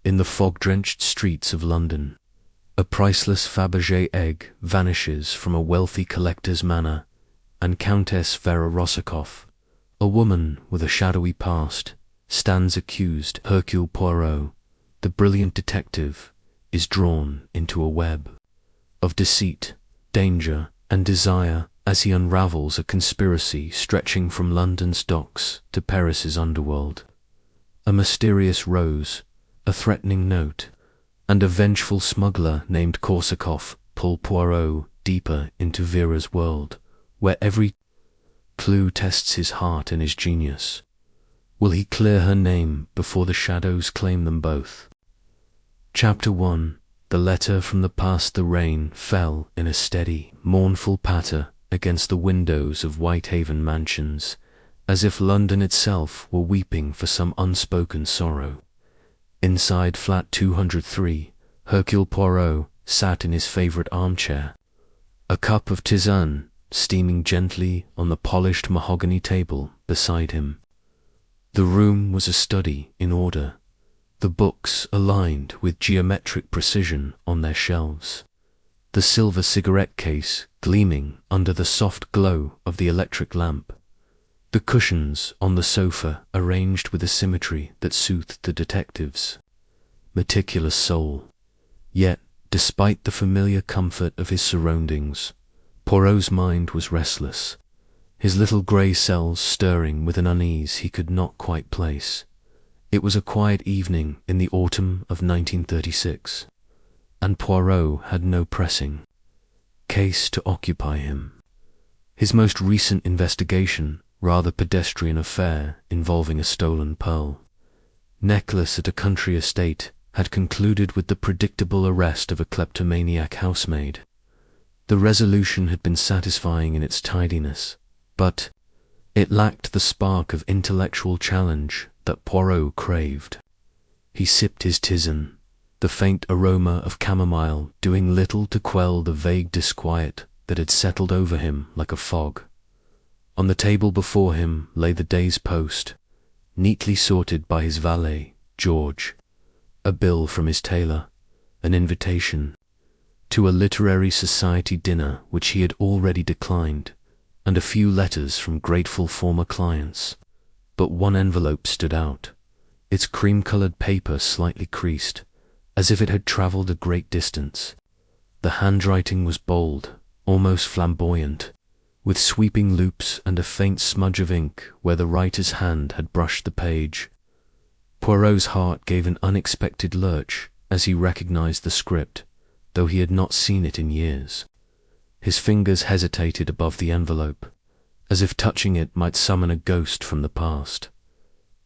In the fog-drenched streets of London, a priceless Fabergé egg vanishes from a wealthy collector's manor, and Countess Vera Rossakoff, a woman with a shadowy past, stands accused. Hercule Poirot, the brilliant detective, is drawn into a web of deceit, danger, and desire as he unravels a conspiracy stretching from London's docks to Paris's underworld. A mysterious rose, a threatening note, and a vengeful smuggler named Korsakoff pull Poirot deeper into Vera's world, where every clue tests his heart and his genius. Will he clear her name before the shadows claim them both? Chapter 1. The letter from the past. The rain fell in a steady, mournful patter against the windows of Whitehaven mansions, as if London itself were weeping for some unspoken sorrow. Inside flat 203, Hercule Poirot sat in his favourite armchair, a cup of tisane steaming gently on the polished mahogany table beside him. The room was a study in order, the books aligned with geometric precision on their shelves, the silver cigarette case gleaming under the soft glow of the electric lamp, the cushions on the sofa arranged with a symmetry that soothed the detective's meticulous soul. Yet, despite the familiar comfort of his surroundings, Poirot's mind was restless, his little grey cells stirring with an unease he could not quite place. It was a quiet evening in the autumn of 1936, and Poirot had no pressing case to occupy him. His most recent investigation, rather pedestrian affair involving a stolen pearl necklace at a country estate, had concluded with the predictable arrest of a kleptomaniac housemaid. The resolution had been satisfying in its tidiness, but it lacked the spark of intellectual challenge that Poirot craved. He sipped his tisane, the faint aroma of chamomile doing little to quell the vague disquiet that had settled over him like a fog. On the table before him lay the day's post, neatly sorted by his valet, George, a bill from his tailor, an invitation to a literary society dinner which he had already declined, and a few letters from grateful former clients. But one envelope stood out, its cream-coloured paper slightly creased, as if it had travelled a great distance. The handwriting was bold, almost flamboyant, with sweeping loops and a faint smudge of ink where the writer's hand had brushed the page. Poirot's heart gave an unexpected lurch as he recognized the script, though he had not seen it in years. His fingers hesitated above the envelope, as if touching it might summon a ghost from the past.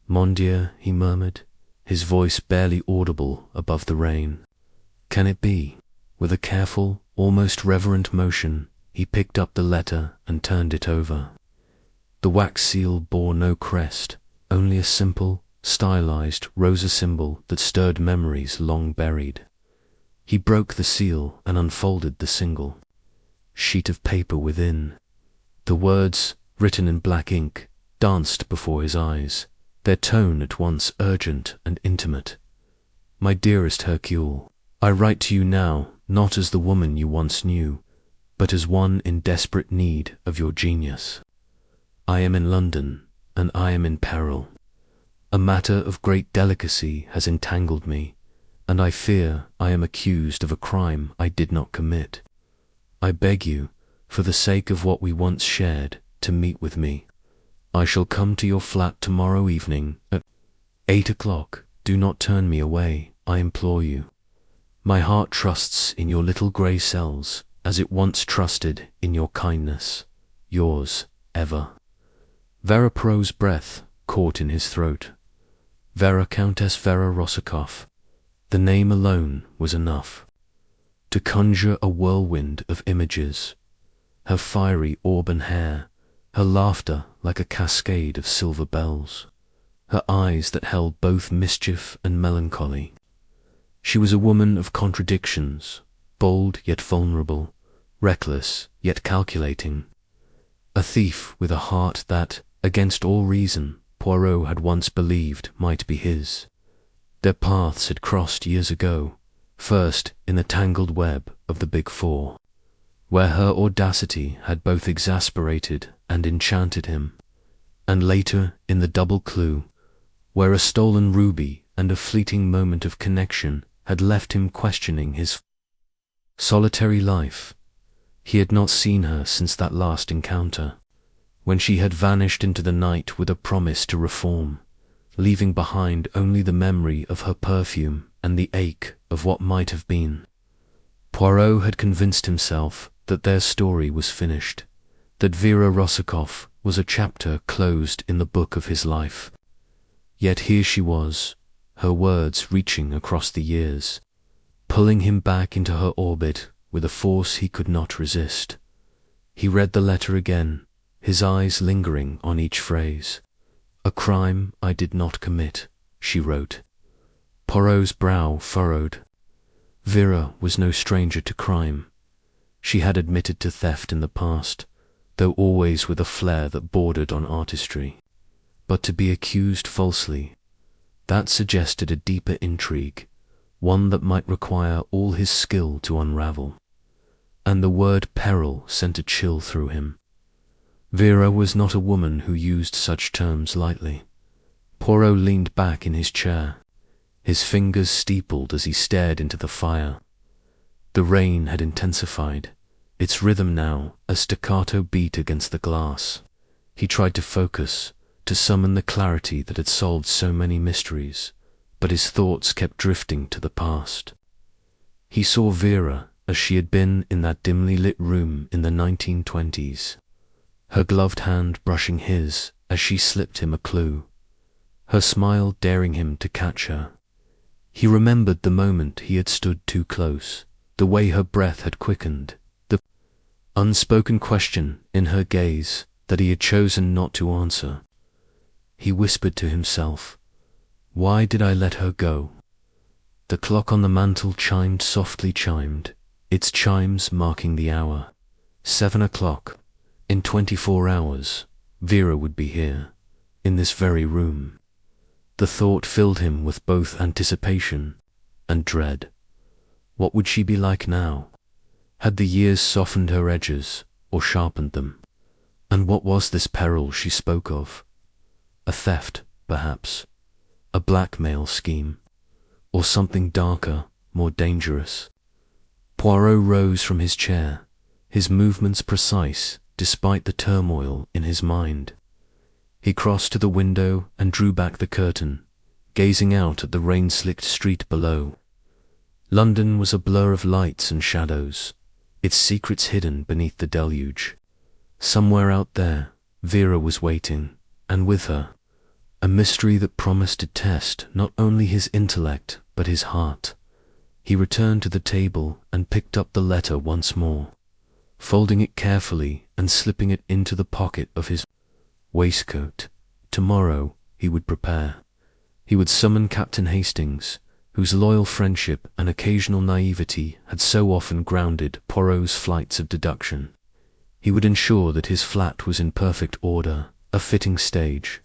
"Mon Dieu," he murmured, his voice barely audible above the rain. "Can it be?" With a careful, almost reverent motion, he picked up the letter and turned it over. The wax seal bore no crest, only a simple, stylized rosa symbol that stirred memories long buried. He broke the seal and unfolded the single sheet of paper within. The words, written in black ink, danced before his eyes, their tone at once urgent and intimate. "My dearest Hercule, I write to you now not as the woman you once knew, but as one in desperate need of your genius. I am in London, and I am in peril. A matter of great delicacy has entangled me, and I fear I am accused of a crime I did not commit. I beg you, for the sake of what we once shared, to meet with me. I shall come to your flat tomorrow evening at 8 o'clock. Do not turn me away, I implore you. My heart trusts in your little grey cells, as it once trusted in your kindness. Yours, ever." Vera Poirot's breath caught in his throat. Vera, Countess Vera Rossakoff. The name alone was enough to conjure a whirlwind of images. Her fiery auburn hair, her laughter like a cascade of silver bells, her eyes that held both mischief and melancholy. She was a woman of contradictions, bold yet vulnerable, reckless yet calculating, a thief with a heart that, against all reason, Poirot had once believed might be his. Their paths had crossed years ago, first in the tangled web of the Big Four, where her audacity had both exasperated and enchanted him, and later in the Double Clue, where a stolen ruby and a fleeting moment of connection had left him questioning his solitary life. He had not seen her since that last encounter, when she had vanished into the night with a promise to reform, leaving behind only the memory of her perfume and the ache of what might have been. Poirot had convinced himself that their story was finished, that Vera Rosikoff was a chapter closed in the book of his life. Yet here she was, her words reaching across the years, pulling him back into her orbit with a force he could not resist. He read the letter again, his eyes lingering on each phrase. "A crime I did not commit," she wrote. Poirot's brow furrowed. Vera was no stranger to crime. She had admitted to theft in the past, though always with a flair that bordered on artistry. But to be accused falsely, that suggested a deeper intrigue, one that might require all his skill to unravel. And the word peril sent a chill through him. Vera was not a woman who used such terms lightly. Poirot leaned back in his chair, his fingers steepled as he stared into the fire. The rain had intensified, its rhythm now a staccato beat against the glass. He tried to focus, to summon the clarity that had solved so many mysteries, but his thoughts kept drifting to the past. He saw Vera as she had been in that dimly lit room in the 1920s, her gloved hand brushing his as she slipped him a clue, her smile daring him to catch her. He remembered the moment he had stood too close, the way her breath had quickened, the unspoken question in her gaze that he had chosen not to answer. He whispered to himself, "Why did I let her go?" The clock on the mantel softly chimed, its chimes marking the hour. 7 o'clock. In 24 hours, Vera would be here, in this very room. The thought filled him with both anticipation and dread. What would she be like now? Had the years softened her edges or sharpened them? And what was this peril she spoke of? A theft, perhaps, a blackmail scheme, or something darker, more dangerous. Poirot rose from his chair, his movements precise despite the turmoil in his mind. He crossed to the window and drew back the curtain, gazing out at the rain-slicked street below. London was a blur of lights and shadows, its secrets hidden beneath the deluge. Somewhere out there, Vera was waiting, and with her, a mystery that promised to test not only his intellect but his heart. He returned to the table and picked up the letter once more, folding it carefully and slipping it into the pocket of his waistcoat. Tomorrow he would prepare. He would summon Captain Hastings, whose loyal friendship and occasional naivety had so often grounded Poirot's flights of deduction. He would ensure that his flat was in perfect order, a fitting stage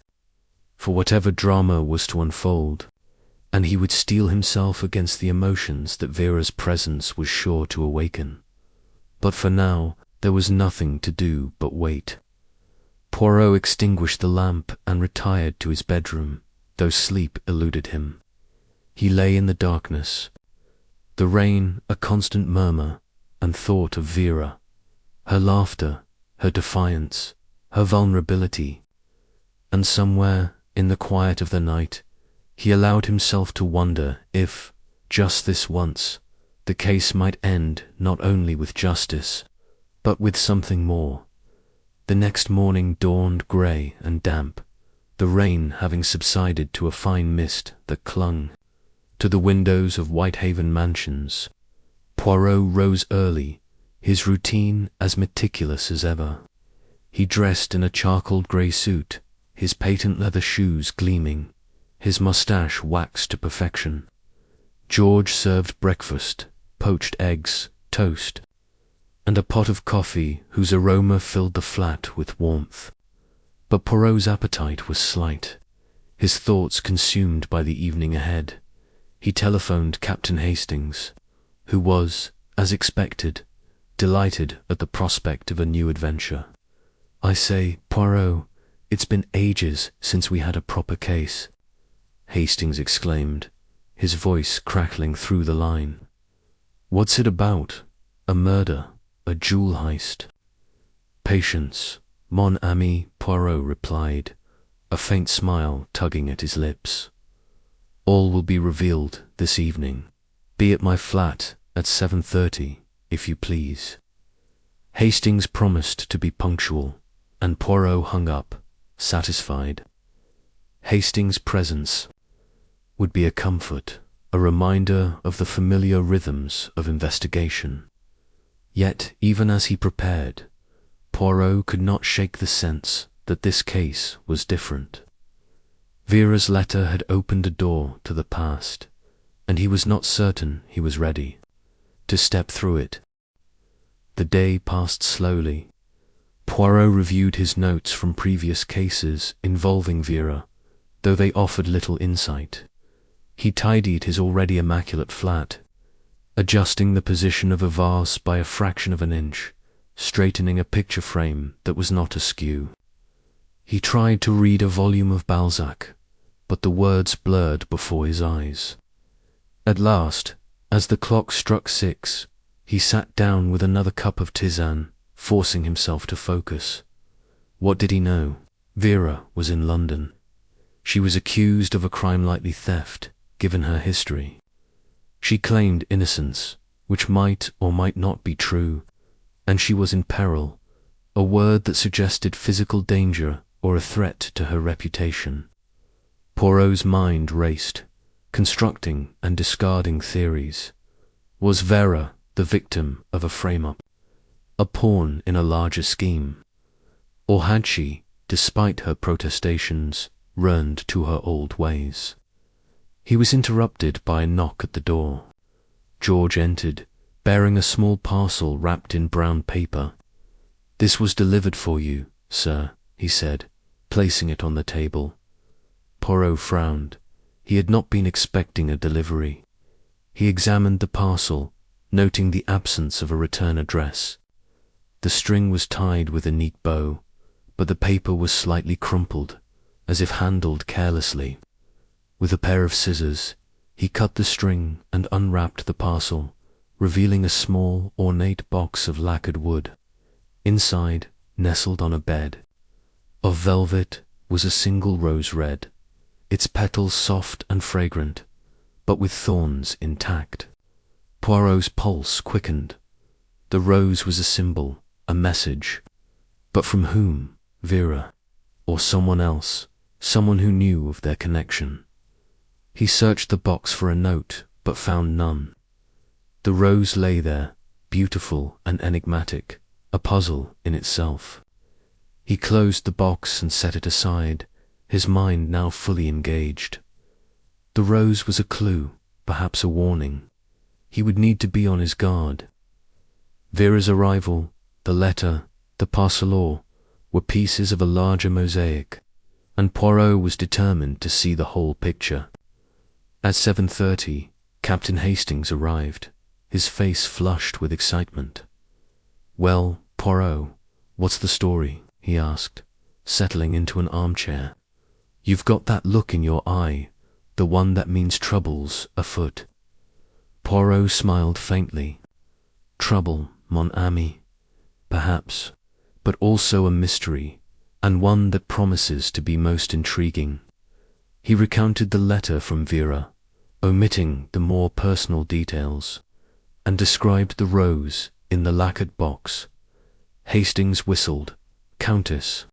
for whatever drama was to unfold, and he would steel himself against the emotions that Vera's presence was sure to awaken. But for now, there was nothing to do but wait. Poirot extinguished the lamp and retired to his bedroom, though sleep eluded him. He lay in the darkness, the rain a constant murmur, and thought of Vera, her laughter, her defiance, her vulnerability. And somewhere, in the quiet of the night, he allowed himself to wonder if, just this once, the case might end not only with justice, but with something more. The next morning dawned grey and damp, the rain having subsided to a fine mist that clung to the windows of Whitehaven mansions. Poirot rose early, his routine as meticulous as ever. He dressed in a charcoal grey suit, his patent leather shoes gleaming, his moustache waxed to perfection. George served breakfast, poached eggs, toast, and a pot of coffee whose aroma filled the flat with warmth. But Poirot's appetite was slight, his thoughts consumed by the evening ahead. He telephoned Captain Hastings, who was, as expected, delighted at the prospect of a new adventure. "I say, Poirot, it's been ages since we had a proper case," Hastings exclaimed, his voice crackling through the line. "What's it about? A murder? A jewel heist?" "Patience, mon ami," Poirot replied, a faint smile tugging at his lips. "All will be revealed this evening. Be at my flat at 7:30, if you please." Hastings promised to be punctual, and Poirot hung up, satisfied. Hastings' presence would be a comfort, a reminder of the familiar rhythms of investigation. Yet, even as he prepared, Poirot could not shake the sense that this case was different. Vera's letter had opened a door to the past, and he was not certain he was ready to step through it. The day passed slowly. Poirot reviewed his notes from previous cases involving Vera, though they offered little insight. He tidied his already immaculate flat, adjusting the position of a vase by a fraction of an inch, straightening a picture frame that was not askew. He tried to read a volume of Balzac, but the words blurred before his eyes. At last, as the clock struck 6, he sat down with another cup of tisane, forcing himself to focus. What did he know? Vera was in London. She was accused of a crime-likely theft, given her history. She claimed innocence, which might or might not be true, and she was in peril, a word that suggested physical danger or a threat to her reputation. Poirot's mind raced, constructing and discarding theories. Was Vera the victim of a frame-up, a pawn in a larger scheme? Or had she, despite her protestations, returned to her old ways? He was interrupted by a knock at the door. George entered, bearing a small parcel wrapped in brown paper. "This was delivered for you, sir," he said, placing it on the table. Poirot frowned. He had not been expecting a delivery. He examined the parcel, noting the absence of a return address. The string was tied with a neat bow, but the paper was slightly crumpled, as if handled carelessly. With a pair of scissors, he cut the string and unwrapped the parcel, revealing a small, ornate box of lacquered wood. Inside, nestled on a bed of velvet, was a single rose red, its petals soft and fragrant, but with thorns intact. Poirot's pulse quickened. The rose was a symbol, a message. But from whom? Vera? Or someone else? Someone who knew of their connection? He searched the box for a note, but found none. The rose lay there, beautiful and enigmatic, a puzzle in itself. He closed the box and set it aside, his mind now fully engaged. The rose was a clue, perhaps a warning. He would need to be on his guard. Vera's arrival, the letter, the parcel were pieces of a larger mosaic, and Poirot was determined to see the whole picture. At 7:30, Captain Hastings arrived, his face flushed with excitement. "Well, Poirot, what's the story?" he asked, settling into an armchair. "You've got that look in your eye, the one that means trouble's afoot." Poirot smiled faintly. "Trouble, mon ami, perhaps, but also a mystery, and one that promises to be most intriguing." He recounted the letter from Vera, omitting the more personal details, and described the rose in the lacquered box. Hastings whistled. "Countess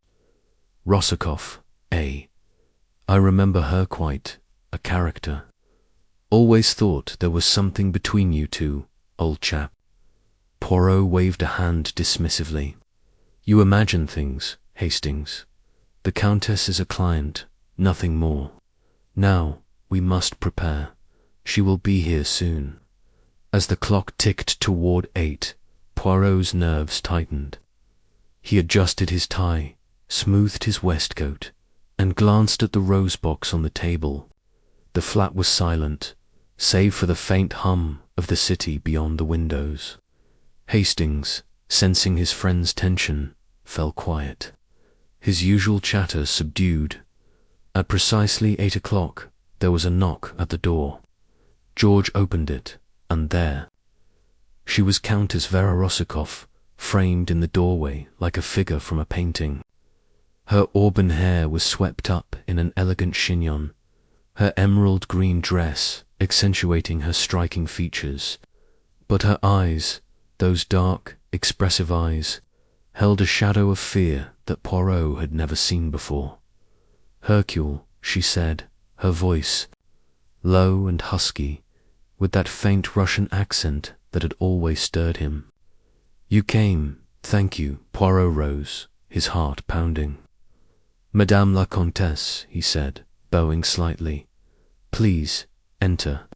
Rossakoff, eh? I remember her quite, a character. Always thought there was something between you two, old chap." Poirot waved a hand dismissively. "You imagine things, Hastings. The Countess is a client, nothing more. Now, we must prepare. She will be here soon." As the clock ticked toward 8, Poirot's nerves tightened. He adjusted his tie, smoothed his waistcoat, and glanced at the rose box on the table. The flat was silent, save for the faint hum of the city beyond the windows. Hastings, sensing his friend's tension, fell quiet, his usual chatter subdued. At precisely 8 o'clock, there was a knock at the door. George opened it, and there she was, Countess Vera Rosakoff, framed in the doorway like a figure from a painting. Her auburn hair was swept up in an elegant chignon, her emerald green dress accentuating her striking features, but her eyes, those dark, expressive eyes, held a shadow of fear that Poirot had never seen before. "Hercule," she said, her voice low and husky, with that faint Russian accent that had always stirred him. "You came, thank you." Poirot rose, his heart pounding. "Madame la Comtesse," he said, bowing slightly. "Please, enter."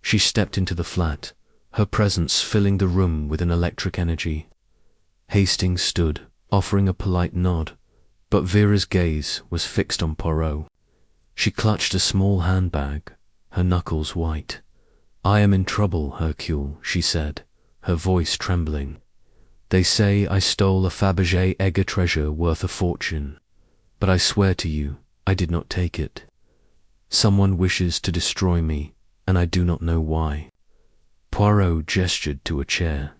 She stepped into the flat, her presence filling the room with an electric energy. Hastings stood, offering a polite nod, but Vera's gaze was fixed on Poirot. She clutched a small handbag, her knuckles white. "I am in trouble, Hercule," she said, her voice trembling. "They say I stole a Fabergé Egger treasure worth a fortune, but I swear to you, I did not take it. Someone wishes to destroy me, and I do not know why." Poirot gestured to a chair.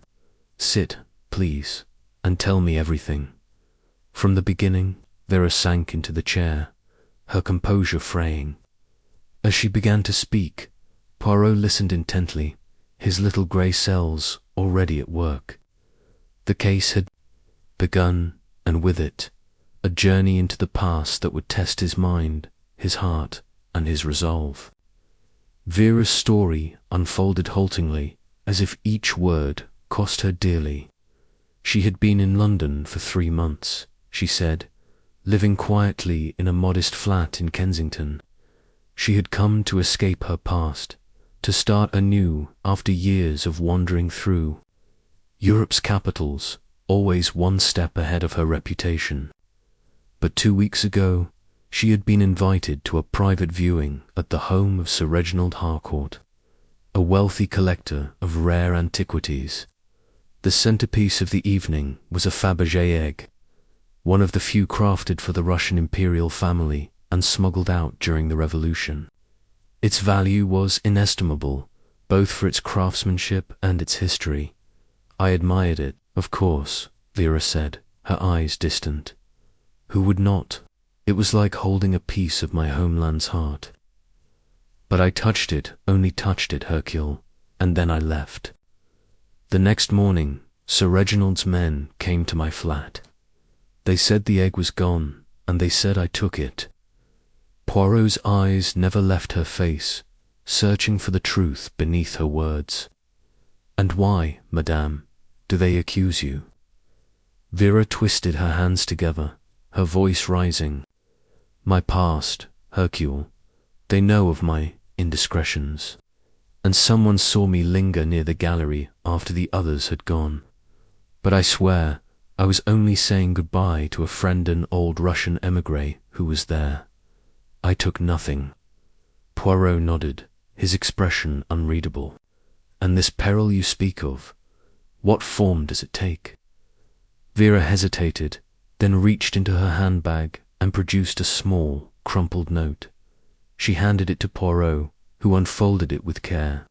"Sit, please, and tell me everything." From the beginning, Vera sank into the chair, her composure fraying. As she began to speak, Poirot listened intently, his little grey cells already at work. The case had begun, and with it, a journey into the past that would test his mind, his heart, and his resolve. Vera's story unfolded haltingly, as if each word cost her dearly. She had been in London for 3 months, she said, living quietly in a modest flat in Kensington. She had come to escape her past, to start anew after years of wandering through Europe's capitals, always one step ahead of her reputation. But 2 weeks ago, she had been invited to a private viewing at the home of Sir Reginald Harcourt, a wealthy collector of rare antiquities. The centerpiece of the evening was a Fabergé egg, one of the few crafted for the Russian imperial family and smuggled out during the Revolution. Its value was inestimable, both for its craftsmanship and its history. "I admired it, of course," Vera said, her eyes distant. "Who would not? It was like holding a piece of my homeland's heart. But I touched it, only touched it, Hercule, and then I left. The next morning, Sir Reginald's men came to my flat. They said the egg was gone, and they said I took it." Poirot's eyes never left her face, searching for the truth beneath her words. "And why, madame, do they accuse you?" Vera twisted her hands together, her voice rising. "My past, Hercule. They know of my indiscretions. And someone saw me linger near the gallery after the others had gone. But I swear I was only saying goodbye to a friend, an old Russian émigré who was there. I took nothing." Poirot nodded, his expression unreadable. "And this peril you speak of, what form does it take?" Vera hesitated, then reached into her handbag and produced a small, crumpled note. She handed it to Poirot, who unfolded it with care.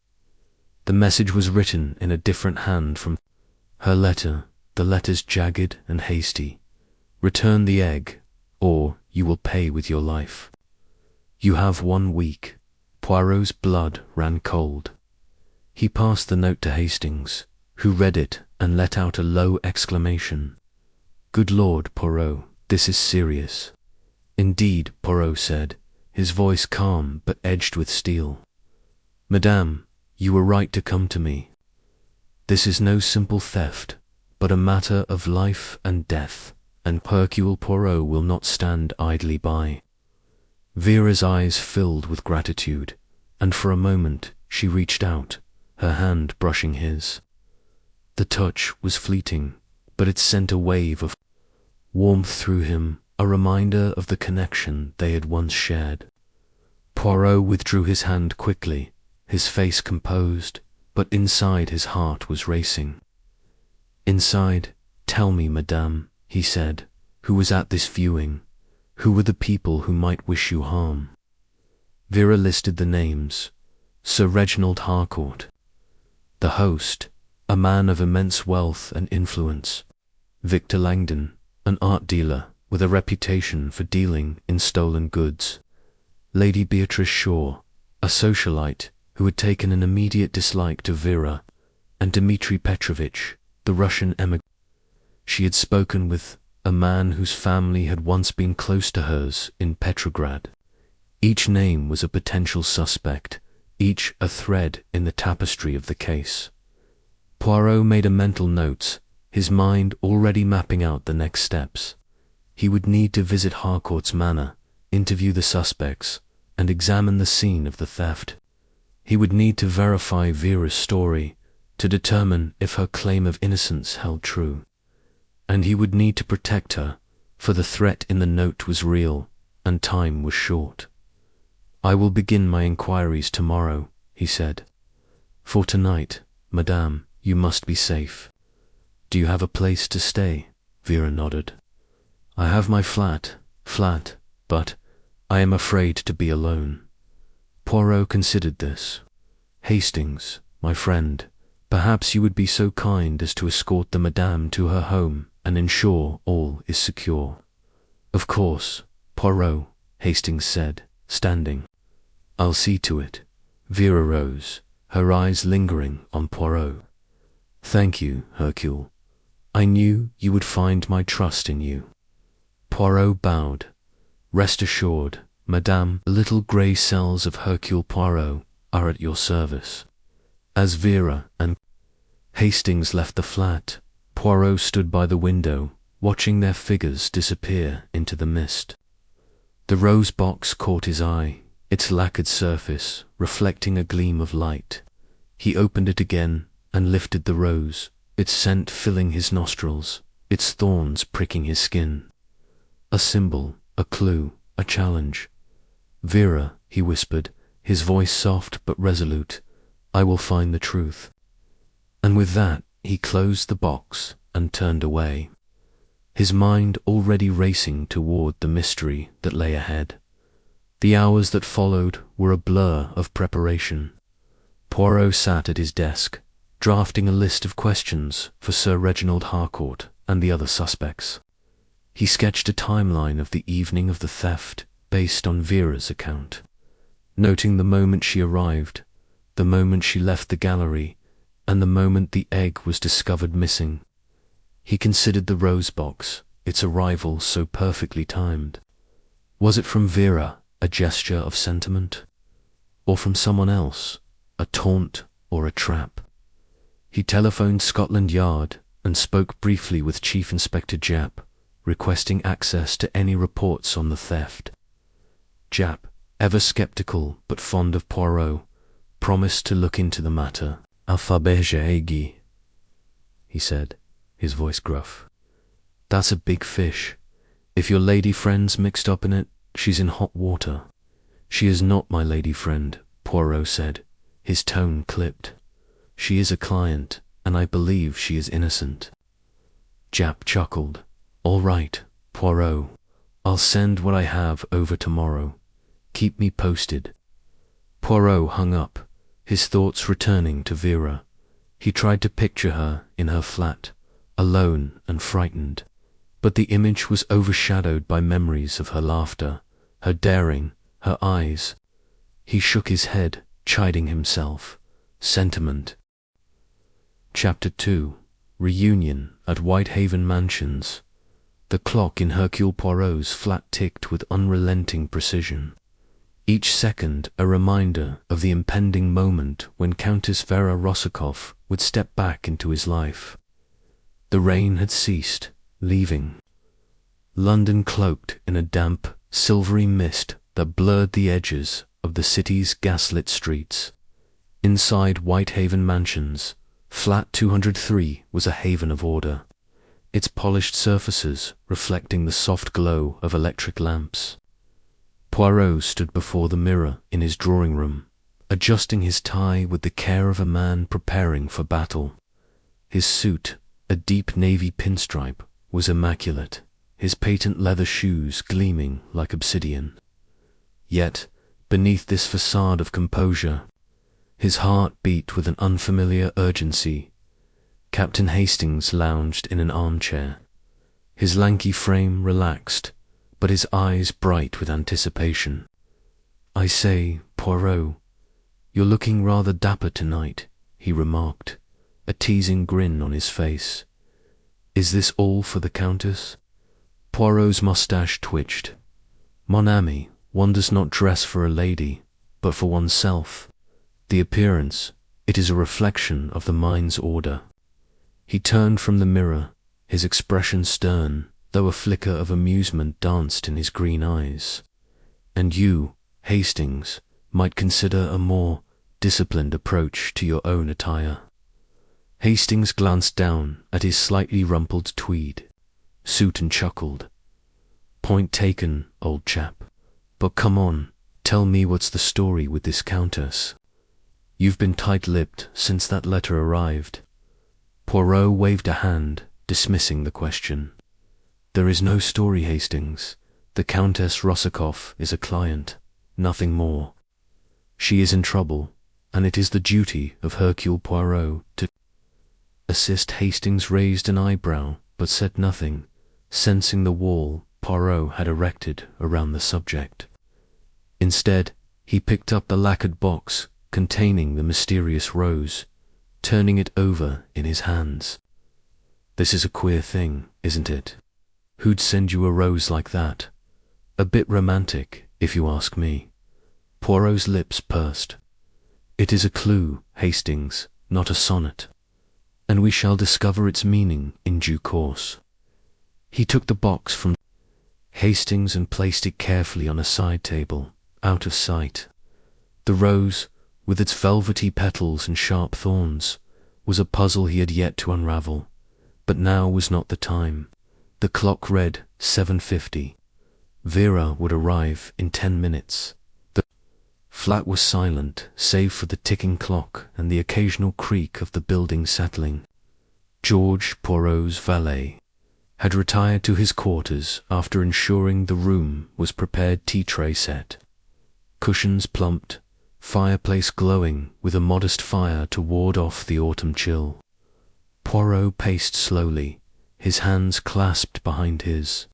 The message was written in a different hand from her letter, the letters jagged and hasty. "Return the egg, or you will pay with your life. You have 1 week." Poirot's blood ran cold. He passed the note to Hastings, who read it and let out a low exclamation. "Good Lord, Poirot, this is serious." "Indeed," Poirot said, his voice calm but edged with steel. "Madame, you were right to come to me. This is no simple theft, but a matter of life and death, and Hercule Poirot will not stand idly by." Vera's eyes filled with gratitude, and for a moment she reached out, her hand brushing his. The touch was fleeting, but it sent a wave of warmth through him, a reminder of the connection they had once shared. Poirot withdrew his hand quickly, his face composed, but inside his heart was racing. "Inside, tell me, madame," he said, "who was at this viewing? Who were the people who might wish you harm?" Vera listed the names. Sir Reginald Harcourt. The host, a man of immense wealth and influence. Victor Langdon, an art dealer with a reputation for dealing in stolen goods. Lady Beatrice Shaw, a socialite who had taken an immediate dislike to Vera, and Dmitri Petrovich, the Russian emigrant. She had spoken with a man whose family had once been close to hers in Petrograd. Each name was a potential suspect, each a thread in the tapestry of the case. Poirot made a mental note, his mind already mapping out the next steps. He would need to visit Harcourt's manor, interview the suspects, and examine the scene of the theft. He would need to verify Vera's story, to determine if her claim of innocence held true. And he would need to protect her, for the threat in the note was real, and time was short. "I will begin my inquiries tomorrow," he said. "For tonight, madame, you must be safe." "Do you have a place to stay?" Vera nodded. "I have my flat, but I am afraid to be alone." Poirot considered this. "Hastings, my friend, perhaps you would be so kind as to escort the madame to her home and ensure all is secure." "Of course, Poirot," Hastings said, standing. "I'll see to it." Vera rose, her eyes lingering on Poirot. "Thank you, Hercule. I knew you would find my trust in you." Poirot bowed. "Rest assured, madame, the little grey cells of Hercule Poirot are at your service." As Vera and Hastings left the flat, Poirot stood by the window, watching their figures disappear into the mist. The rose box caught his eye, its lacquered surface reflecting a gleam of light. He opened it again and lifted the rose, its scent filling his nostrils, its thorns pricking his skin. A symbol, a clue, a challenge. "Vera," he whispered, his voice soft but resolute, "I will find the truth." And with that, he closed the box and turned away, his mind already racing toward the mystery that lay ahead. The hours that followed were a blur of preparation. Poirot sat at his desk, drafting a list of questions for Sir Reginald Harcourt and the other suspects. He sketched a timeline of the evening of the theft based on Vera's account, noting the moment she arrived, the moment she left the gallery, and the moment the egg was discovered missing. He considered the rose box, its arrival so perfectly timed. Was it from Vera, a gesture of sentiment? Or from someone else, a taunt or a trap? He telephoned Scotland Yard and spoke briefly with Chief Inspector Japp, requesting access to any reports on the theft. Japp, ever skeptical but fond of Poirot, promised to look into the matter. "Alphabet, he said, his voice gruff. "That's a big fish. If your lady friend's mixed up in it, she's in hot water." "She is not my lady friend," Poirot said, his tone clipped. "She is a client, and I believe she is innocent." Japp chuckled. "All right, Poirot. I'll send what I have over tomorrow. Keep me posted." Poirot hung up, his thoughts returning to Vera. He tried to picture her in her flat, alone and frightened, but the image was overshadowed by memories of her laughter, her daring, her eyes. He shook his head, chiding himself. Sentiment. Chapter 2. Reunion at Whitehaven Mansions. The clock in Hercule Poirot's flat ticked with unrelenting precision, each second a reminder of the impending moment when Countess Vera Rossakoff would step back into his life. The rain had ceased, leaving London cloaked in a damp, silvery mist that blurred the edges of the city's gaslit streets. Inside Whitehaven Mansions, flat 203 was a haven of order, its polished surfaces reflecting the soft glow of electric lamps. Poirot stood before the mirror in his drawing room, adjusting his tie with the care of a man preparing for battle. His suit, a deep navy pinstripe, was immaculate, his patent leather shoes gleaming like obsidian. Yet, beneath this facade of composure, his heart beat with an unfamiliar urgency. Captain Hastings lounged in an armchair, his lanky frame relaxed, but his eyes bright with anticipation. "I say, Poirot, you're looking rather dapper tonight," he remarked, a teasing grin on his face. "Is this all for the Countess?" Poirot's moustache twitched. "Mon ami, one does not dress for a lady, but for oneself. The appearance, it is a reflection of the mind's order." He turned from the mirror, his expression stern, though a flicker of amusement danced in his green eyes. "And you, Hastings, might consider a more disciplined approach to your own attire." Hastings glanced down at his slightly rumpled tweed suit and chuckled. "Point taken, old chap. But come on, tell me what's the story with this Countess. You've been tight-lipped since that letter arrived." Poirot waved a hand, dismissing the question. "There is no story, Hastings. The Countess Rossakoff is a client, nothing more. She is in trouble, and it is the duty of Hercule Poirot to assist." Hastings raised an eyebrow, but said nothing, sensing the wall Poirot had erected around the subject. Instead, he picked up the lacquered box containing the mysterious rose, turning it over in his hands. "This is a queer thing, isn't it? Who'd send you a rose like that? A bit romantic, if you ask me." Poirot's lips pursed. "It is a clue, Hastings, not a sonnet, and we shall discover its meaning in due course." He took the box from Hastings and placed it carefully on a side table, out of sight. The rose, with its velvety petals and sharp thorns, was a puzzle he had yet to unravel, but now was not the time. The clock read 7:50. Vera would arrive in 10 minutes. The flat was silent, save for the ticking clock and the occasional creak of the building settling. George, Poirot's valet, had retired to his quarters after ensuring the room was prepared tea-tray set, cushions plumped, fireplace glowing with a modest fire to ward off the autumn chill. Poirot paced slowly, his hands clasped behind his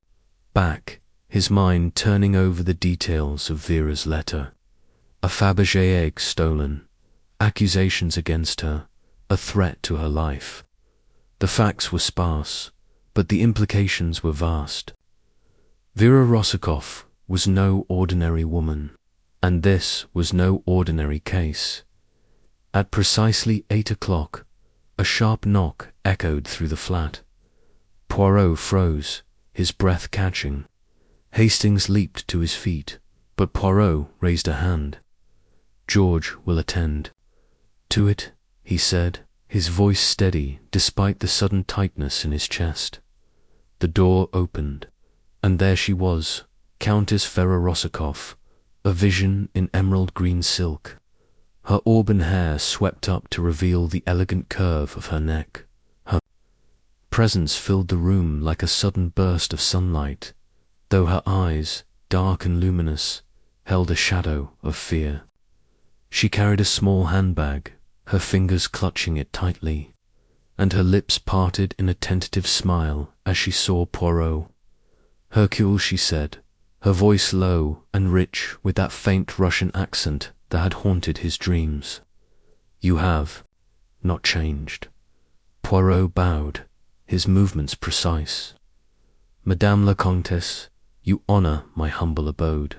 back, his mind turning over the details of Vera's letter. A Fabergé egg stolen, accusations against her, a threat to her life. The facts were sparse, but the implications were vast. Vera Rossakoff was no ordinary woman, and this was no ordinary case. At precisely 8 o'clock, a sharp knock echoed through the flat. Poirot froze, his breath catching. Hastings leaped to his feet, but Poirot raised a hand. "George will attend to it," he said, his voice steady despite the sudden tightness in his chest. The door opened, and there she was, Countess Vera Rossakoff, a vision in emerald green silk. Her auburn hair swept up to reveal the elegant curve of her neck. Her presence filled the room like a sudden burst of sunlight, though her eyes, dark and luminous, held a shadow of fear. She carried a small handbag, her fingers clutching it tightly, and her lips parted in a tentative smile as she saw Poirot. "Hercule," she said, her voice low and rich with that faint Russian accent that had haunted his dreams. "You have not changed." Poirot bowed, his movements precise. "Madame la Comtesse, you honor my humble abode.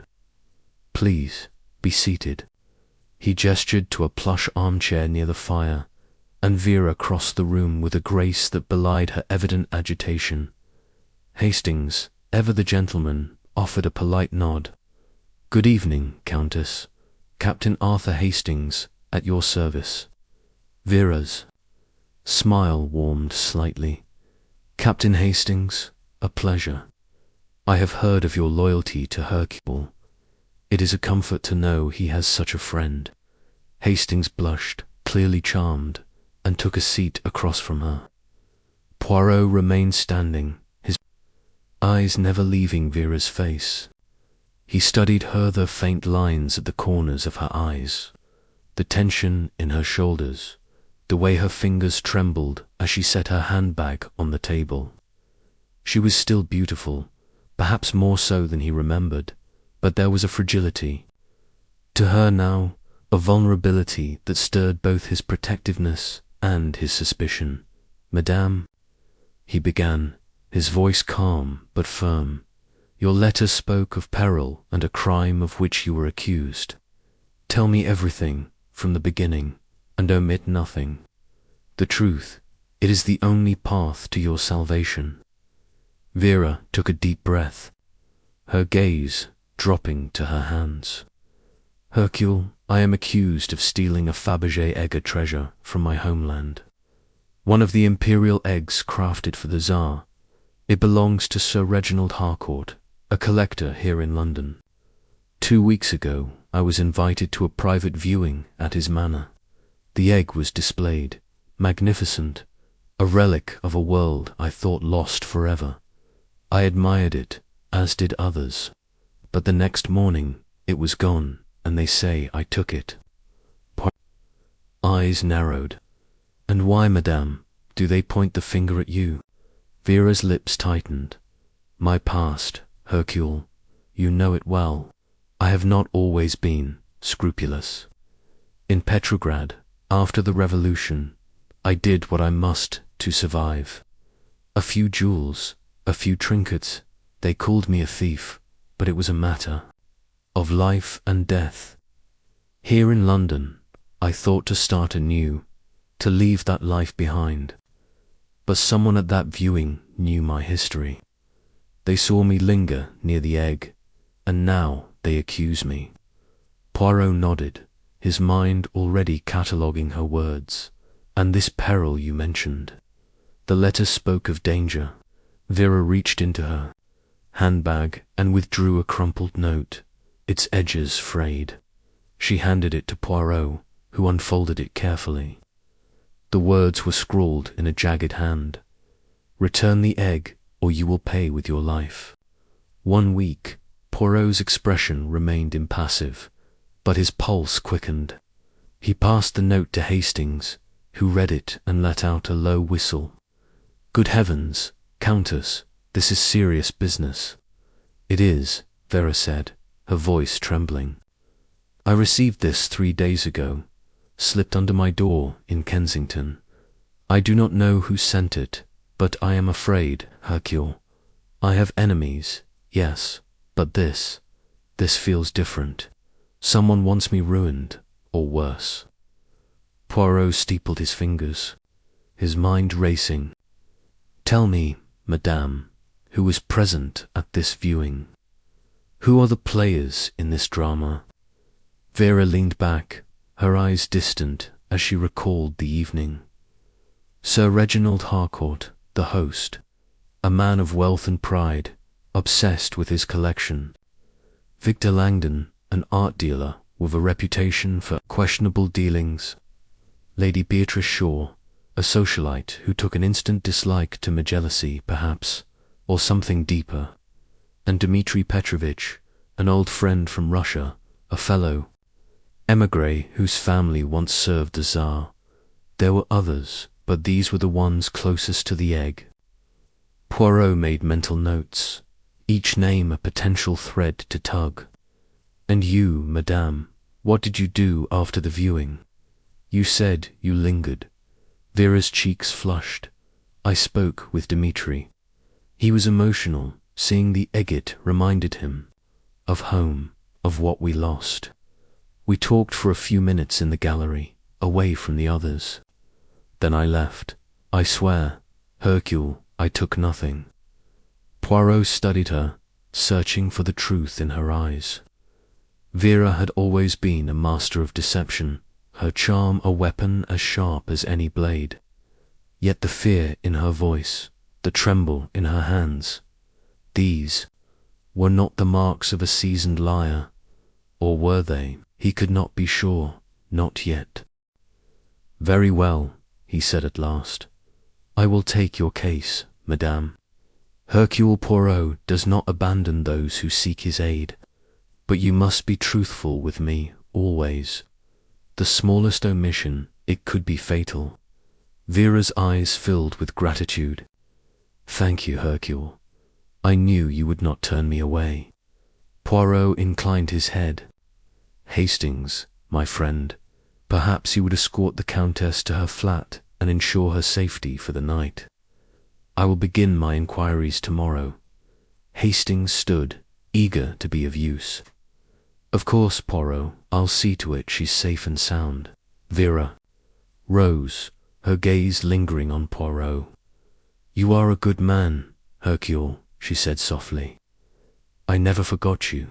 Please, be seated." He gestured to a plush armchair near the fire, and Vera crossed the room with a grace that belied her evident agitation. Hastings, ever the gentleman, offered a polite nod. "Good evening, Countess. Captain Arthur Hastings, at your service." Vera's smile warmed slightly. "Captain Hastings, a pleasure. I have heard of your loyalty to Hercule. It is a comfort to know he has such a friend." Hastings blushed, clearly charmed, and took a seat across from her. Poirot remained standing, his eyes never leaving Vera's face. He studied the faint lines at the corners of her eyes, the tension in her shoulders, the way her fingers trembled as she set her handbag on the table. She was still beautiful, perhaps more so than he remembered, but there was a fragility to her now, a vulnerability that stirred both his protectiveness and his suspicion. "Madame," he began, his voice calm but firm, "your letter spoke of peril and a crime of which you were accused. Tell me everything from the beginning, and omit nothing. The truth, it is the only path to your salvation." Vera took a deep breath, her gaze dropping to her hands. "Hercule, I am accused of stealing a Fabergé egg treasure from my homeland. One of the imperial eggs crafted for the Tsar. It belongs to Sir Reginald Harcourt, a collector here in London. 2 weeks ago, I was invited to a private viewing at his manor. The egg was displayed, magnificent, a relic of a world I thought lost forever. I admired it, as did others, but the next morning it was gone, and they say I took it." Eyes narrowed. "And why, madame, do they point the finger at you?" Vera's lips tightened. "My past, Hercule, you know it well. I have not always been scrupulous. In Petrograd, after the revolution, I did what I must to survive. A few jewels, a few trinkets, they called me a thief, but it was a matter of life and death. Here in London, I thought to start anew, to leave that life behind. But someone at that viewing knew my history. They saw me linger near the egg, and now they accuse me." Poirot nodded, his mind already cataloguing her words. "And this peril you mentioned. The letter spoke of danger." Vera reached into her handbag and withdrew a crumpled note, its edges frayed. She handed it to Poirot, who unfolded it carefully. The words were scrawled in a jagged hand. "Return the egg, or you will pay with your life." 1 week, Poirot's expression remained impassive, but his pulse quickened. He passed the note to Hastings, who read it and let out a low whistle. "Good heavens, Countess, this is serious business." "It is," Vera said, her voice trembling. "I received this 3 days ago, slipped under my door in Kensington. I do not know who sent it, but I am afraid, Hercule. I have enemies, yes, but this feels different. Someone wants me ruined, or worse." Poirot steepled his fingers, his mind racing. "Tell me, madame, who was present at this viewing? Who are the players in this drama?" Vera leaned back, her eyes distant as she recalled the evening. "Sir Reginald Harcourt, the host, a man of wealth and pride, obsessed with his collection. Victor Langdon, an art dealer with a reputation for questionable dealings. Lady Beatrice Shaw, a socialite who took an instant dislike to my jealousy, perhaps, or something deeper. And Dmitri Petrovitch, an old friend from Russia, a fellow émigré whose family once served the Tsar. There were others, but these were the ones closest to the egg." Poirot made mental notes, each name a potential thread to tug. "And you, madame, what did you do after the viewing? You said you lingered." Vera's cheeks flushed. "I spoke with Dmitri. He was emotional. Seeing the agate reminded him of home, of what we lost. We talked for a few minutes in the gallery, away from the others. Then I left. I swear, Hercule, I took nothing." Poirot studied her, searching for the truth in her eyes. Vera had always been a master of deception, her charm a weapon as sharp as any blade. Yet the fear in her voice, the tremble in her hands, these were not the marks of a seasoned liar, or were they? He could not be sure. Not yet. Very well, he said at last. I will take your case, madame. Hercule Poirot does not abandon those who seek his aid, but you must be truthful with me always. The smallest omission, it could be fatal. Vera's eyes filled with gratitude. Thank you, Hercule. I knew you would not turn me away. Poirot inclined his head. Hastings, my friend, perhaps you would escort the Countess to her flat and ensure her safety for the night. I will begin my inquiries tomorrow. Hastings stood, eager to be of use. Of course, Poirot, I'll see to it she's safe and sound. Vera rose, her gaze lingering on Poirot. You are a good man, Hercule, she said softly. I never forgot you.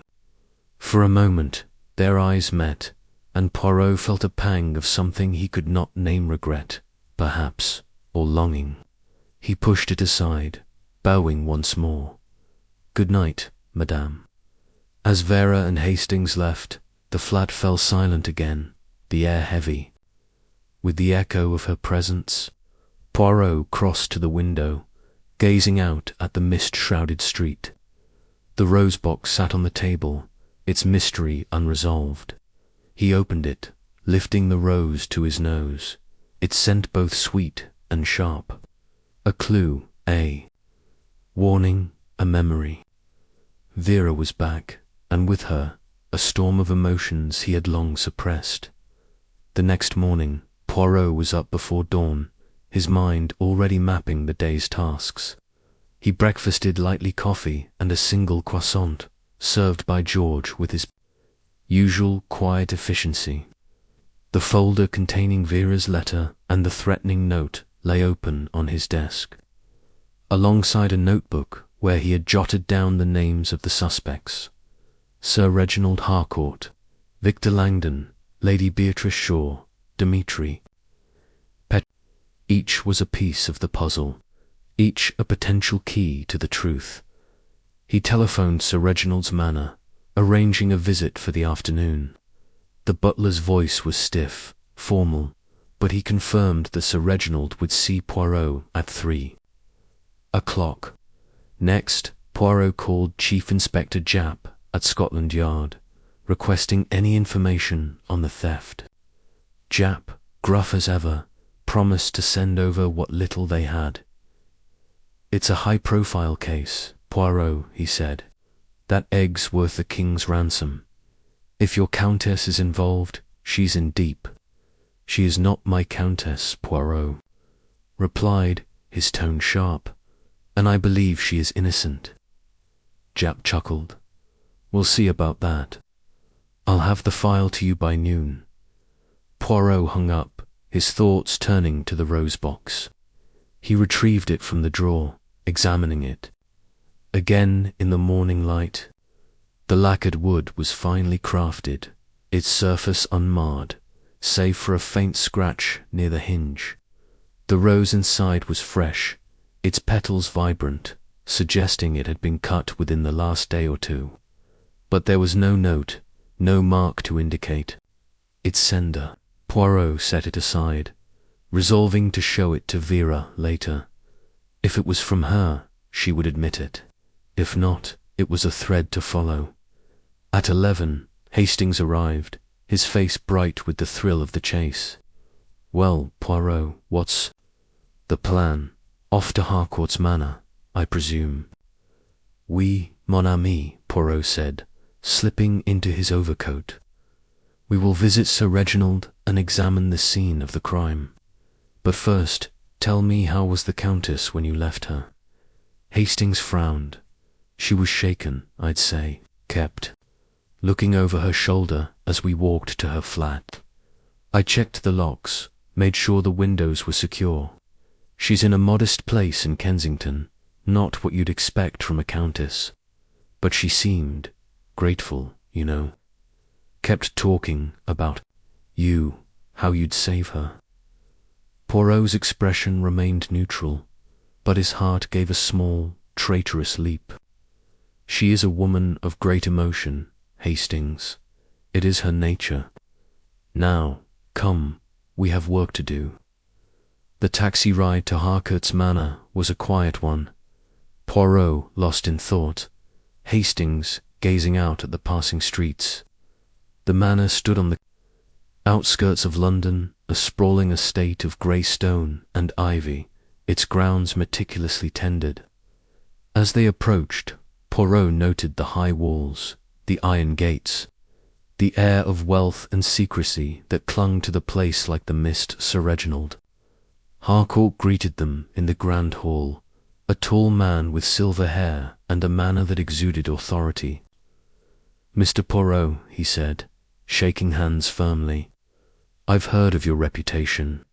For a moment, their eyes met, and Poirot felt a pang of something he could not name, regret, perhaps, or longing. He pushed it aside, bowing once more. Good night, madame. As Vera and Hastings left, the flat fell silent again, the air heavy. With the echo of her presence, Poirot crossed to the window, gazing out at the mist-shrouded street. The rose box sat on the table, its mystery unresolved. He opened it, lifting the rose to his nose, its scent both sweet and sharp. A clue, a warning, a memory. Vera was back, and with her, a storm of emotions he had long suppressed. The next morning, Poirot was up before dawn, his mind already mapping the day's tasks. He breakfasted lightly, coffee and a single croissant, served by George with his usual quiet efficiency. The folder containing Vera's letter and the threatening note lay open on his desk, alongside a notebook where he had jotted down the names of the suspects: Sir Reginald Harcourt, Victor Langdon, Lady Beatrice Shaw, Dmitri. Each was a piece of the puzzle, each a potential key to the truth. He telephoned Sir Reginald's manor, arranging a visit for the afternoon. The butler's voice was stiff, formal, but he confirmed that Sir Reginald would see Poirot at 3:00. Next, Poirot called Chief Inspector Japp at Scotland Yard, requesting any information on the theft. Japp, gruff as ever, promised to send over what little they had. It's a high-profile case, Poirot, he said. That egg's worth the king's ransom. If your countess is involved, she's in deep. She is not my countess, Poirot replied, his tone sharp, and I believe she is innocent. Japp chuckled. We'll see about that. I'll have the file to you by noon. Poirot hung up, his thoughts turning to the rose box. He retrieved it from the drawer, examining it. Again in the morning light. The lacquered wood was finely crafted, its surface unmarred, save for a faint scratch near the hinge. The rose inside was fresh, its petals vibrant, suggesting it had been cut within the last day or two. But there was no note, no mark to indicate its sender. Poirot set it aside, resolving to show it to Vera later. If it was from her, she would admit it. If not, it was a thread to follow. At 11, Hastings arrived, his face bright with the thrill of the chase. Well, Poirot, what's the plan? Off to Harcourt's manor, I presume. Oui, mon ami, Poirot said, slipping into his overcoat. We will visit Sir Reginald and examine the scene of the crime. But first, tell me, how was the Countess when you left her? Hastings frowned. She was shaken, I'd say, kept looking over her shoulder as we walked to her flat. I checked the locks, made sure the windows were secure. She's in a modest place in Kensington, not what you'd expect from a countess. But she seemed grateful, you know. Kept talking about you, how you'd save her. Poirot's expression remained neutral, but his heart gave a small, traitorous leap. She is a woman of great emotion, Hastings. It is her nature. Now, Come, we have work to do. The taxi ride to Harcourt's Manor was a quiet one. Poirot lost in thought, Hastings gazing out at the passing streets. The manor stood on the outskirts of London, a sprawling estate of grey stone and ivy, its grounds meticulously tended. As they approached, Poirot noted the high walls, the iron gates, the air of wealth and secrecy that clung to the place like the mist. Sir Reginald Harcourt greeted them in the grand hall, a tall man with silver hair and a manner that exuded authority. "Mr. Poirot," he said, shaking hands firmly, "I've heard of your reputation.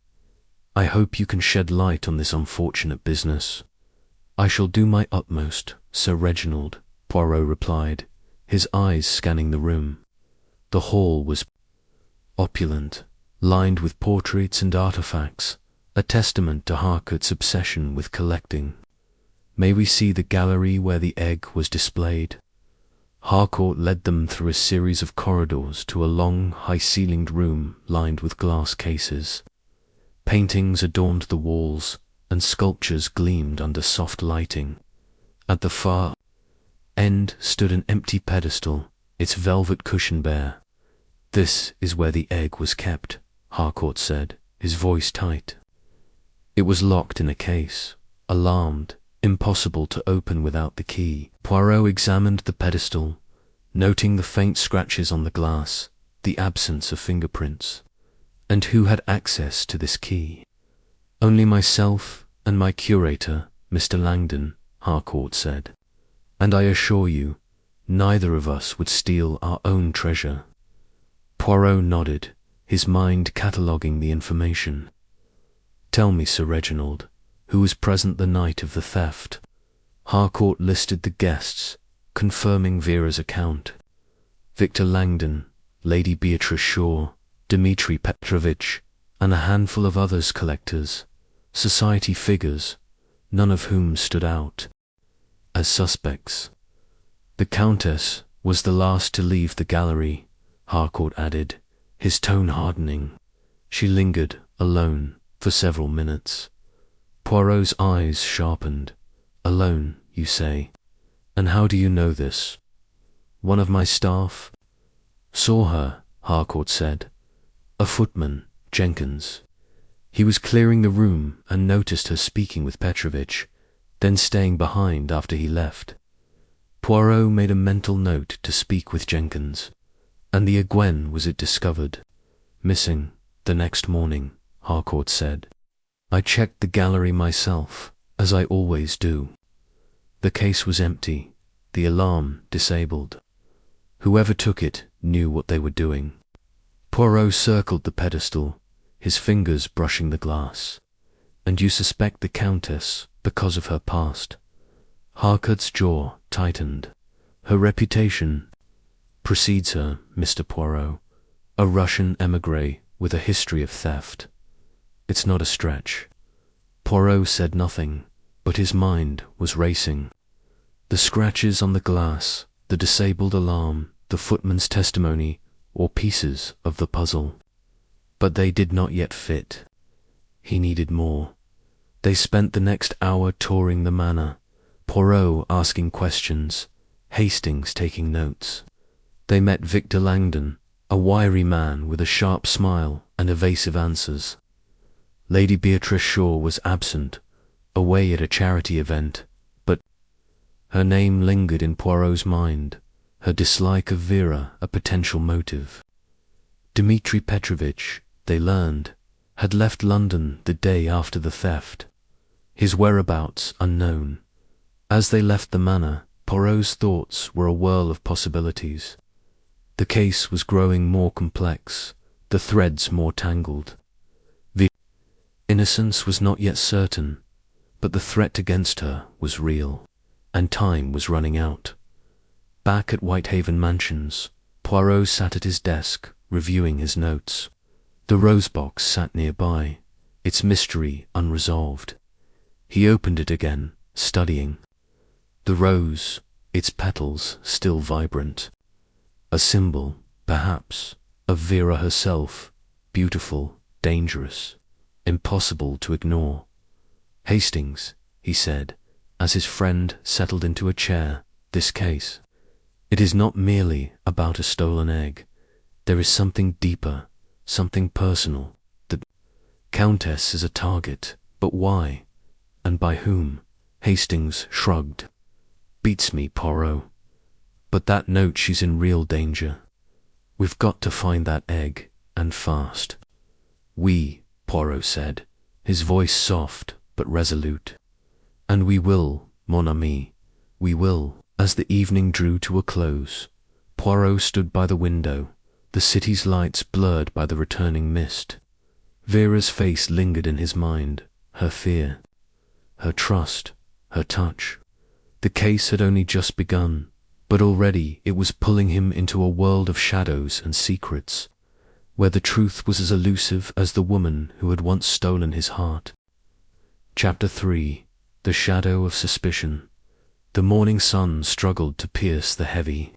I hope you can shed light on this unfortunate business." "I shall do my utmost, Sir Reginald," Poirot replied, his eyes scanning the room. The hall was opulent, lined with portraits and artifacts, a testament to Harcourt's obsession with collecting. "May we see the gallery where the egg was displayed?" Harcourt led them through a series of corridors to a long, high-ceilinged room lined with glass cases. Paintings adorned the walls, and sculptures gleamed under soft lighting. At the far end stood an empty pedestal, its velvet cushion bare. "This is where the egg was kept," Harcourt said, his voice tight. It was locked in a case, alarmed, impossible to open without the key. Poirot examined the pedestal, noting the faint scratches on the glass, the absence of fingerprints. "And who had access to this key?" "Only myself and my curator, Mr. Langdon," Harcourt said. "And I assure you, neither of us would steal our own treasure." Poirot nodded, his mind cataloguing the information. "Tell me, Sir Reginald, who was present the night of the theft?" Harcourt listed the guests, confirming Vera's account. "Victor Langdon, Lady Beatrice Shaw, Dmitri Petrovich, and a handful of others, collectors, society figures, none of whom stood out as suspects. The Countess was the last to leave the gallery," Harcourt added, his tone hardening. "She lingered, alone, for several minutes." Poirot's eyes sharpened. "Alone, you say? And how do you know this?" "One of my staff saw her," Harcourt said. "A footman, Jenkins. He was clearing the room and noticed her speaking with Petrovich, then staying behind after he left." Poirot made a mental note to speak with Jenkins. "And the aiguenne, was it discovered?" "Missing, the next morning," Harcourt said. "I checked the gallery myself, as I always do. The case was empty, the alarm disabled. Whoever took it knew what they were doing." Poirot circled the pedestal, his fingers brushing the glass. "And you suspect the Countess because of her past?" Harcourt's jaw tightened. "Her reputation precedes her, Mr. Poirot. A Russian émigré with a history of theft. It's not a stretch." Poirot said nothing, but his mind was racing. The scratches on the glass, the disabled alarm, the footman's testimony, or pieces of the puzzle. But they did not yet fit. He needed more. They spent the next hour touring the manor, Poirot asking questions, Hastings taking notes. They met Victor Langdon, a wiry man with a sharp smile and evasive answers. Lady Beatrice Shaw was absent, away at a charity event, but her name lingered in Poirot's mind, her dislike of Vera a potential motive. Dmitri Petrovich, they learned, had left London the day after the theft, his whereabouts unknown. As they left the manor, Poirot's thoughts were a whirl of possibilities. The case was growing more complex, the threads more tangled. The innocence was not yet certain, but the threat against her was real, and time was running out. Back at Whitehaven Mansions, Poirot sat at his desk, reviewing his notes. The rose box sat nearby, its mystery unresolved. He opened it again, studying. The rose, its petals still vibrant. A symbol, perhaps, of Vera herself, beautiful, dangerous, impossible to ignore. "Hastings," he said, as his friend settled into a chair, "this case. It is not merely about a stolen egg. There is something deeper, something personal. The Countess is a target, but why? And by whom?" Hastings shrugged. "Beats me, Poirot. But that note, she's in real danger. We've got to find that egg, and fast." "We," Poirot said, his voice soft but resolute. "And we will, mon ami, we will." As the evening drew to a close, Poirot stood by the window, the city's lights blurred by the returning mist. Vera's face lingered in his mind, her fear, her trust, her touch. The case had only just begun, but already it was pulling him into a world of shadows and secrets, where the truth was as elusive as the woman who had once stolen his heart. Chapter 3. The Shadow of Suspicion. The morning sun struggled to pierce the heavy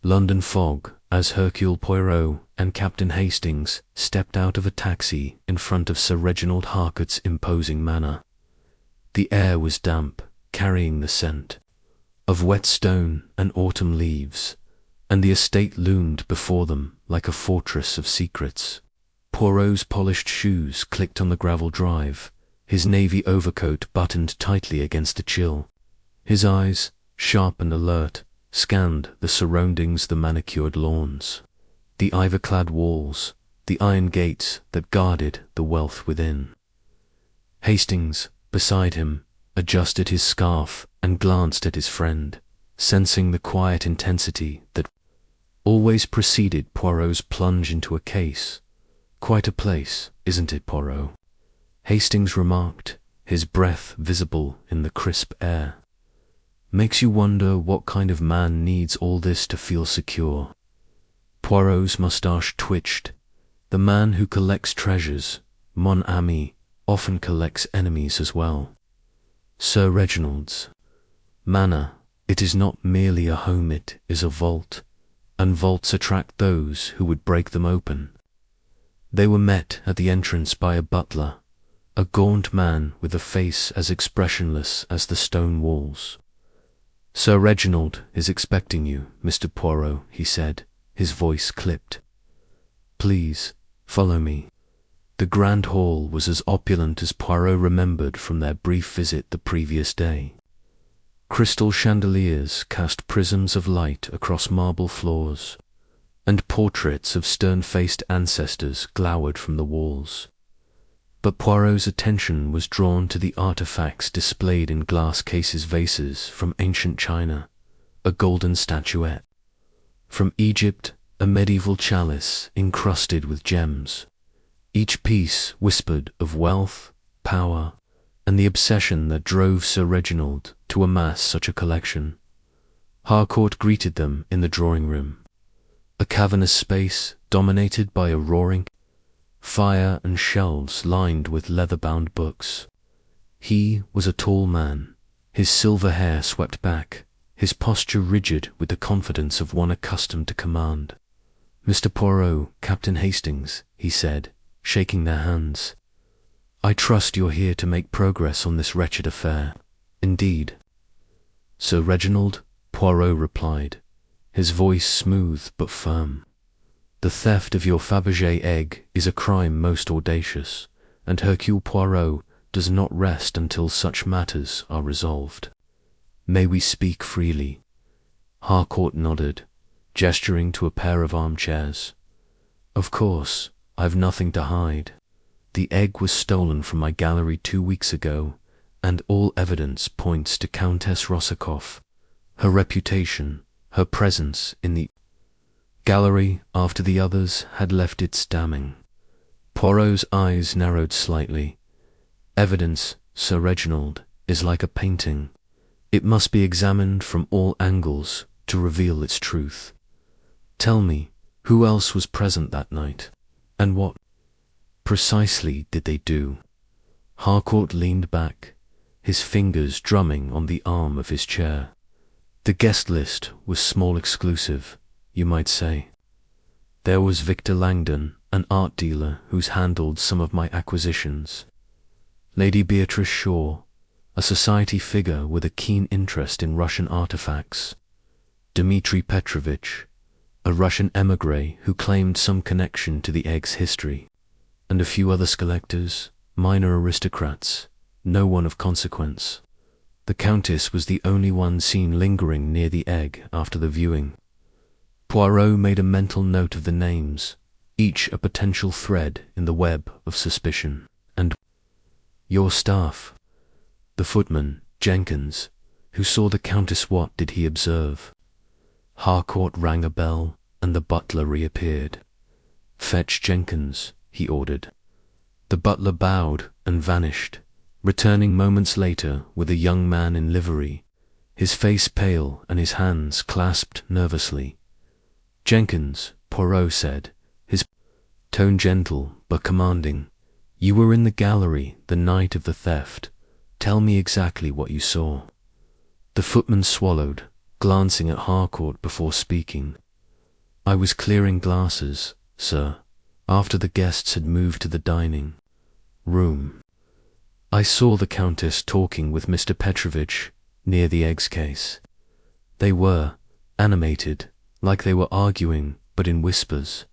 London fog as Hercule Poirot and Captain Hastings stepped out of a taxi in front of Sir Reginald Harcourt's imposing manor. The air was damp, carrying the scent of wet stone and autumn leaves, and the estate loomed before them like a fortress of secrets. Poirot's polished shoes clicked on the gravel drive, his navy overcoat buttoned tightly against the chill. His eyes, sharp and alert, scanned the surroundings, the manicured lawns, the ivy-clad walls, the iron gates that guarded the wealth within. Hastings, beside him, adjusted his scarf and glanced at his friend, sensing the quiet intensity that always preceded Poirot's plunge into a case. "Quite a place, isn't it, Poirot?" Hastings remarked, his breath visible in the crisp air. "Makes you wonder what kind of man needs all this to feel secure." Poirot's moustache twitched. The man who collects treasures, mon ami, often collects enemies as well. Sir Reginald's manor, it is not merely a home, it is a vault, and vaults attract those who would break them open. They were met at the entrance by a butler, a gaunt man with a face as expressionless as the stone walls. "Sir Reginald is expecting you, Mr. Poirot," he said, his voice clipped. "Please, follow me." The grand hall was as opulent as Poirot remembered from their brief visit the previous day. Crystal chandeliers cast prisms of light across marble floors, and portraits of stern-faced ancestors glowered from the walls. But Poirot's attention was drawn to the artifacts displayed in glass cases, vases from ancient China, a golden statuette. From Egypt, a medieval chalice encrusted with gems. Each piece whispered of wealth, power, and the obsession that drove Sir Reginald to amass such a collection. Harcourt greeted them in the drawing-room, a cavernous space dominated by a roaring fire and shelves lined with leather-bound books. He was a tall man, his silver hair swept back, his posture rigid with the confidence of one accustomed to command. "Mr. Poirot, Captain Hastings," he said, shaking their hands. "I trust you're here to make progress on this wretched affair." "Indeed." "Sir Reginald," Poirot replied, his voice smooth but firm. "The theft of your Fabergé egg is a crime most audacious, and Hercule Poirot does not rest until such matters are resolved. May we speak freely?" Harcourt nodded, gesturing to a pair of armchairs. "Of course, I've nothing to hide. The egg was stolen from my gallery 2 weeks ago, and all evidence points to Countess Rossakoff. Her reputation, her presence in the gallery after the others had left its damning." Poirot's eyes narrowed slightly. "Evidence, Sir Reginald, is like a painting. It must be examined from all angles to reveal its truth. Tell me, who else was present that night, and what precisely did they do?" Harcourt leaned back, his fingers drumming on the arm of his chair. "The guest list was small, exclusive, you might say. There was Victor Langdon, an art dealer who's handled some of my acquisitions. Lady Beatrice Shaw, a society figure with a keen interest in Russian artifacts. Dmitri Petrovich, a Russian émigré who claimed some connection to the egg's history, and a few other collectors, minor aristocrats, no one of consequence. The Countess was the only one seen lingering near the egg after the viewing. Poirot made a mental note of the names, each a potential thread in the web of suspicion. And your staff, the footman, Jenkins, who saw the Countess, what did he observe? Harcourt rang a bell, and the butler reappeared. Fetch Jenkins, he ordered. The butler bowed and vanished, returning moments later with a young man in livery, his face pale and his hands clasped nervously. Jenkins, Poirot said, his tone gentle but commanding, you were in the gallery the night of the theft. Tell me exactly what you saw. The footman swallowed, glancing at Harcourt before speaking. I was clearing glasses, sir, after the guests had moved to the dining room. I saw the Countess talking with Mr. Petrovich near the eggs case. They were animated, like they were arguing, but in whispers.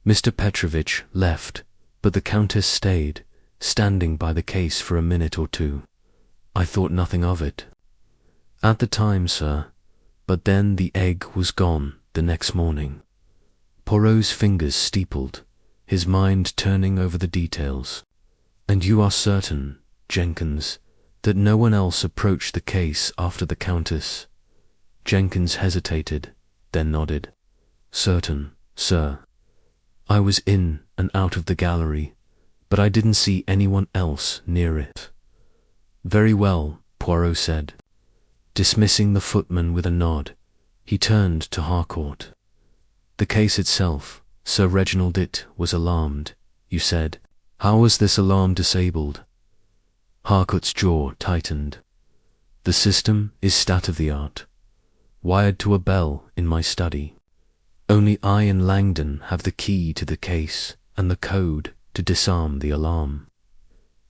Mr. Petrovich left, but the Countess stayed, standing by the case for a minute or two. I thought nothing of it at the time, sir, but then the egg was gone the next morning. Poirot's fingers steepled, his mind turning over the details. And you are certain, Jenkins, that no one else approached the case after the Countess? Jenkins hesitated, then nodded. Certain, sir. I was in and out of the gallery, but I didn't see anyone else near it. Very well, Poirot said. Dismissing the footman with a nod, he turned to Harcourt. The case itself, Sir Reginald, it was alarmed, you said. How was this alarm disabled? Harcourt's jaw tightened. The system is state-of-the-art, wired to a bell in my study. Only I and Langdon have the key to the case and the code to disarm the alarm.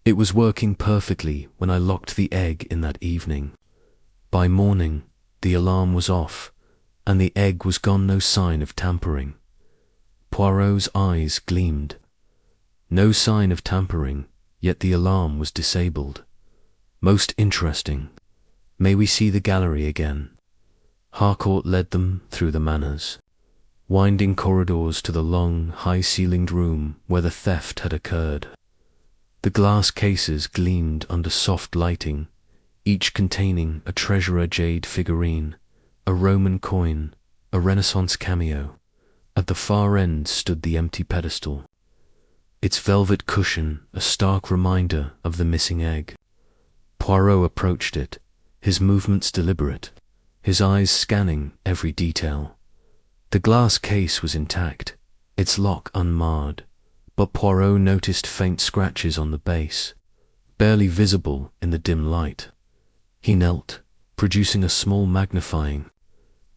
It was working perfectly when I locked the egg in that evening. By morning, the alarm was off, and the egg was gone, no sign of tampering. Poirot's eyes gleamed. No sign of tampering, yet the alarm was disabled. Most interesting. May we see the gallery again? Harcourt led them through the Manners, winding corridors to the long, high-ceilinged room where the theft had occurred. The glass cases gleamed under soft lighting, each containing a treasurer jade figurine, a Roman coin, a Renaissance cameo. At the far end stood the empty pedestal, its velvet cushion a stark reminder of the missing egg. Poirot approached it, his movements deliberate, his eyes scanning every detail. The glass case was intact, its lock unmarred, but Poirot noticed faint scratches on the base, barely visible in the dim light. He knelt, producing a small magnifying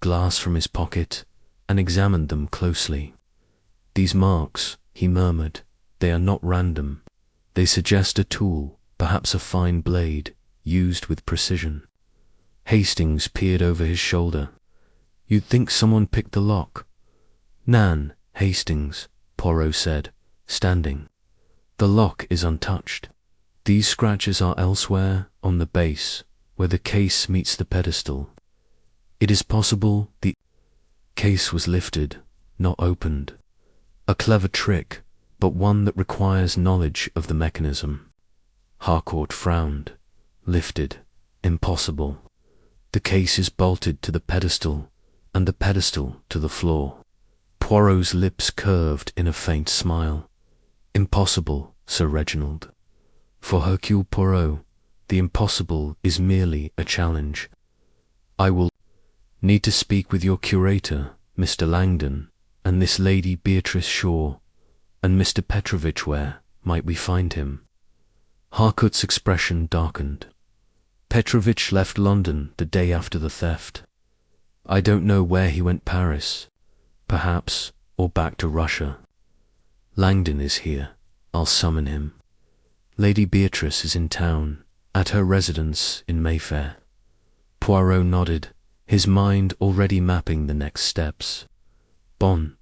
glass from his pocket, and examined them closely. These marks, he murmured, they are not random. They suggest a tool, perhaps a fine blade, used with precision. Hastings peered over his shoulder. You'd think someone picked the lock. Nan, Hastings, Poirot said, standing. The lock is untouched. These scratches are elsewhere on the base, where the case meets the pedestal. It is possible the case was lifted, not opened. A clever trick, but one that requires knowledge of the mechanism. Harcourt frowned. Lifted. Impossible. The case is bolted to the pedestal, and the pedestal to the floor. Poirot's lips curved in a faint smile. Impossible, Sir Reginald. For Hercule Poirot, the impossible is merely a challenge. I will need to speak with your curator, Mr. Langdon, and this Lady Beatrice Shaw, and Mr. Petrovich. Where might we find him? Harcourt's expression darkened. Petrovich left London the day after the theft. I don't know where he went. Paris, perhaps, or back to Russia. Langdon is here. I'll summon him. Lady Beatrice is in town, at her residence in Mayfair. Poirot nodded, his mind already mapping the next steps. Bon,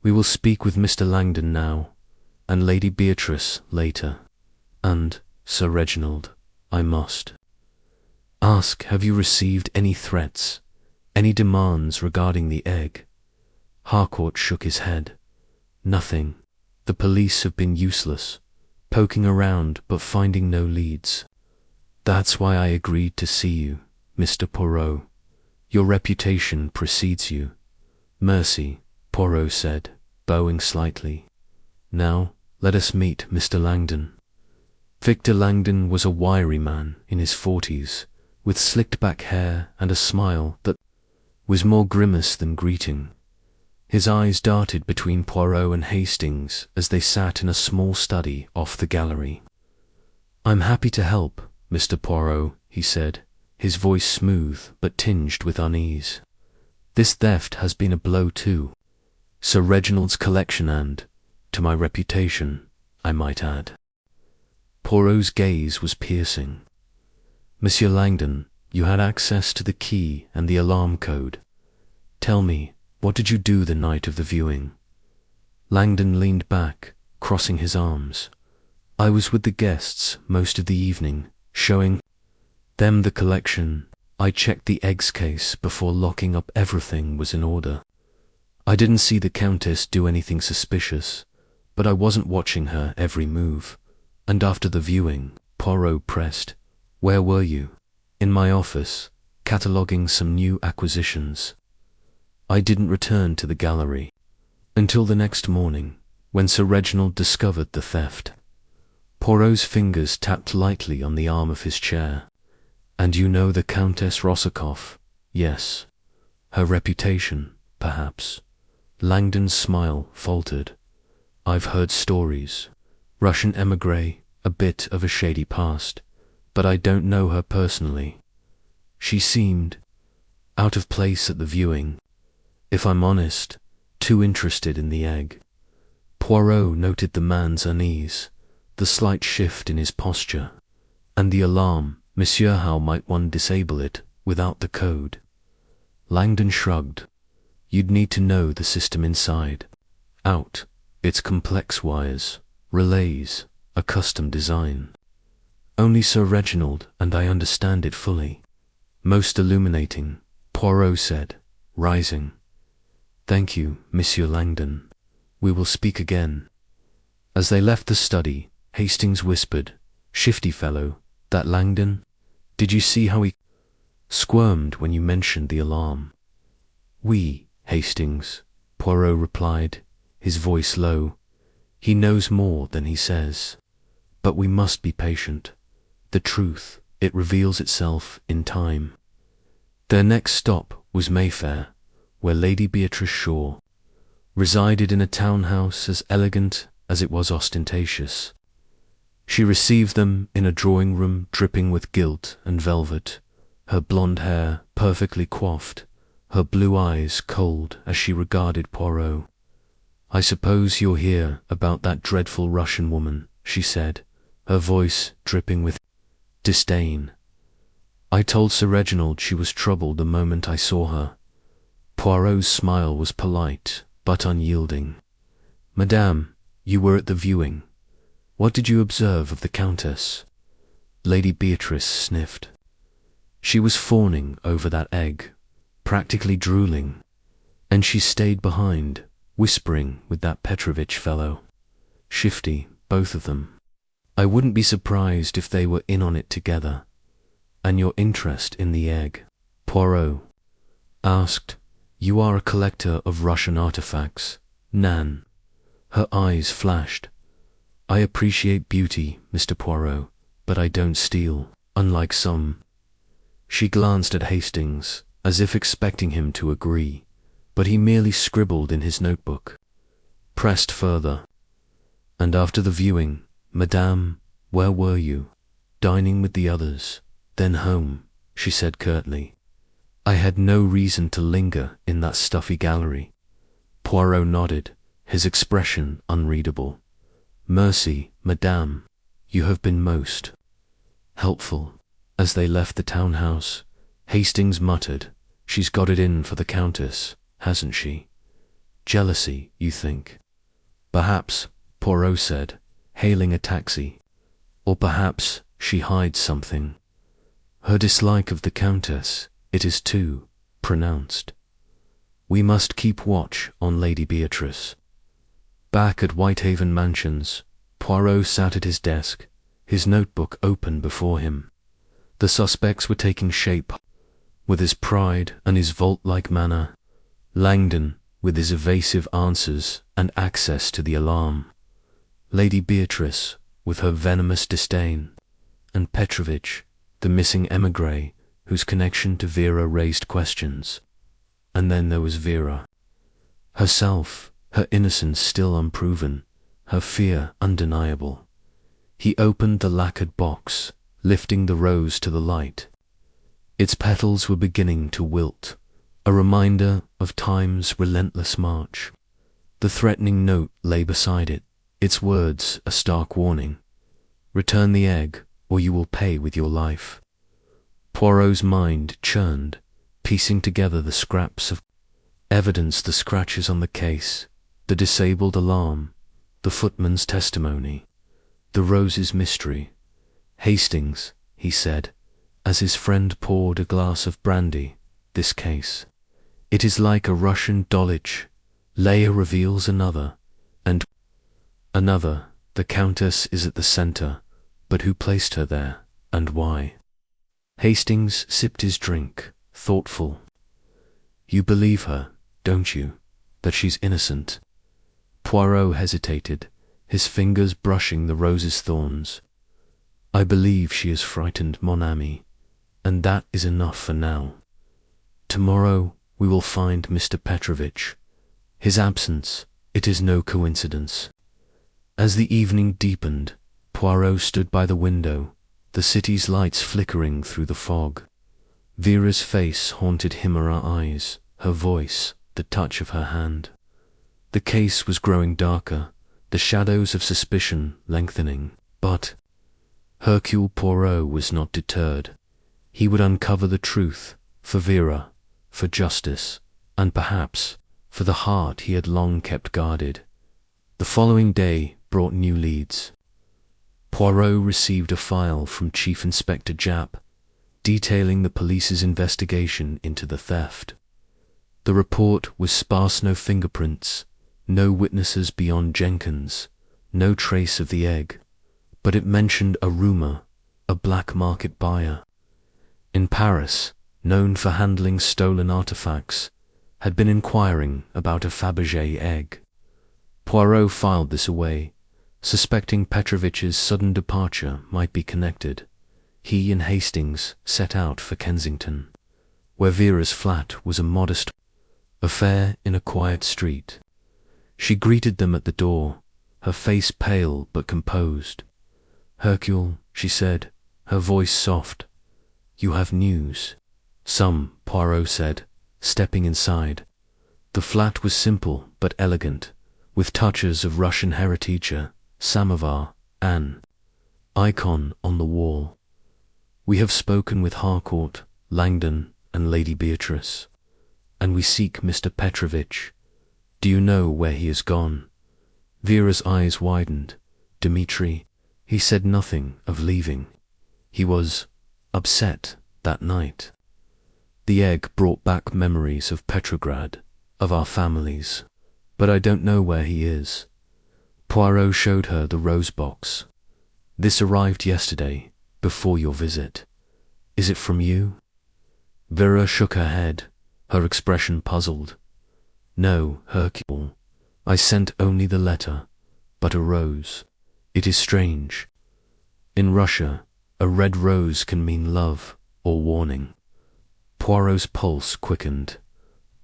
we will speak with Mr. Langdon now, and Lady Beatrice later. And, Sir Reginald, I must ask, have you received any threats, any demands regarding the egg? Harcourt shook his head. Nothing. The police have been useless, poking around but finding no leads. That's why I agreed to see you, Mr. Poirot. Your reputation precedes you. Mercy, Poirot said, bowing slightly. Now, let us meet Mr. Langdon. Victor Langdon was a wiry man in his 40s, with slicked back hair and a smile that was more grimace than greeting. His eyes darted between Poirot and Hastings as they sat in a small study off the gallery. I'm happy to help, Mr. Poirot, he said, his voice smooth but tinged with unease. This theft has been a blow to Sir Reginald's collection and to my reputation, I might add. Poirot's gaze was piercing. Monsieur Langdon, you had access to the key and the alarm code. Tell me, what did you do the night of the viewing? Langdon leaned back, crossing his arms. I was with the guests most of the evening, showing them the collection. I checked the eggs case before locking up everything was in order. I didn't see the Countess do anything suspicious, but I wasn't watching her every move. And after the viewing, Poirot pressed, where were you? In my office, cataloguing some new acquisitions. I didn't return to the gallery until the next morning, when Sir Reginald discovered the theft. Poirot's fingers tapped lightly on the arm of his chair. And you know the Countess Rossakoff? Yes. Her reputation, perhaps. Langdon's smile faltered. I've heard stories. Russian émigré, a bit of a shady past, but I don't know her personally. She seemed out of place at the viewing. If I'm honest, too interested in the egg. Poirot noted the man's unease, the slight shift in his posture, and the alarm. Monsieur, how might one disable it without the code? Langdon shrugged. You'd need to know the system inside, out, its complex wires, relays, a custom design. Only Sir Reginald and I understand it fully. Most illuminating, Poirot said, rising. Thank you, Monsieur Langdon. We will speak again. As they left the study, Hastings whispered, Shifty fellow, that Langdon? Did you see how he squirmed when you mentioned the alarm? Oui, Hastings, Poirot replied, his voice low. He knows more than he says. But we must be patient. The truth, it reveals itself in time. Their next stop was Mayfair, where Lady Beatrice Shaw resided in a townhouse as elegant as it was ostentatious. She received them in a drawing-room dripping with gilt and velvet, her blonde hair perfectly coiffed, her blue eyes cold as she regarded Poirot. I suppose you're here about that dreadful Russian woman, she said, her voice dripping with disdain. I told Sir Reginald she was trouble the moment I saw her. Poirot's smile was polite, but unyielding. Madame, you were at the viewing. What did you observe of the Countess? Lady Beatrice sniffed. She was fawning over that egg, practically drooling, and she stayed behind, whispering with that Petrovich fellow. Shifty, both of them. I wouldn't be surprised if they were in on it together. And your interest in the egg? Poirot asked. You are a collector of Russian artifacts, Nan. Her eyes flashed. I appreciate beauty, Mr. Poirot, but I don't steal, unlike some. She glanced at Hastings, as if expecting him to agree, but he merely scribbled in his notebook. Pressed further. And after the viewing, Madame, where were you? Dining with the others, then home, she said curtly. I had no reason to linger in that stuffy gallery. Poirot nodded, his expression unreadable. "Mercy, madame, you have been most helpful." As they left the townhouse, Hastings muttered, "She's got it in for the Countess, hasn't she? Jealousy, you think?" "Perhaps," Poirot said, hailing a taxi. "Or perhaps she hides something. Her dislike of the Countess, it is too pronounced. We must keep watch on Lady Beatrice." Back at Whitehaven Mansions, Poirot sat at his desk, his notebook open before him. The suspects were taking shape. With his pride and his vault-like manner, Langdon with his evasive answers and access to the alarm, Lady Beatrice with her venomous disdain, and Petrovich, the missing émigré whose connection to Vera raised questions. And then there was Vera. Herself, her innocence still unproven, her fear undeniable. He opened the lacquered box, lifting the rose to the light. Its petals were beginning to wilt, a reminder of time's relentless march. The threatening note lay beside it, its words a stark warning. "Return the egg, or you will pay with your life." Poirot's mind churned, piecing together the scraps of evidence, the scratches on the case, the disabled alarm, the footman's testimony, the rose's mystery. "Hastings," he said, as his friend poured a glass of brandy, "this case. It is like a Russian Dulwich. Layer reveals another, and another. The Countess is at the center, but who placed her there, and why?" Hastings sipped his drink, thoughtful. "You believe her, don't you, that she's innocent?" Poirot hesitated, his fingers brushing the rose's thorns. "I believe she is frightened, mon ami, and that is enough for now. Tomorrow we will find Mr. Petrovich. His absence, it is no coincidence." As the evening deepened, Poirot stood by the window, the city's lights flickering through the fog. Vera's face haunted him, her eyes, her voice, the touch of her hand. The case was growing darker, the shadows of suspicion lengthening, but Hercule Poirot was not deterred. He would uncover the truth, for Vera, for justice, and perhaps for the heart he had long kept guarded. The following day brought new leads. Poirot received a file from Chief Inspector Japp, detailing the police's investigation into the theft. The report was sparse: no fingerprints, no witnesses beyond Jenkins, no trace of the egg, but it mentioned a rumor, a black market buyer in Paris, known for handling stolen artifacts, had been inquiring about a Fabergé egg. Poirot filed this away, suspecting Petrovich's sudden departure might be connected. He and Hastings set out for Kensington, where Vera's flat was a modest affair in a quiet street. She greeted them at the door, her face pale but composed. "Hercule," she said, her voice soft, "you have news?" "Some," Poirot said, stepping inside. The flat was simple but elegant, with touches of Russian heritage, samovar, an icon on the wall. "We have spoken with Harcourt, Langdon, and Lady Beatrice, and we seek Mr. Petrovich. Do you know where he is gone?" Vera's eyes widened. "Dmitri, he said nothing of leaving. He was upset that night. The egg brought back memories of Petrograd, of our families, but I don't know where he is." Poirot showed her the rose box. "This arrived yesterday, before your visit. Is it from you?" Vera shook her head, her expression puzzled. "No, Hercule, I sent only the letter, but a rose. It is strange. In Russia, a red rose can mean love or warning." Poirot's pulse quickened.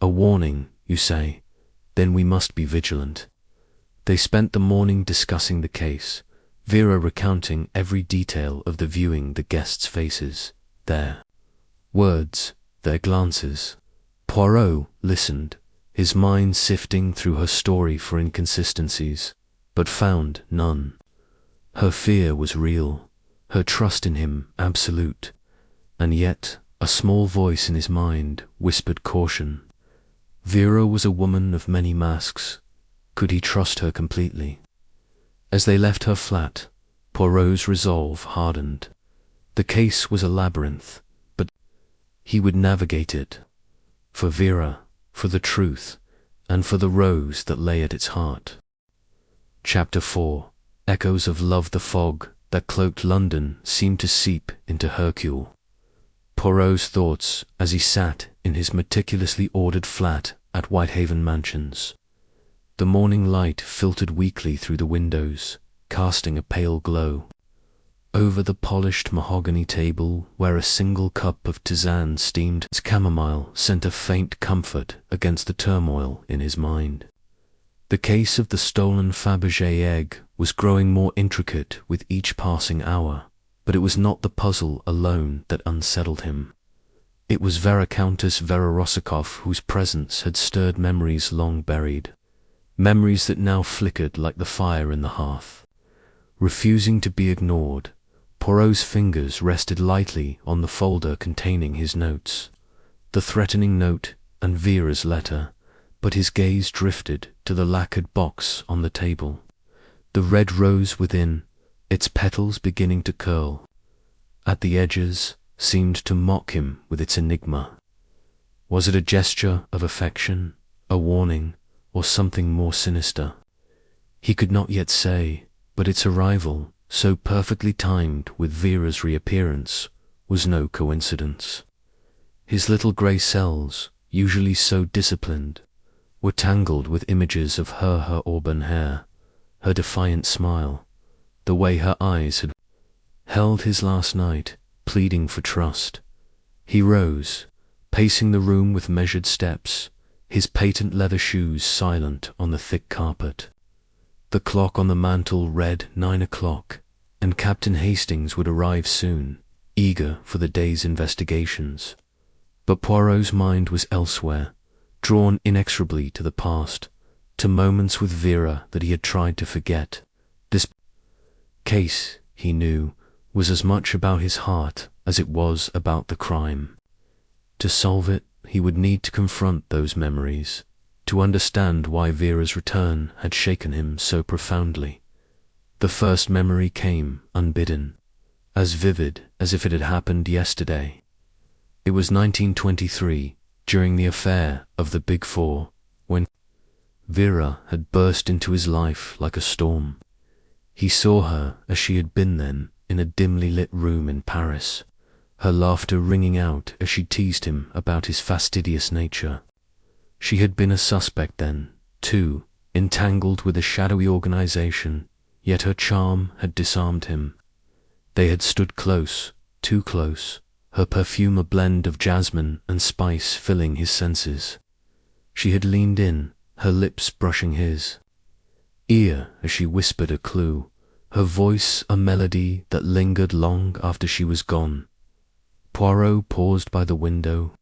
"A warning, you say? Then we must be vigilant." They spent the morning discussing the case, Vera recounting every detail of the viewing, the guests' faces, their words, their glances. Poirot listened, his mind sifting through her story for inconsistencies, but found none. Her fear was real, her trust in him absolute, and yet a small voice in his mind whispered caution. Vera was a woman of many masks. Could he trust her completely? As they left her flat, Poirot's resolve hardened. The case was a labyrinth, but he would navigate it. For Vera, for the truth, and for the rose that lay at its heart. Chapter 4. Echoes of love. The fog that cloaked London seemed to seep into Hercule Poirot's thoughts as he sat in his meticulously ordered flat at Whitehaven Mansions. The morning light filtered weakly through the windows, casting a pale glow. Over the polished mahogany table, where a single cup of tisane steamed as chamomile sent a faint comfort against the turmoil in his mind. The case of the stolen Fabergé egg was growing more intricate with each passing hour, but it was not the puzzle alone that unsettled him. It was Countess Verorosikoff whose presence had stirred memories long buried, memories that now flickered like the fire in the hearth. Refusing to be ignored, Poirot's fingers rested lightly on the folder containing his notes, the threatening note and Vera's letter, but his gaze drifted to the lacquered box on the table. The red rose within, its petals beginning to curl, at the edges, seemed to mock him with its enigma. Was it a gesture of affection, a warning, or something more sinister? He could not yet say, but its arrival, so perfectly timed with Vera's reappearance, was no coincidence. His little grey cells, usually so disciplined, were tangled with images of her auburn hair, her defiant smile, the way her eyes had held his last night, pleading for trust. He rose, pacing the room with measured steps, his patent leather shoes silent on the thick carpet. The clock on the mantel read 9 o'clock, and Captain Hastings would arrive soon, eager for the day's investigations. But Poirot's mind was elsewhere, drawn inexorably to the past, to moments with Vera that he had tried to forget. This case, he knew, was as much about his heart as it was about the crime. To solve it, he would need to confront those memories, to understand why Vera's return had shaken him so profoundly. The first memory came unbidden, as vivid as if it had happened yesterday. It was 1923, during the affair of the Big Four, when Vera had burst into his life like a storm. He saw her as she had been then in a dimly lit room in Paris, her laughter ringing out as she teased him about his fastidious nature. She had been a suspect then, too, entangled with a shadowy organization, yet her charm had disarmed him. They had stood close, too close, her perfume a blend of jasmine and spice filling his senses. She had leaned in, her lips brushing his ear as she whispered a clue, her voice a melody that lingered long after she was gone. Poirot paused by the window,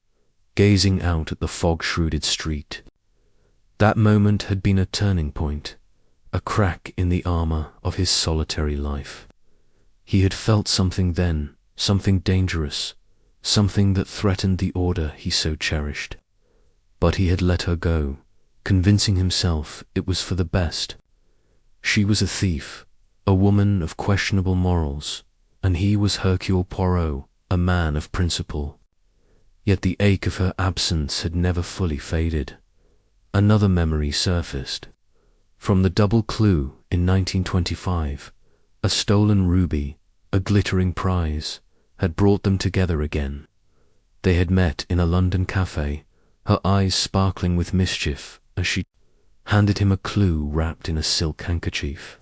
gazing out at the fog-shrouded street. That moment had been a turning point, a crack in the armor of his solitary life. He had felt something then, something dangerous, something that threatened the order he so cherished. But he had let her go, convincing himself it was for the best. She was a thief, a woman of questionable morals, and he was Hercule Poirot, a man of principle. Yet the ache of her absence had never fully faded. Another memory surfaced. From the double clue in 1925, a stolen ruby, a glittering prize, had brought them together again. They had met in a London cafe, her eyes sparkling with mischief as she handed him a clue wrapped in a silk handkerchief.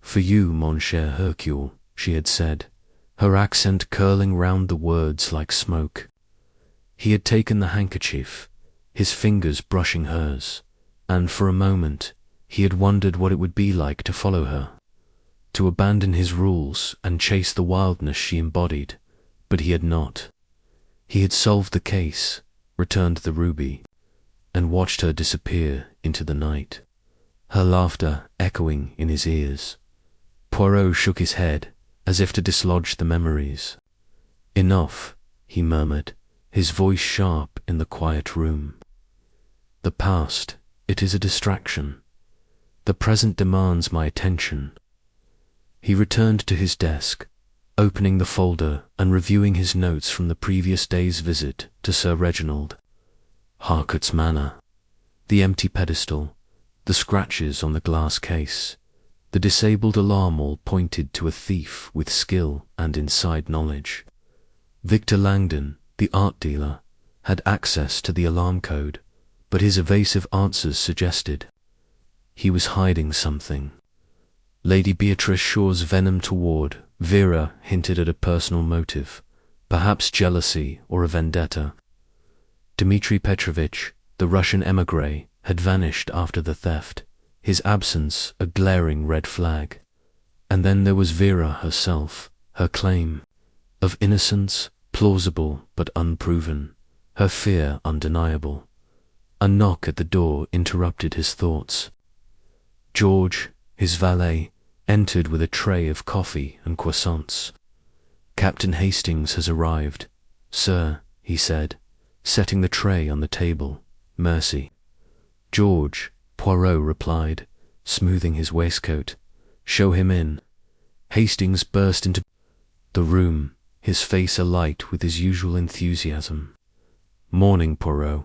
"For you, mon cher Hercule," she had said, her accent curling round the words like smoke. He had taken the handkerchief, his fingers brushing hers, and for a moment he had wondered what it would be like to follow her, to abandon his rules and chase the wildness she embodied, but he had not. He had solved the case, returned the ruby, and watched her disappear into the night, her laughter echoing in his ears. Poirot shook his head, as if to dislodge the memories. "Enough," he murmured, his voice sharp in the quiet room. "The past, it is a distraction. The present demands my attention." He returned to his desk, opening the folder and reviewing his notes from the previous day's visit to Sir Reginald. Harcourt's manner, the empty pedestal, the scratches on the glass case, the disabled alarm all pointed to a thief with skill and inside knowledge. Victor Langdon, the art dealer, had access to the alarm code, but his evasive answers suggested he was hiding something. Lady Beatrice Shaw's venom toward Vera hinted at a personal motive, perhaps jealousy or a vendetta. Dmitri Petrovich, the Russian émigré, had vanished after the theft, his absence a glaring red flag. And then there was Vera herself, her claim of innocence plausible but unproven, her fear undeniable. A knock at the door interrupted his thoughts. George, his valet, entered with a tray of coffee and croissants. "Captain Hastings has arrived, sir," he said, setting the tray on the table. "Mercy." "George," Poirot replied, smoothing his waistcoat. "Show him in." Hastings burst into the room, his face alight with his usual enthusiasm. "Morning, Poirot.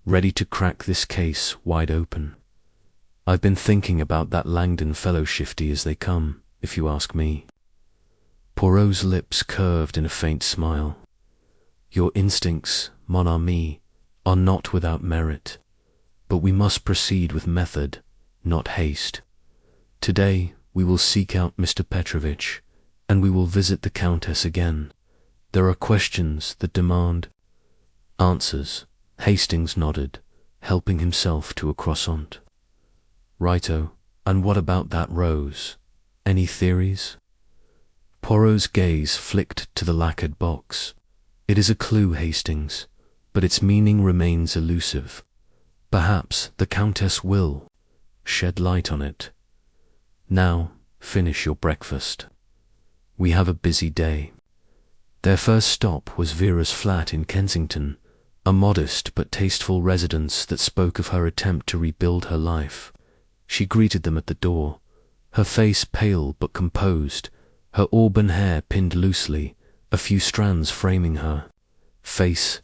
Ready to crack this case wide open. I've been thinking about that Langdon fellow, shifty as they come, if you ask me." Poirot's lips curved in a faint smile. "Your instincts, mon ami, are not without merit, but we must proceed with method, not haste. Today we will seek out Mr. Petrovich, and we will visit the Countess again. There are questions that demand answers." Hastings nodded, helping himself to a croissant. "Righto, and what about that rose? Any theories?" Poirot's gaze flicked to the lacquered box. "It is a clue, Hastings, but its meaning remains elusive. Perhaps the Countess will shed light on it. Now, finish your breakfast. We have a busy day." Their first stop was Vera's flat in Kensington, a modest but tasteful residence that spoke of her attempt to rebuild her life. She greeted them at the door, her face pale but composed, her auburn hair pinned loosely, a few strands framing her face.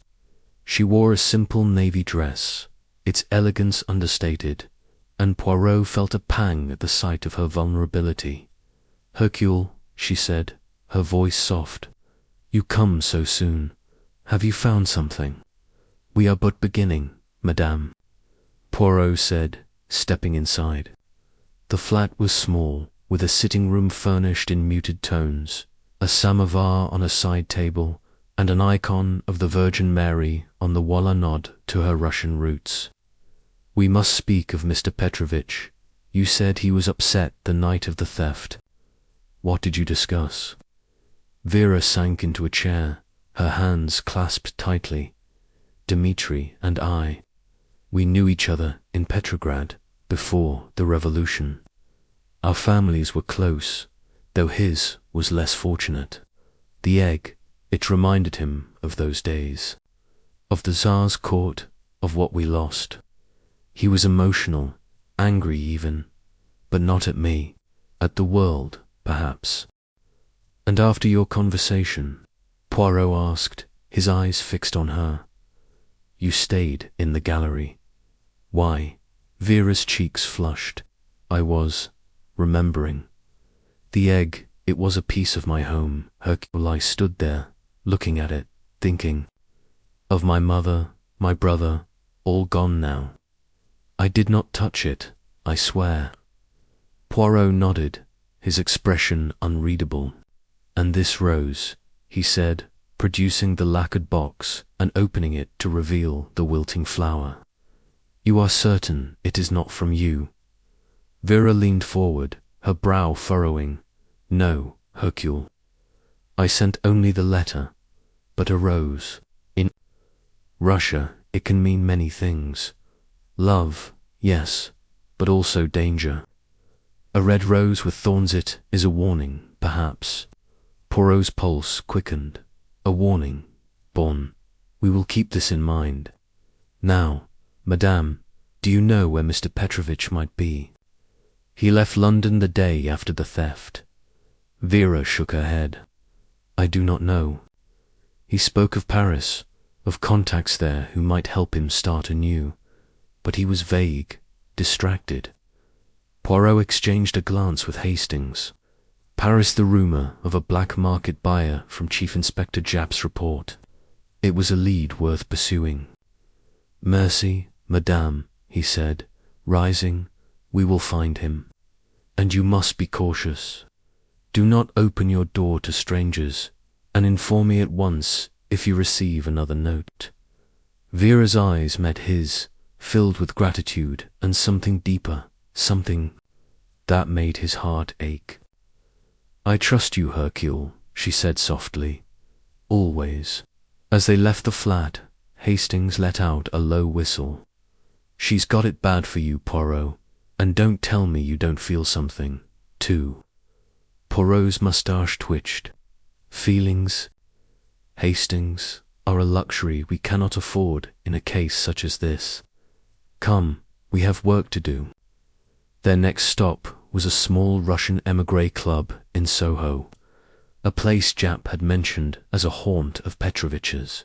She wore a simple navy dress, its elegance understated, and Poirot felt a pang at the sight of her vulnerability. "Hercule," she said, her voice soft, "you come so soon. Have you found something?" "We are but beginning, madame," Poirot said, stepping inside. The flat was small, with a sitting room furnished in muted tones, a samovar on a side table, and an icon of the Virgin Mary on the wall, a nod to her Russian roots. "We must speak of Mr. Petrovich. You said he was upset the night of the theft. What did you discuss?" Vera sank into a chair, her hands clasped tightly. "Dmitri and I, we knew each other in Petrograd before the revolution. Our families were close, though his was less fortunate. The egg, it reminded him of those days, of the Tsar's court, of what we lost. He was emotional, angry even, but not at me, at the world, perhaps." "And after your conversation?" Poirot asked, his eyes fixed on her. "You stayed in the gallery. Why?" Vera's cheeks flushed. "I was remembering. The egg, it was a piece of my home, Hercule. I stood there, looking at it, thinking of my mother, my brother, all gone now. I did not touch it, I swear." Poirot nodded, his expression unreadable. "And this rose," he said, producing the lacquered box and opening it to reveal the wilting flower. "You are certain it is not from you?" Vera leaned forward, her brow furrowing. "No, Hercule. I sent only the letter, but a rose. In Russia, it can mean many things. Love, yes, but also danger. A red rose with thorns, it is a warning, perhaps. Poirot's pulse quickened. A warning. Bon. We will keep this in mind. Now, Madame, do you know where Mr. Petrovich might be? He left London the day after the theft. Vera shook her head. I do not know. He spoke of Paris, of contacts there who might help him start anew, but he was vague, distracted. Poirot exchanged a glance with Hastings. Paris, the rumour of a black market buyer from Chief Inspector Japp's report. It was a lead worth pursuing. Merci, Madame, he said, rising. We will find him. And you must be cautious. Do not open your door to strangers, and inform me at once if you receive another note. Vera's eyes met his, filled with gratitude and something deeper, something that made his heart ache. I trust you, Hercule, she said softly. Always. As they left the flat, Hastings let out a low whistle. She's got it bad for you, Poirot, and don't tell me you don't feel something, too. Poirot's moustache twitched. Feelings, Hastings, are a luxury we cannot afford in a case such as this. Come, we have work to do. Their next stop was a small Russian émigré club in Soho, a place Japp had mentioned as a haunt of Petrovich's.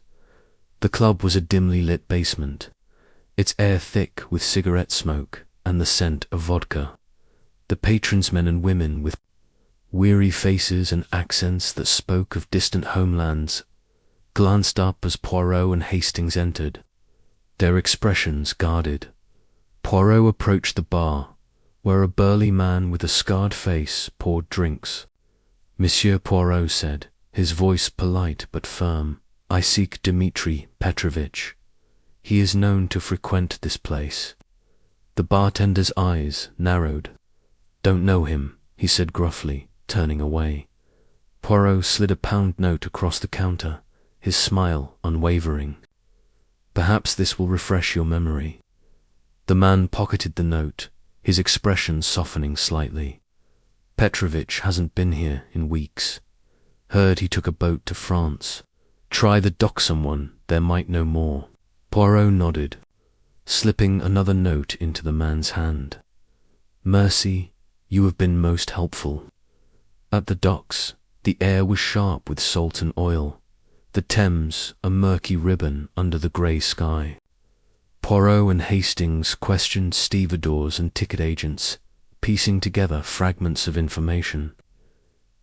The club was a dimly lit basement, its air thick with cigarette smoke and the scent of vodka. The patrons, men and women with weary faces and accents that spoke of distant homelands, glanced up as Poirot and Hastings entered, their expressions guarded. Poirot approached the bar, where a burly man with a scarred face poured drinks. Monsieur Poirot said, his voice polite but firm, I seek Dmitri Petrovich. He is known to frequent this place. The bartender's eyes narrowed. Don't know him, he said gruffly, turning away. Poirot slid a pound note across the counter, his smile unwavering. Perhaps this will refresh your memory. The man pocketed the note, his expression softening slightly. Petrovich hasn't been here in weeks. Heard he took a boat to France. Try the dock, someone there might know more. Poirot nodded, slipping another note into the man's hand. Merci, you have been most helpful. At the docks, the air was sharp with salt and oil, the Thames a murky ribbon under the grey sky. Poirot and Hastings questioned stevedores and ticket agents, piecing together fragments of information.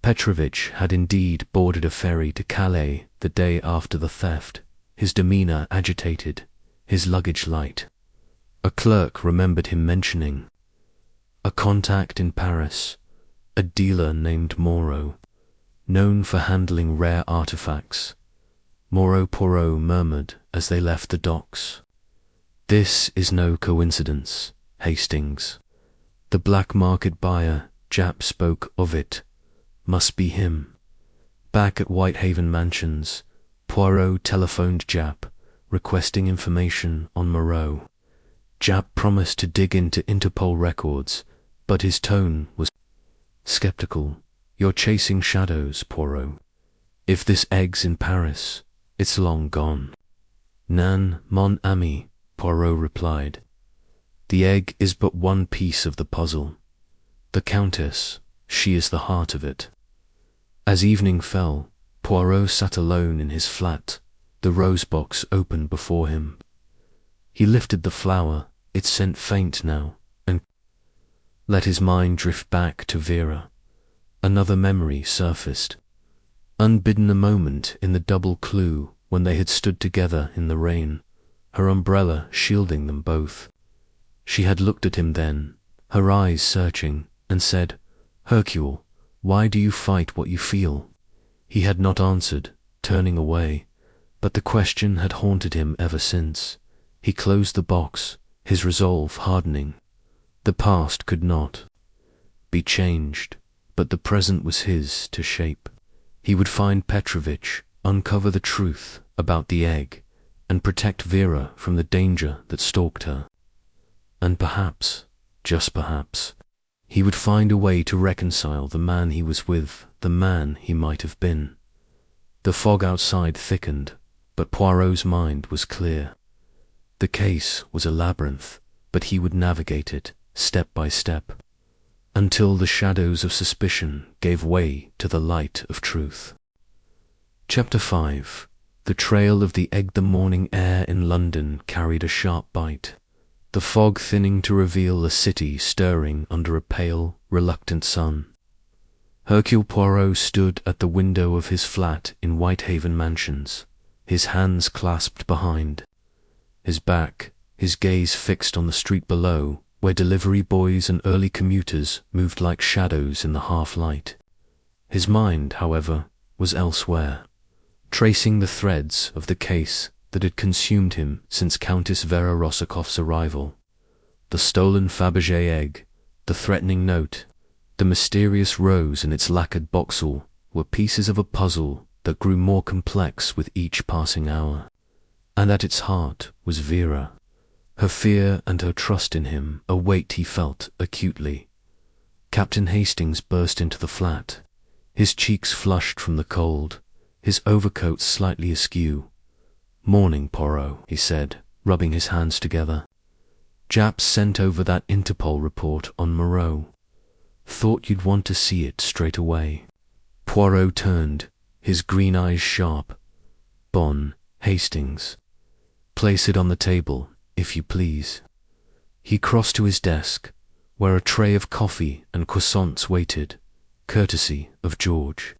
Petrovich had indeed boarded a ferry to Calais the day after the theft, his demeanour agitated, his luggage light. A clerk remembered him mentioning a contact in Paris, a dealer named Moreau, known for handling rare artifacts. Moreau, Poirot murmured as they left the docks. This is no coincidence, Hastings. The black market buyer, Japp spoke of it, must be him. Back at Whitehaven Mansions, Poirot telephoned Japp, requesting information on Moreau. Japp promised to dig into Interpol records, but his tone was skeptical. You're chasing shadows, Poirot. If this egg's in Paris, it's long gone. Nan, mon ami, Poirot replied. The egg is but one piece of the puzzle. The Countess, she is the heart of it. As evening fell, Poirot sat alone in his flat, the rose box open before him. He lifted the flower, its scent faint now, and let his mind drift back to Vera. Another memory surfaced. Unbidden a moment in the double clue when they had stood together in the rain, her umbrella shielding them both. She had looked at him then, her eyes searching, and said, Hercule, why do you fight what you feel? He had not answered, turning away, but the question had haunted him ever since. He closed the box, his resolve hardening. The past could not be changed, but the present was his to shape. He would find Petrovich, uncover the truth about the egg, and protect Vera from the danger that stalked her. and perhaps, just perhaps, he would find a way to reconcile the man he was with, the man he might have been. The fog outside thickened, but Poirot's mind was clear. The case was a labyrinth, but he would navigate it, step by step, until the shadows of suspicion gave way to the light of truth. Chapter 5. The trail of the egg. The morning air in London carried a sharp bite, the fog thinning to reveal a city stirring under a pale, reluctant sun. Hercule Poirot stood at the window of his flat in Whitehaven Mansions, his hands clasped behind, his back, his gaze fixed on the street below, where delivery boys and early commuters moved like shadows in the half-light. His mind, however, was elsewhere, tracing the threads of the case that had consumed him since Countess Vera Rossakoff's arrival. The stolen Fabergé egg, the threatening note, the mysterious rose in its lacquered boxall were pieces of a puzzle that grew more complex with each passing hour. And at its heart was Vera, her fear and her trust in him, a weight he felt acutely. Captain Hastings burst into the flat, his cheeks flushed from the cold, his overcoat slightly askew. "Morning, Poirot," he said, rubbing his hands together. "Japs sent over that Interpol report on Moreau. Thought you'd want to see it straight away." Poirot turned, his green eyes sharp. "Bon, Hastings. Place it on the table, if you please." He crossed to his desk, where a tray of coffee and croissants waited, courtesy of George.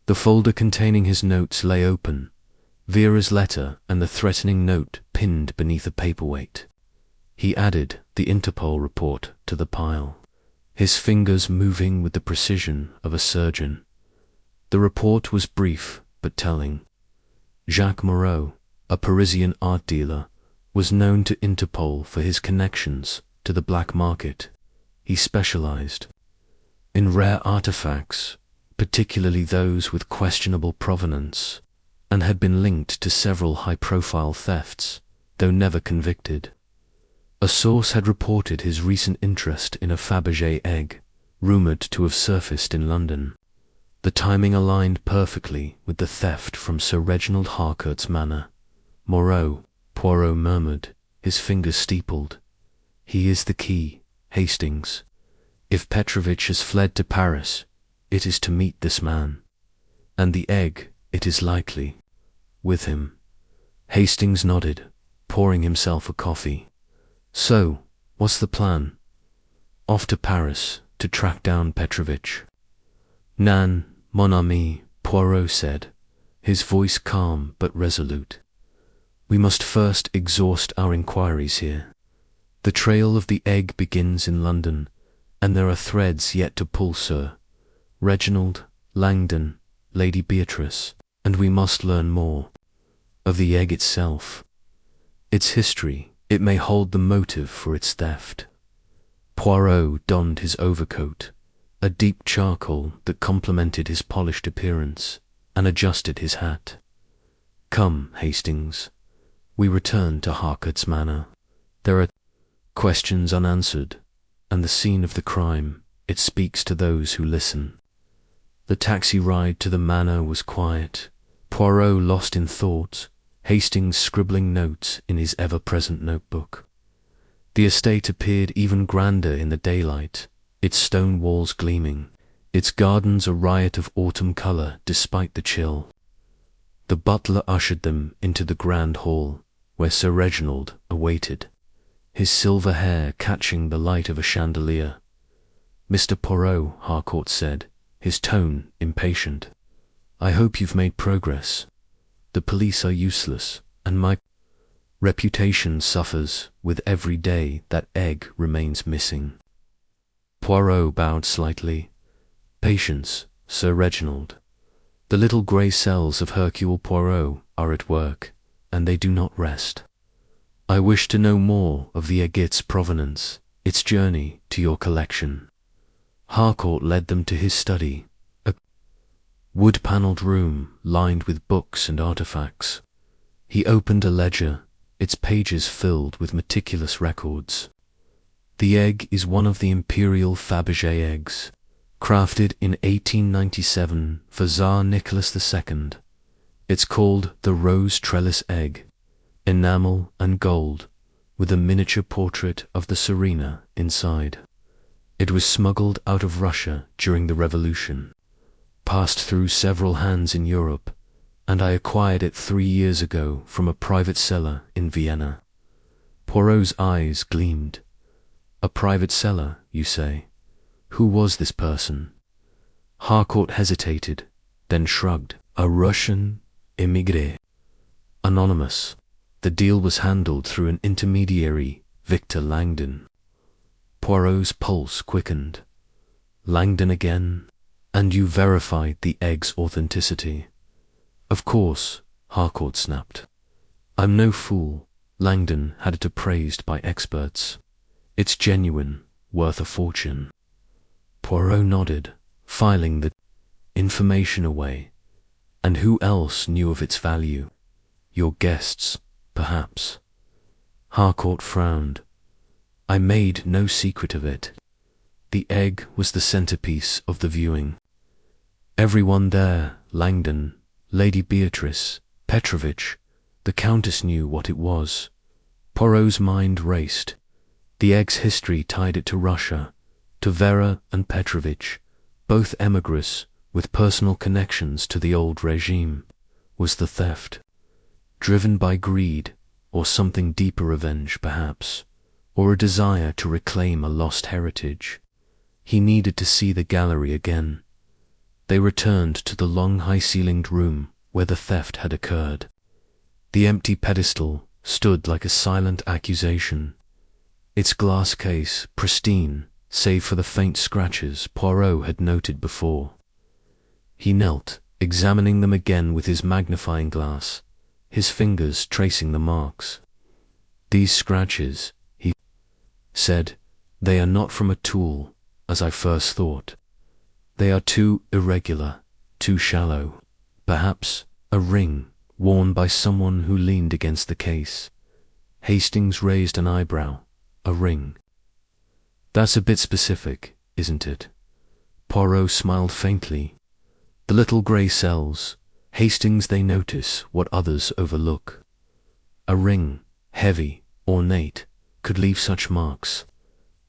The folder containing his notes lay open, Vera's letter and the threatening note pinned beneath a paperweight. He added the Interpol report to the pile, his fingers moving with the precision of a surgeon. The report was brief but telling. Jacques Moreau, a Parisian art dealer, was known to Interpol for his connections to the black market. He specialized in rare artifacts, particularly those with questionable provenance, and had been linked to several high-profile thefts, though never convicted. A source had reported his recent interest in a Fabergé egg, rumoured to have surfaced in London. The timing aligned perfectly with the theft from Sir Reginald Harcourt's manor. "Moreau," Poirot murmured, his fingers steepled. "He is the key, Hastings. If Petrovich has fled to Paris, it is to meet this man. And the egg, it is likely, with him." Hastings nodded, pouring himself a coffee. "So, what's the plan?" "Off to Paris, to track down Petrovich." "Nan, mon ami," Poirot said, his voice calm but resolute. "We must first exhaust our inquiries here. The trail of the egg begins in London, and there are threads yet to pull, sir. Reginald, Langdon, Lady Beatrice, and we must learn more of the egg itself, its history. It may hold the motive for its theft." Poirot donned his overcoat, a deep charcoal that complemented his polished appearance, and adjusted his hat. "Come, Hastings. We return to Harcourt's manor. There are questions unanswered, and the scene of the crime, it speaks to those who listen." The taxi ride to the manor was quiet, Poirot lost in thought, Hastings scribbling notes in his ever-present notebook. The estate appeared even grander in the daylight, its stone walls gleaming, its gardens a riot of autumn colour despite the chill. The butler ushered them into the grand hall, where Sir Reginald awaited, his silver hair catching the light of a chandelier. "Mr. Poirot," Harcourt said, his tone impatient. "I hope you've made progress. The police are useless, and my reputation suffers with every day that egg remains missing." Poirot bowed slightly. "Patience, Sir Reginald. The little grey cells of Hercule Poirot are at work, and they do not rest. I wish to know more of the agit's provenance, its journey to your collection." Harcourt led them to his study, a wood-panelled room lined with books and artifacts. He opened a ledger, its pages filled with meticulous records. The egg is one of the imperial Fabergé eggs, crafted in 1897 for Tsar Nicholas II. It's called the rose trellis egg, enamel and gold, with a miniature portrait of the Serena inside. It was smuggled out of Russia during the Revolution, passed through several hands in Europe, and I acquired it 3 years ago from a private seller in Vienna. Poirot's eyes gleamed. A private seller, you say? Who was this person? Harcourt hesitated, then shrugged. A Russian émigré. Anonymous. The deal was handled through an intermediary, Victor Langdon. Poirot's pulse quickened. Langdon again? And you verified the egg's authenticity? Of course, Harcourt snapped. I'm no fool. Langdon had it appraised by experts. It's genuine, worth a fortune. Poirot nodded, filing the information away. And who else knew of its value? Your guests, perhaps. Harcourt frowned. I made no secret of it. The egg was the centerpiece of the viewing. Everyone there, Langdon, Lady Beatrice, Petrovich, the Countess knew what it was. Poirot's mind raced. The egg's history tied it to Russia, to Vera and Petrovich, both emigres with personal connections to the old regime. Was the theft driven by greed, or something deeper revenge perhaps, or a desire to reclaim a lost heritage? He needed to see the gallery again. They returned to the long high-ceilinged room where the theft had occurred. The empty pedestal stood like a silent accusation, its glass case pristine save for the faint scratches Poirot had noted before. He knelt, examining them again with his magnifying glass, his fingers tracing the marks. These scratches, he said, they are not from a tool, as I first thought. They are too irregular, too shallow. Perhaps a ring worn by someone who leaned against the case. Hastings raised an eyebrow. A ring. That's a bit specific, isn't it? Poirot smiled faintly. The little grey cells. Hastings, they notice what others overlook. A ring, heavy, ornate, could leave such marks.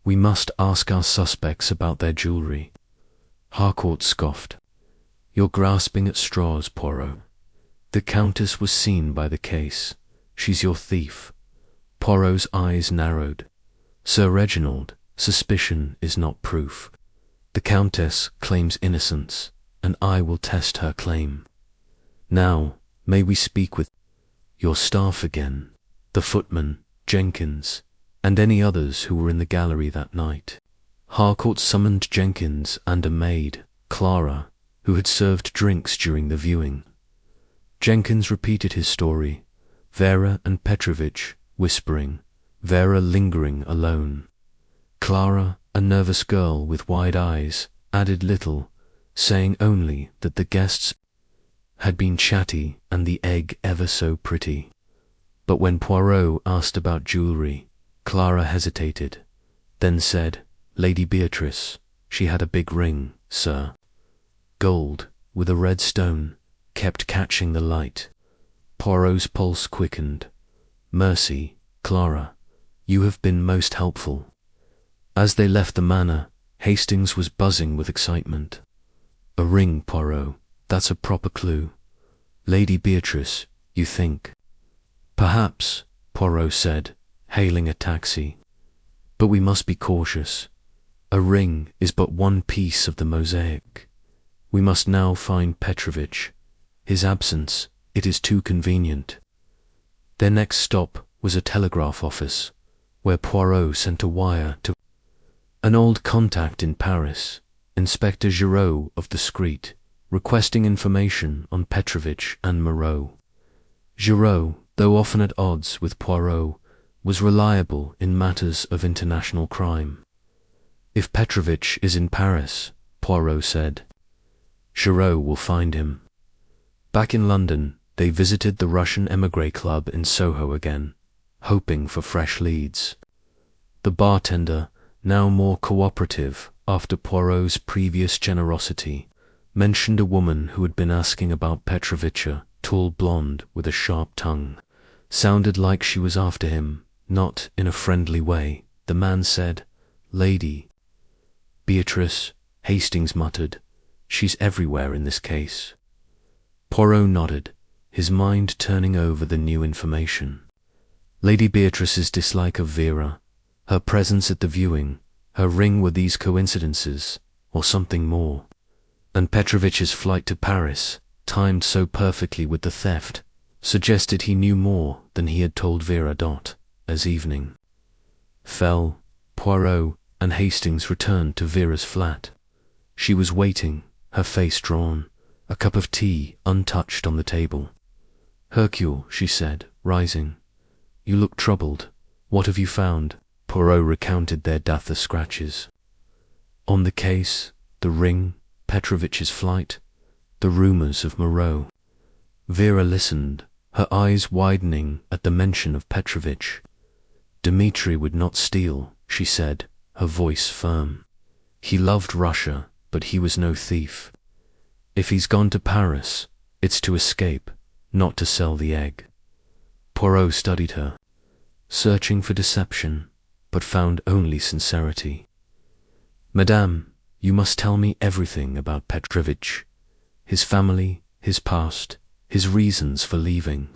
We must ask our suspects about their jewellery. Harcourt scoffed. You're grasping at straws, Poirot. The Countess was seen by the case. She's your thief. Poirot's eyes narrowed. Sir Reginald, suspicion is not proof. The Countess claims innocence, and I will test her claim. Now, may we speak with your staff again, the footman, Jenkins, and any others who were in the gallery that night? Harcourt summoned Jenkins and a maid, Clara, who had served drinks during the viewing. Jenkins repeated his story, Vera and Petrovich whispering, Vera lingering alone. Clara, a nervous girl with wide eyes, added little, saying only that the guests had been chatty and the egg ever so pretty. But when Poirot asked about jewellery, Clara hesitated, then said, Lady Beatrice, she had a big ring, sir. Gold, with a red stone, kept catching the light. Poirot's pulse quickened. Mercy, Clara, you have been most helpful. As they left the manor, Hastings was buzzing with excitement. A ring, Poirot, that's a proper clue. Lady Beatrice, you think? Perhaps, Poirot said, hailing a taxi. But we must be cautious. A ring is but one piece of the mosaic. We must now find Petrovich. His absence, it is too convenient. Their next stop was a telegraph office, where Poirot sent a wire to an old contact in Paris, Inspector Giraud of the Discreet, requesting information on Petrovich and Moreau. Giraud, though often at odds with Poirot, was reliable in matters of international crime. If Petrovich is in Paris, Poirot said, Giraud will find him. Back in London, they visited the Russian Emigre Club in Soho again, hoping for fresh leads. The bartender, now more cooperative after Poirot's previous generosity, mentioned a woman who had been asking about Petrovicha, tall blonde with a sharp tongue. Sounded like she was after him, not in a friendly way. The man said, "Lady Beatrice," Hastings muttered. "She's everywhere in this case." Poirot nodded, his mind turning over the new information. Lady Beatrice's dislike of Vera, her presence at the viewing, her ring, were these coincidences, or something more? And Petrovich's flight to Paris, timed so perfectly with the theft, suggested he knew more than he had told Vera. As evening fell, Poirot and Hastings returned to Vera's flat. She was waiting, her face drawn, a cup of tea untouched on the table. "Hercule," she said, rising, "you look troubled. What have you found?" Poirot recounted their dagger scratches on the case, the ring, Petrovich's flight, the rumours of Moreau. Vera listened, her eyes widening at the mention of Petrovich. "Dmitri would not steal," she said, her voice firm. "He loved Russia, but he was no thief. If he's gone to Paris, it's to escape, not to sell the egg." Poirot studied her, searching for deception, but found only sincerity. "Madame, you must tell me everything about Petrovich, his family, his past, his reasons for leaving."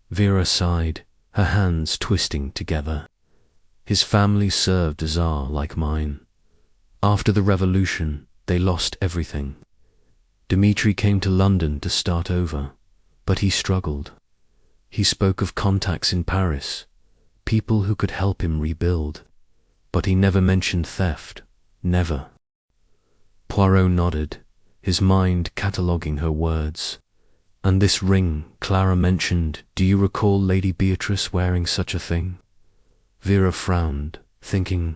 Vera sighed, her hands twisting together. "His family served a Tsar like mine. After the revolution, they lost everything. Dmitri came to London to start over, but he struggled. He spoke of contacts in Paris, people who could help him rebuild, but he never mentioned theft, never." Poirot nodded, his mind cataloguing her words. "And this ring Clara mentioned, do you recall Lady Beatrice wearing such a thing?" Vera frowned, thinking,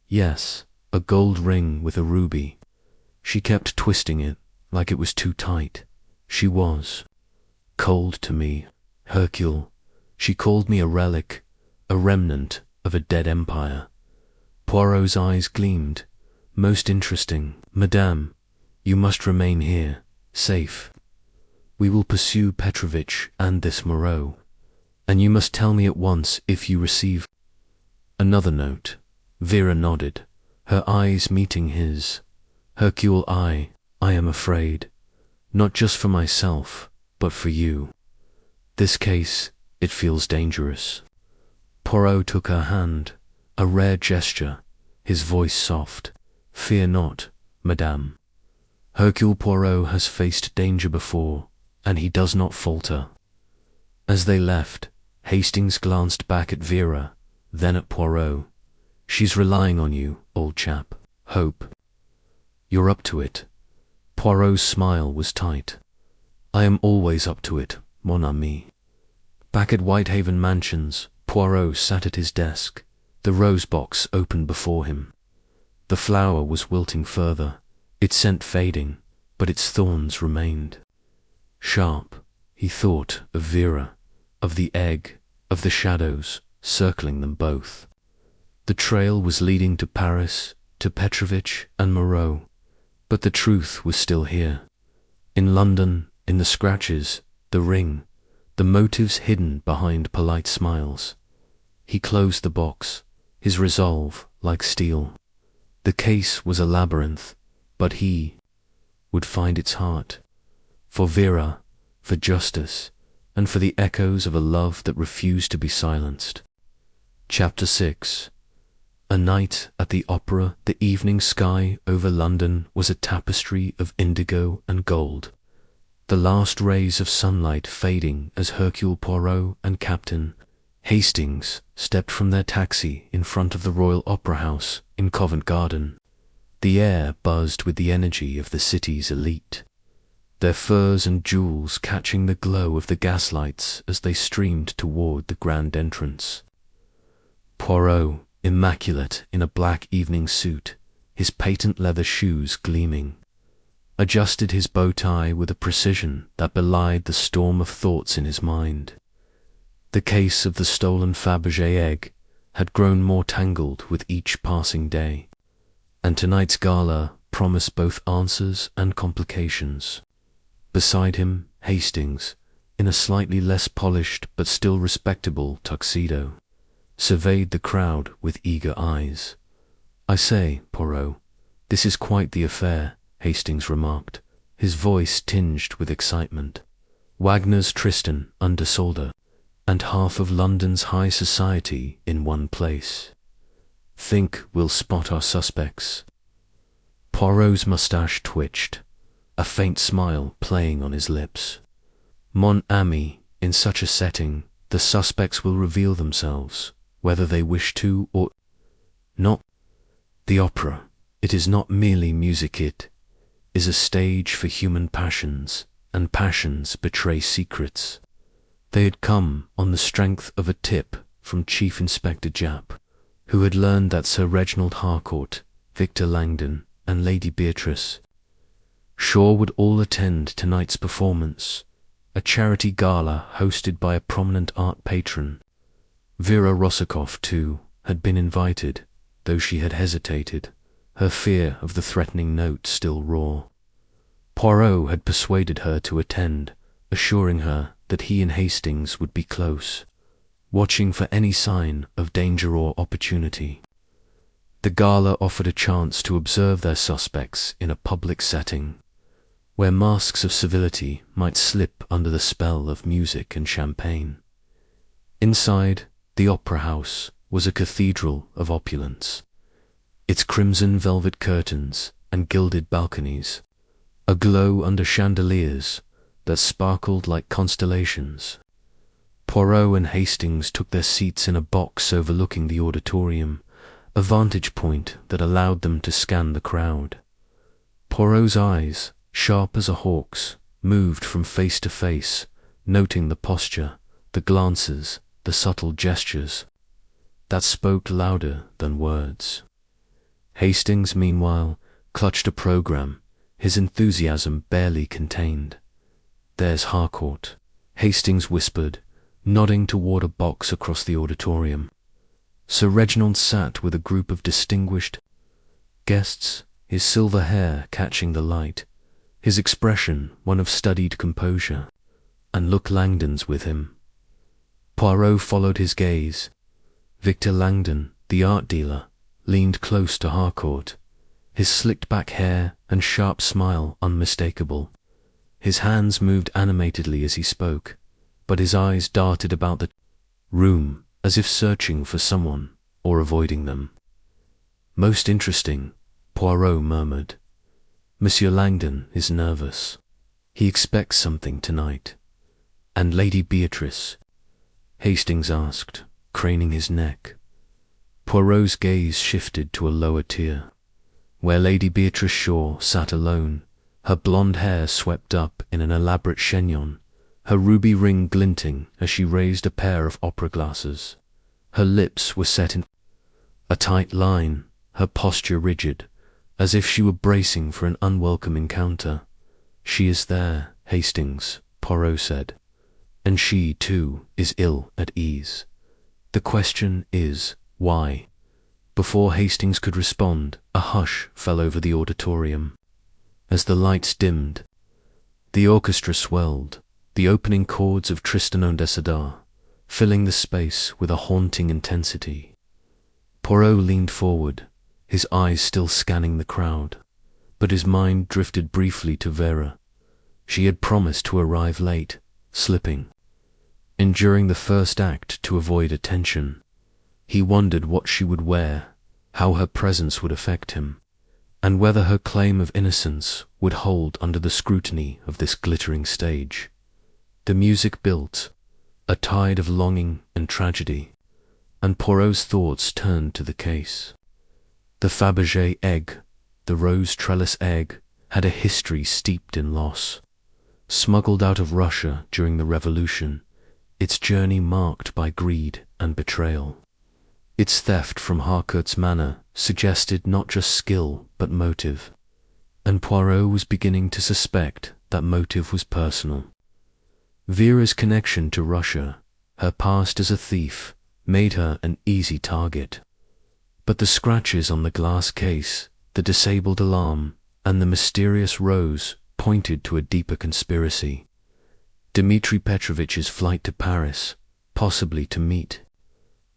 yes, a gold ring with a ruby. She kept twisting it, like it was too tight. She was cold to me, Hercule. She called me a relic, a remnant of a dead empire. Poirot's eyes gleamed. "Most interesting. Madame, you must remain here, safe. We will pursue Petrovich and this Moreau, and you must tell me at once if you receive another note." Vera nodded, her eyes meeting his. "Hercule, I am afraid, not just for myself, but for you. This case, it feels dangerous." Poirot took her hand, a rare gesture, his voice soft. "Fear not, madame. Hercule Poirot has faced danger before, and he does not falter." As they left, Hastings glanced back at Vera, then at Poirot. "She's relying on you, old chap. Hope you're up to it." Poirot's smile was tight. "I am always up to it, mon ami." Back at Whitehaven Mansions, Poirot sat at his desk, the rose box open before him. The flower was wilting further, its scent fading, but its thorns remained. Sharp, he thought of Vera, of the egg, of the shadows circling them both. The trail was leading to Paris, to Petrovich and Moreau, but the truth was still here. In London, in the scratches, the ring, the motives hidden behind polite smiles. He closed the box, his resolve like steel. The case was a labyrinth, but he would find its heart. For Vera, for justice, and for the echoes of a love that refused to be silenced. Chapter 6. A night at the opera. The evening sky over London was a tapestry of indigo and gold, the last rays of sunlight fading as Hercule Poirot and Captain Hastings stepped from their taxi in front of the Royal Opera House in Covent Garden. The air buzzed with the energy of the city's elite, their furs and jewels catching the glow of the gaslights as they streamed toward the grand entrance. Poirot, immaculate in a black evening suit, his patent leather shoes gleaming, adjusted his bow tie with a precision that belied the storm of thoughts in his mind. The case of the stolen Fabergé egg, had grown more tangled with each passing day, and tonight's gala promised both answers and complications. Beside him, Hastings, in a slightly less polished but still respectable tuxedo, surveyed the crowd with eager eyes. "I say, Poirot, this is quite the affair," Hastings remarked, his voice tinged with excitement. "Wagner's Tristan under solder, and half of London's high society in one place. Think we'll spot our suspects?" Poirot's moustache twitched, a faint smile playing on his lips. "Mon ami, in such a setting, the suspects will reveal themselves, whether they wish to or not. The opera, it is not merely music, it is a stage for human passions, and passions betray secrets." They had come on the strength of a tip from Chief Inspector Japp, who had learned that Sir Reginald Harcourt, Victor Langdon, and Lady Beatrice Shaw would all attend tonight's performance, a charity gala hosted by a prominent art patron. Vera Rosikoff, too, had been invited, though she had hesitated, her fear of the threatening note still raw. Poirot had persuaded her to attend, assuring her that he and Hastings would be close, watching for any sign of danger or opportunity. The gala offered a chance to observe their suspects in a public setting, where masks of civility might slip under the spell of music and champagne. Inside, the opera house was a cathedral of opulence, its crimson velvet curtains and gilded balconies aglow under chandeliers that sparkled like constellations. Poirot and Hastings took their seats in a box overlooking the auditorium, a vantage point that allowed them to scan the crowd. Poirot's eyes, sharp as a hawk's, moved from face to face, noting the posture, the glances, the subtle gestures that spoke louder than words. Hastings, meanwhile, clutched a program, his enthusiasm barely contained. "There's Harcourt," Hastings whispered, nodding toward a box across the auditorium. Sir Reginald sat with a group of distinguished guests, his silver hair catching the light, his expression one of studied composure, and Look Langdon's with him. Poirot followed his gaze. Victor Langdon, the art dealer, leaned close to Harcourt, his slicked-back hair and sharp smile unmistakable. His hands moved animatedly as he spoke, but his eyes darted about the room as if searching for someone or avoiding them. "Most interesting," Poirot murmured. "Monsieur Langdon is nervous. He expects something tonight." "And Lady Beatrice?" Hastings asked, craning his neck. Poirot's gaze shifted to a lower tier, where Lady Beatrice Shaw sat alone, her blonde hair swept up in an elaborate chignon, her ruby ring glinting as she raised a pair of opera glasses. Her lips were set in a tight line, her posture rigid, as if she were bracing for an unwelcome encounter. "She is there, Hastings," Poirot said, "and she, too, is ill at ease. The question is, why?" Before Hastings could respond, a hush fell over the auditorium. As the lights dimmed, the orchestra swelled, the opening chords of Tristan und Isolde filling the space with a haunting intensity. Poirot leaned forward, his eyes still scanning the crowd, but his mind drifted briefly to Vera. She had promised to arrive late, slipping in during the first act to avoid attention. He wondered what she would wear, how her presence would affect him, and whether her claim of innocence would hold under the scrutiny of this glittering stage. The music built, a tide of longing and tragedy, and Poirot's thoughts turned to the case. The Fabergé egg, the rose trellis egg, had a history steeped in loss. Smuggled out of Russia during the Revolution, its journey marked by greed and betrayal. Its theft from Harcourt's manor suggested not just skill but motive, and Poirot was beginning to suspect that motive was personal. Vera's connection to Russia, her past as a thief, made her an easy target. But the scratches on the glass case, the disabled alarm, and the mysterious rose pointed to a deeper conspiracy. Dmitri Petrovich's flight to Paris, possibly to meet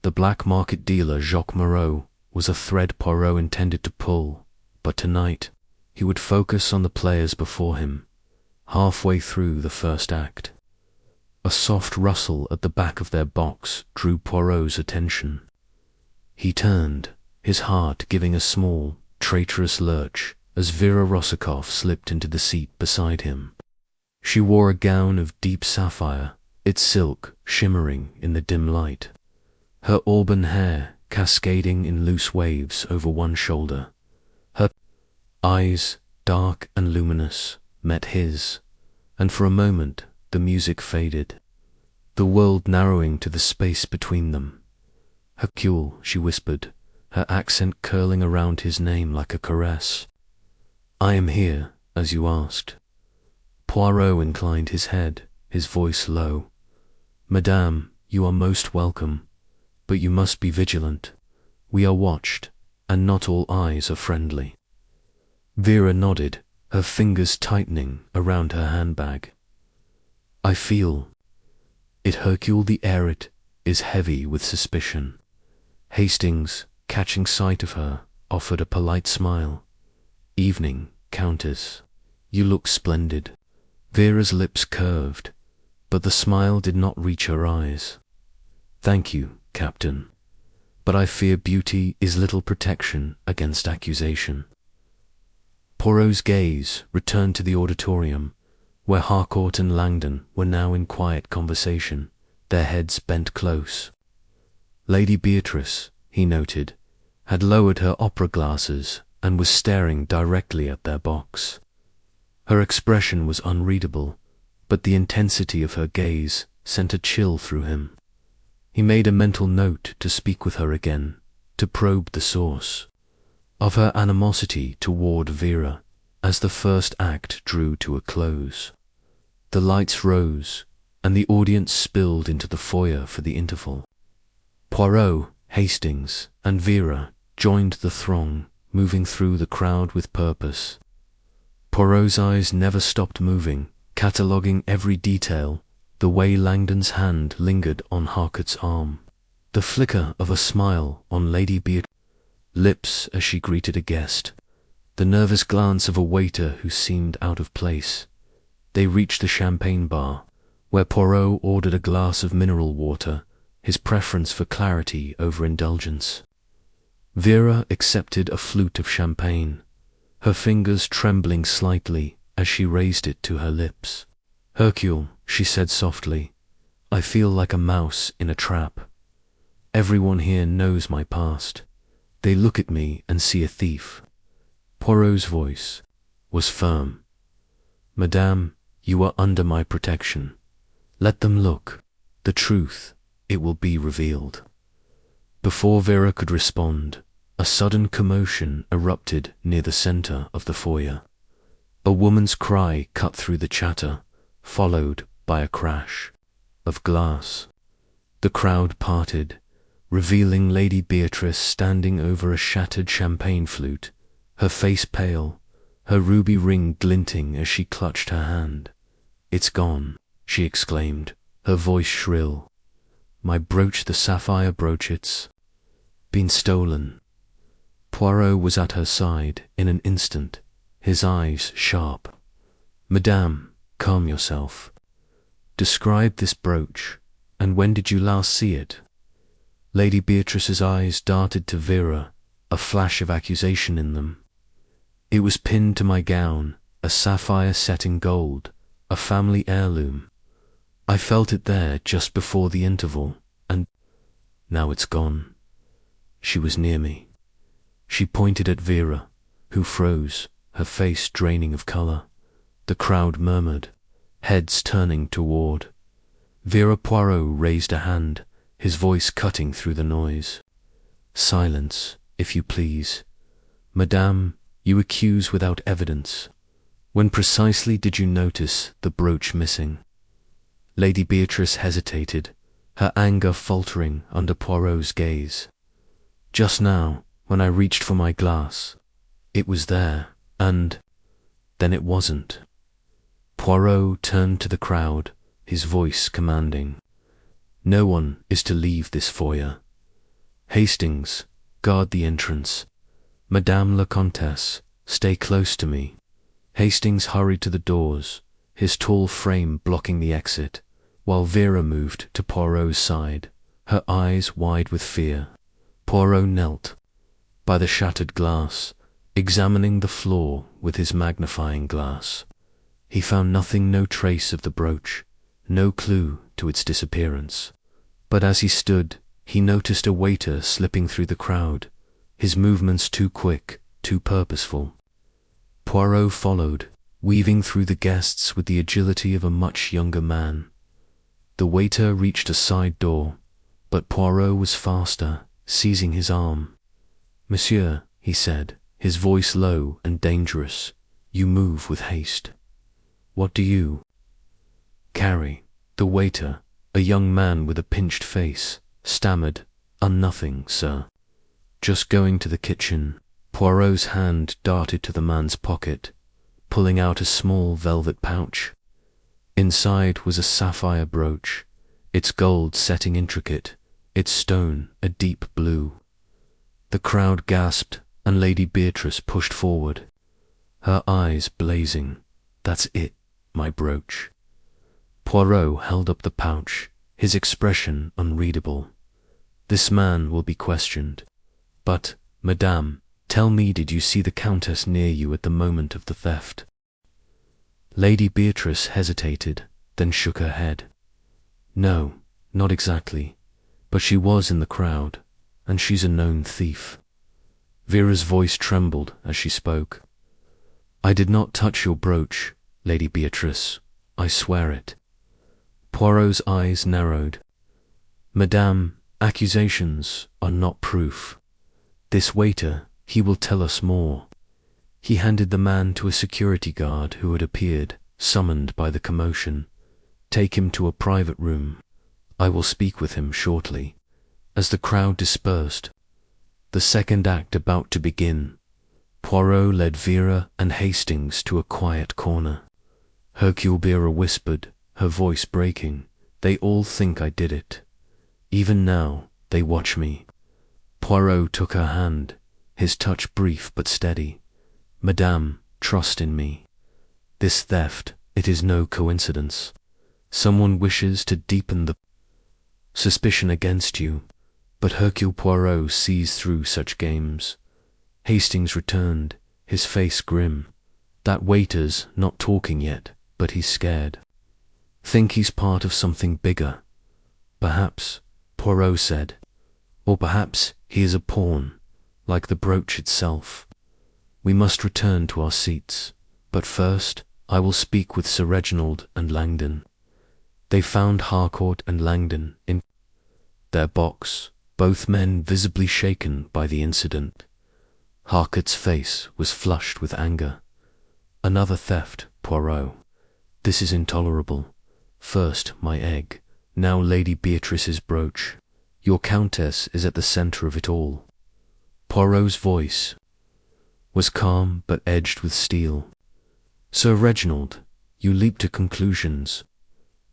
the black market dealer Jacques Moreau, was a thread Poirot intended to pull, but tonight he would focus on the players before him. Halfway through the first act, a soft rustle at the back of their box drew Poirot's attention. He turned, his heart giving a small, traitorous lurch as Vera Rosikoff slipped into the seat beside him. She wore a gown of deep sapphire, its silk shimmering in the dim light, her auburn hair cascading in loose waves over one shoulder. Her eyes, dark and luminous, met his, and for a moment the music faded, the world narrowing to the space between them. "Hercule," she whispered, her accent curling around his name like a caress. "I am here, as you asked." Poirot inclined his head, his voice low. "Madame, you are most welcome, but you must be vigilant. We are watched, and not all eyes are friendly." Vera nodded, her fingers tightening around her handbag. "I feel it. Hercule the Errant is heavy with suspicion." Hastings, catching sight of her, offered a polite smile. "Evening, Countess. You look splendid." Vera's lips curved, but the smile did not reach her eyes. "Thank you, Captain, but I fear beauty is little protection against accusation." Poirot's gaze returned to the auditorium, where Harcourt and Langdon were now in quiet conversation, their heads bent close. Lady Beatrice, he noted, had lowered her opera glasses and was staring directly at their box. Her expression was unreadable, but the intensity of her gaze sent a chill through him. He made a mental note to speak with her again, to probe the source of her animosity toward Vera as the first act drew to a close. The lights rose, and the audience spilled into the foyer for the interval. Poirot, Hastings, and Vera joined the throng, moving through the crowd with purpose. Poirot's eyes never stopped moving, cataloguing every detail, the way Langdon's hand lingered on Harcourt's arm, the flicker of a smile on Lady Beatrice's lips as she greeted a guest, the nervous glance of a waiter who seemed out of place. They reached the champagne bar, where Poirot ordered a glass of mineral water, his preference for clarity over indulgence. Vera accepted a flute of champagne, her fingers trembling slightly as she raised it to her lips. "Hercule," she said softly, "I feel like a mouse in a trap. Everyone here knows my past. They look at me and see a thief." Poirot's voice was firm. "Madame, you are under my protection. Let them look. The truth, it will be revealed." Before Vera could respond, a sudden commotion erupted near the center of the foyer. A woman's cry cut through the chatter, followed by a crash of glass. The crowd parted, revealing Lady Beatrice standing over a shattered champagne flute, her face pale, her ruby ring glinting as she clutched her hand. "It's gone," she exclaimed, her voice shrill. "My brooch, the sapphire brooch, it's been stolen." Poirot was at her side in an instant, his eyes sharp. "Madame, calm yourself. Describe this brooch, and when did you last see it?" Lady Beatrice's eyes darted to Vera, a flash of accusation in them. "It was pinned to my gown, a sapphire set in gold, a family heirloom. I felt it there just before the interval, and now it's gone." She was near me. She pointed at Vera, who froze, her face draining of color. The crowd murmured, heads turning toward. Vera. Poirot raised a hand, his voice cutting through the noise. "Silence, if you please. Madame, you accuse without evidence. When precisely did you notice the brooch missing?" Lady Beatrice hesitated, her anger faltering under Poirot's gaze. "Just now, when I reached for my glass, it was there, and then it wasn't." Poirot turned to the crowd, his voice commanding. "No one is to leave this foyer. Hastings, guard the entrance. Madame la Comtesse, stay close to me." Hastings hurried to the doors, his tall frame blocking the exit, while Vera moved to Poirot's side, her eyes wide with fear. Poirot knelt by the shattered glass, examining the floor with his magnifying glass. He found nothing, no trace of the brooch, no clue to its disappearance. But as he stood, he noticed a waiter slipping through the crowd, his movements too quick, too purposeful. Poirot followed, weaving through the guests with the agility of a much younger man. The waiter reached a side door, but Poirot was faster, seizing his arm. "Monsieur," he said, his voice low and dangerous, "you move with haste. What do you carry?" The waiter, a young man with a pinched face, stammered, "Nothing, sir. Just going to the kitchen." Poirot's hand darted to the man's pocket, pulling out a small velvet pouch. Inside was a sapphire brooch, its gold setting intricate, its stone a deep blue. The crowd gasped, and Lady Beatrice pushed forward, her eyes blazing. "That's it, my brooch." Poirot held up the pouch, his expression unreadable. "This man will be questioned. But, madame, tell me, did you see the Countess near you at the moment of the theft?" Lady Beatrice hesitated, then shook her head. "No, not exactly, but she was in the crowd, and she's a known thief." Vera's voice trembled as she spoke. "I did not touch your brooch, Lady Beatrice, I swear it." Poirot's eyes narrowed. "Madame, accusations are not proof. This waiter, he will tell us more." He handed the man to a security guard who had appeared, summoned by the commotion. "Take him to a private room. I will speak with him shortly." As the crowd dispersed, the second act about to begin, Poirot led Vera and Hastings to a quiet corner. Hercule Poirot whispered, her voice breaking, "They all think I did it. Even now, they watch me." Poirot took her hand, his touch brief but steady. "Madame, trust in me. This theft, it is no coincidence. Someone wishes to deepen the suspicion against you." But Hercule Poirot sees through such games. Hastings returned, his face grim. "That waiter's not talking yet, but he's scared. Think he's part of something bigger." "Perhaps," Poirot said. "Or perhaps he is a pawn, like the brooch itself. We must return to our seats, but first I will speak with Sir Reginald and Langdon." They found Harcourt and Langdon in their box, both men visibly shaken by the incident. Harcourt's face was flushed with anger. "Another theft, Poirot. This is intolerable. First my egg, now Lady Beatrice's brooch. Your Countess is at the centre of it all." Poirot's voice was calm but edged with steel. "Sir Reginald, you leap to conclusions.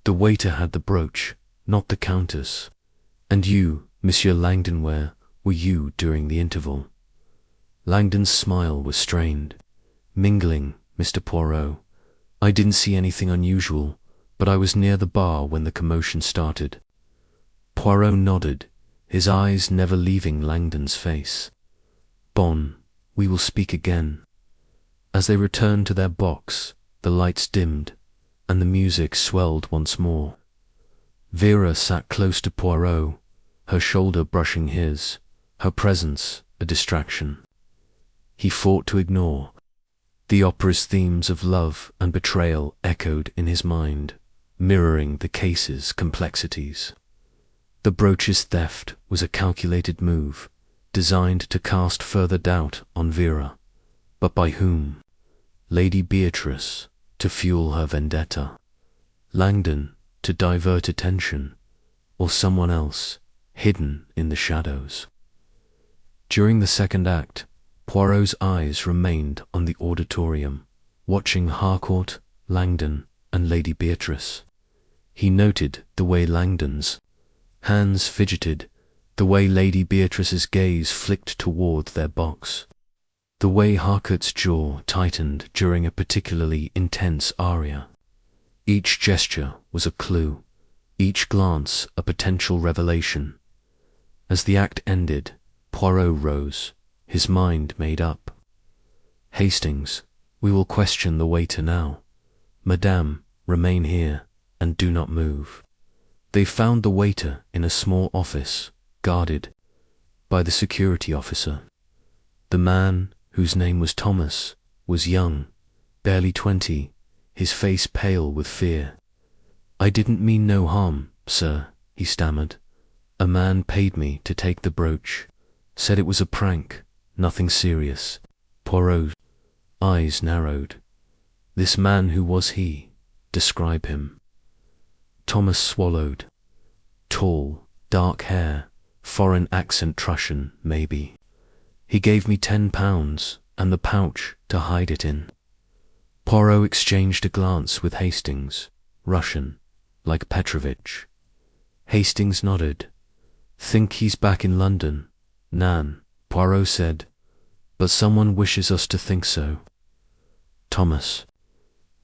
The waiter had the brooch, not the Countess. And you, Monsieur Langdon, where were you during the interval?" Langdon's smile was strained. "Mingling, Mr. Poirot. I didn't see anything unusual, but I was near the bar when the commotion started." Poirot nodded, his eyes never leaving Langdon's face. "Bon, we will speak again." As they returned to their box, the lights dimmed, and the music swelled once more. Vera sat close to Poirot, her shoulder brushing his, her presence a distraction. He fought to ignore. The opera's themes of love and betrayal echoed in his mind, mirroring the case's complexities. The brooch's theft was a calculated move, designed to cast further doubt on Vera. But by whom? Lady Beatrice, to fuel her vendetta. Langdon, to divert attention. or someone else, hidden in the shadows. During the second act, Poirot's eyes remained on the auditorium, watching Harcourt, Langdon, and Lady Beatrice. He noted the way Langdon's hands fidgeted, the way Lady Beatrice's gaze flicked toward their box, the way Harcourt's jaw tightened during a particularly intense aria. Each gesture was a clue, each glance a potential revelation. As the act ended, Poirot rose, his mind made up. "Hastings, we will question the waiter now. Madame, remain here, and do not move." They found the waiter in a small office, guarded by the security officer. The man, whose name was Thomas, was young, barely 20, his face pale with fear. "I didn't mean no harm, sir," he stammered. "A man paid me to take the brooch, said it was a prank, nothing serious." Poirot's eyes narrowed. "This man, who was he? Describe him." Thomas swallowed. "Tall, dark hair, foreign accent Prussian, maybe. He gave me £10 and the pouch to hide it in." Poirot exchanged a glance with Hastings, Russian, like Petrovich. Hastings nodded. "Think he's back in London, Nan," Poirot said, "but someone wishes us to think so." "Thomas,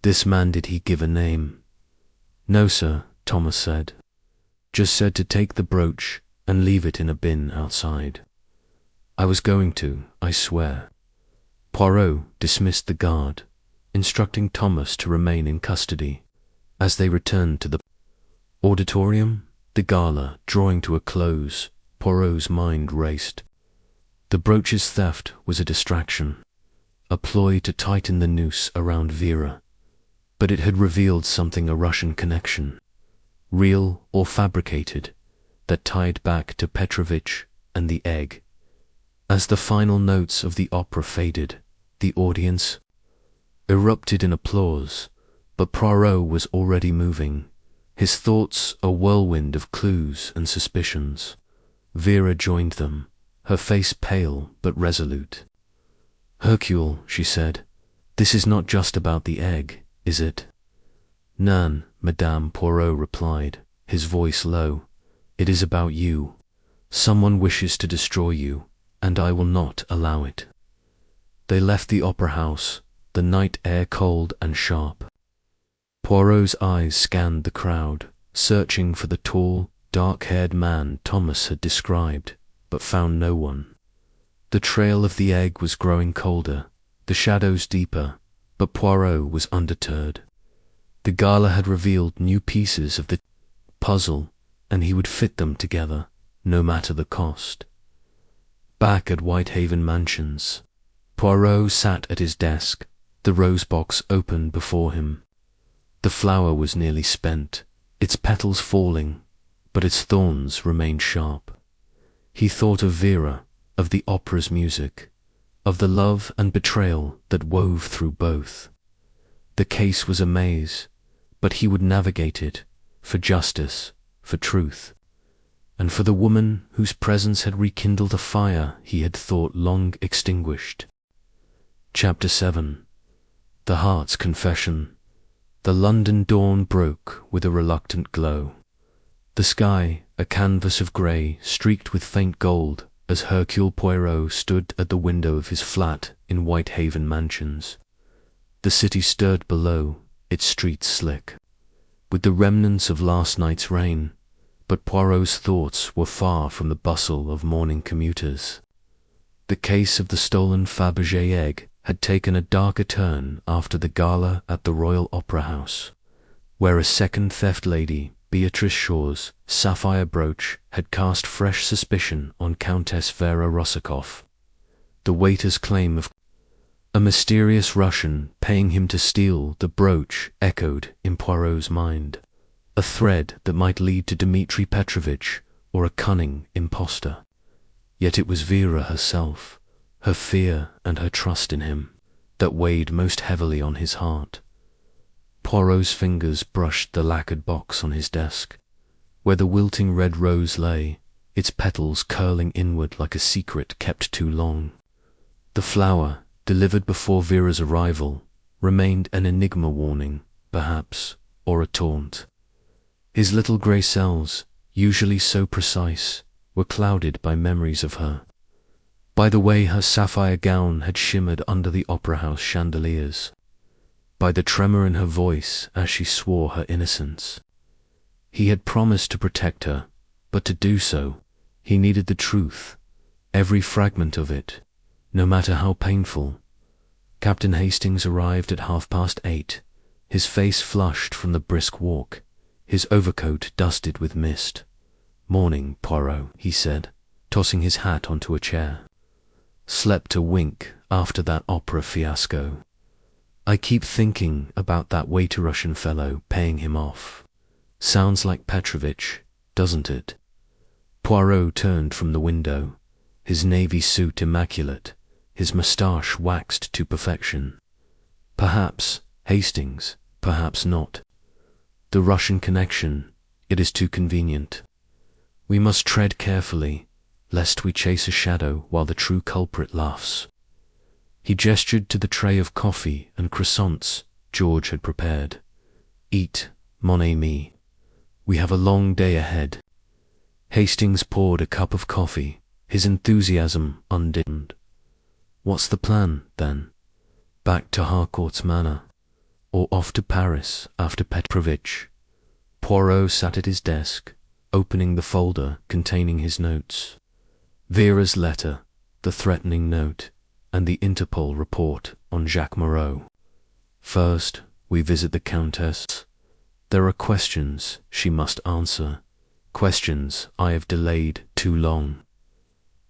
this man, did he give a name?" "No, sir," Thomas said. "Just said to take the brooch and leave it in a bin outside. I was going to, I swear." Poirot dismissed the guard, instructing Thomas to remain in custody. As they returned to the auditorium, the gala drawing to a close, Poirot's mind raced. The brooch's theft was a distraction, a ploy to tighten the noose around Vera, but it had revealed something, a Russian connection, real or fabricated, that tied back to Petrovich and the egg. As the final notes of the opera faded, the audience erupted in applause, but Poirot was already moving, his thoughts a whirlwind of clues and suspicions. Vera joined them, her face pale but resolute. "Hercule," she said, "this is not just about the egg, is it?" "Nan, Madame," Poirot replied, his voice low. "It is about you. Someone wishes to destroy you, and I will not allow it." They left the opera house, the night air cold and sharp. Poirot's eyes scanned the crowd, searching for the tall, dark-haired man Thomas had described, but found no one. The trail of the egg was growing colder, the shadows deeper, but Poirot was undeterred. The gala had revealed new pieces of the puzzle, and he would fit them together, no matter the cost. Back at Whitehaven Mansions, Poirot sat at his desk, the rose box open before him. The flower was nearly spent, its petals falling, but its thorns remained sharp. He thought of Vera, of the opera's music, of the love and betrayal that wove through both. The case was a maze, but he would navigate it, for justice, for truth, and for the woman whose presence had rekindled a fire he had thought long extinguished. Chapter 7. The Heart's Confession. The London dawn broke with a reluctant glow. The sky, a canvas of grey, streaked with faint gold, as Hercule Poirot stood at the window of his flat in Whitehaven Mansions. The city stirred below, its streets slick, with the remnants of last night's rain, but Poirot's thoughts were far from the bustle of morning commuters. The case of the stolen Fabergé egg had taken a darker turn after the gala at the Royal Opera House, where a second theft lady, Beatrice Shaw's sapphire brooch, had cast fresh suspicion on Countess Vera Rossakoff. The waiter's claim of a mysterious Russian paying him to steal the brooch echoed in Poirot's mind, a thread that might lead to Dmitri Petrovich or a cunning impostor. Yet it was Vera herself, her fear and her trust in him, that weighed most heavily on his heart. Poirot's fingers brushed the lacquered box on his desk. where the wilting red rose lay, its petals curling inward like a secret kept too long. The flower, delivered before Vera's arrival, remained an enigma warning, perhaps, or a taunt. His little grey cells, usually so precise, were clouded by memories of her, by the way her sapphire gown had shimmered under the opera house chandeliers, by the tremor in her voice as she swore her innocence. He had promised to protect her, but to do so, he needed the truth, every fragment of it, no matter how painful. Captain Hastings arrived at 8:30, his face flushed from the brisk walk, his overcoat dusted with mist. "Morning, Poirot," he said, tossing his hat onto a chair. "Slept a wink after that opera fiasco. I keep thinking about that waiter-Russian fellow paying him off. Sounds like Petrovich, doesn't it?" Poirot turned from the window, his navy suit immaculate, his moustache waxed to perfection. "Perhaps, Hastings, perhaps not. The Russian connection, it is too convenient. We must tread carefully, lest we chase a shadow while the true culprit laughs." He gestured to the tray of coffee and croissants George had prepared. "Eat, mon ami. We have a long day ahead." Hastings poured a cup of coffee, his enthusiasm undimmed. "What's the plan, then? Back to Harcourt's Manor, or off to Paris after Petrovich?" Poirot sat at his desk, opening the folder containing his notes. Vera's letter, the threatening note, and the Interpol report on Jacques Moreau. "First, we visit the Countess. There are questions she must answer, questions I have delayed too long.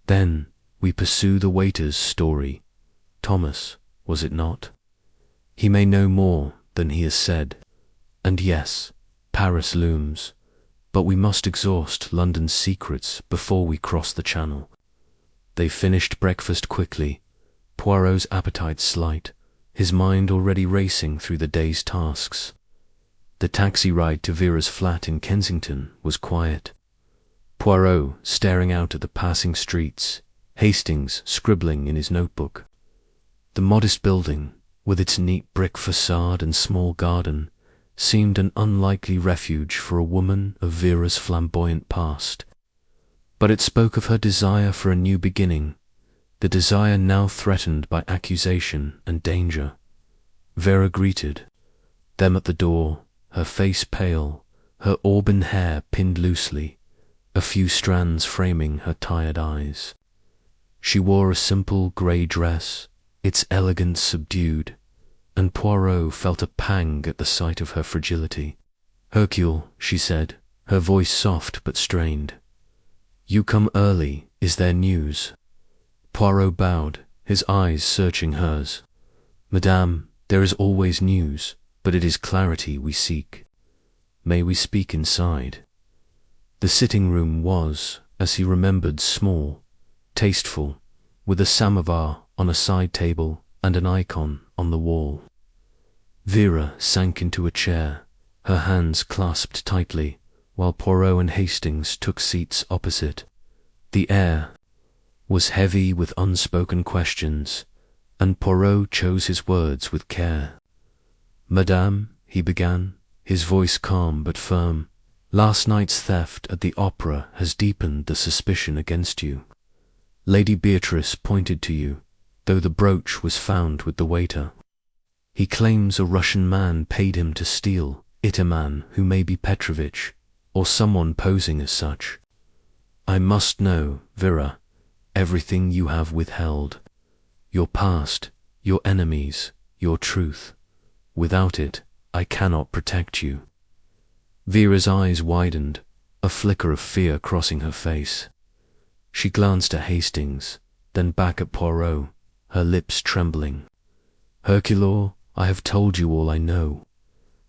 Then we pursue the waiter's story. Thomas, was it not? He may know more than he has said. And yes, Paris looms, but we must exhaust London's secrets before we cross the Channel." They finished breakfast quickly, Poirot's appetite slight, his mind already racing through the day's tasks. The taxi ride to Vera's flat in Kensington was quiet. Poirot staring out at the passing streets, Hastings scribbling in his notebook. The modest building, with its neat brick facade and small garden, seemed an unlikely refuge for a woman of Vera's flamboyant past. But it spoke of her desire for a new beginning, the desire now threatened by accusation and danger. Vera greeted them at the door, her face pale, her auburn hair pinned loosely, a few strands framing her tired eyes. She wore a simple grey dress, its elegance subdued, and Poirot felt a pang at the sight of her fragility. "Hercule," she said, her voice soft but strained. "You come early, is there news?" Poirot bowed, his eyes searching hers. "Madame, there is always news, but it is clarity we seek. May we speak inside?" The sitting room was, as he remembered, small, tasteful, with a samovar on a side table and an icon on the wall. Vera sank into a chair, her hands clasped tightly, while Poirot and Hastings took seats opposite. The air was heavy with unspoken questions, and Poirot chose his words with care. "Madame," he began, his voice calm but firm, "last night's theft at the opera has deepened the suspicion against you. Lady Beatrice pointed to you, though the brooch was found with the waiter. He claims a Russian man paid him to steal it, a man who may be Petrovich, or someone posing as such. I must know, Vera, everything you have withheld, your past, your enemies, your truth. Without it, I cannot protect you." Vera's eyes widened, a flicker of fear crossing her face. She glanced at Hastings, then back at Poirot, her lips trembling. "Hercule, I have told you all I know.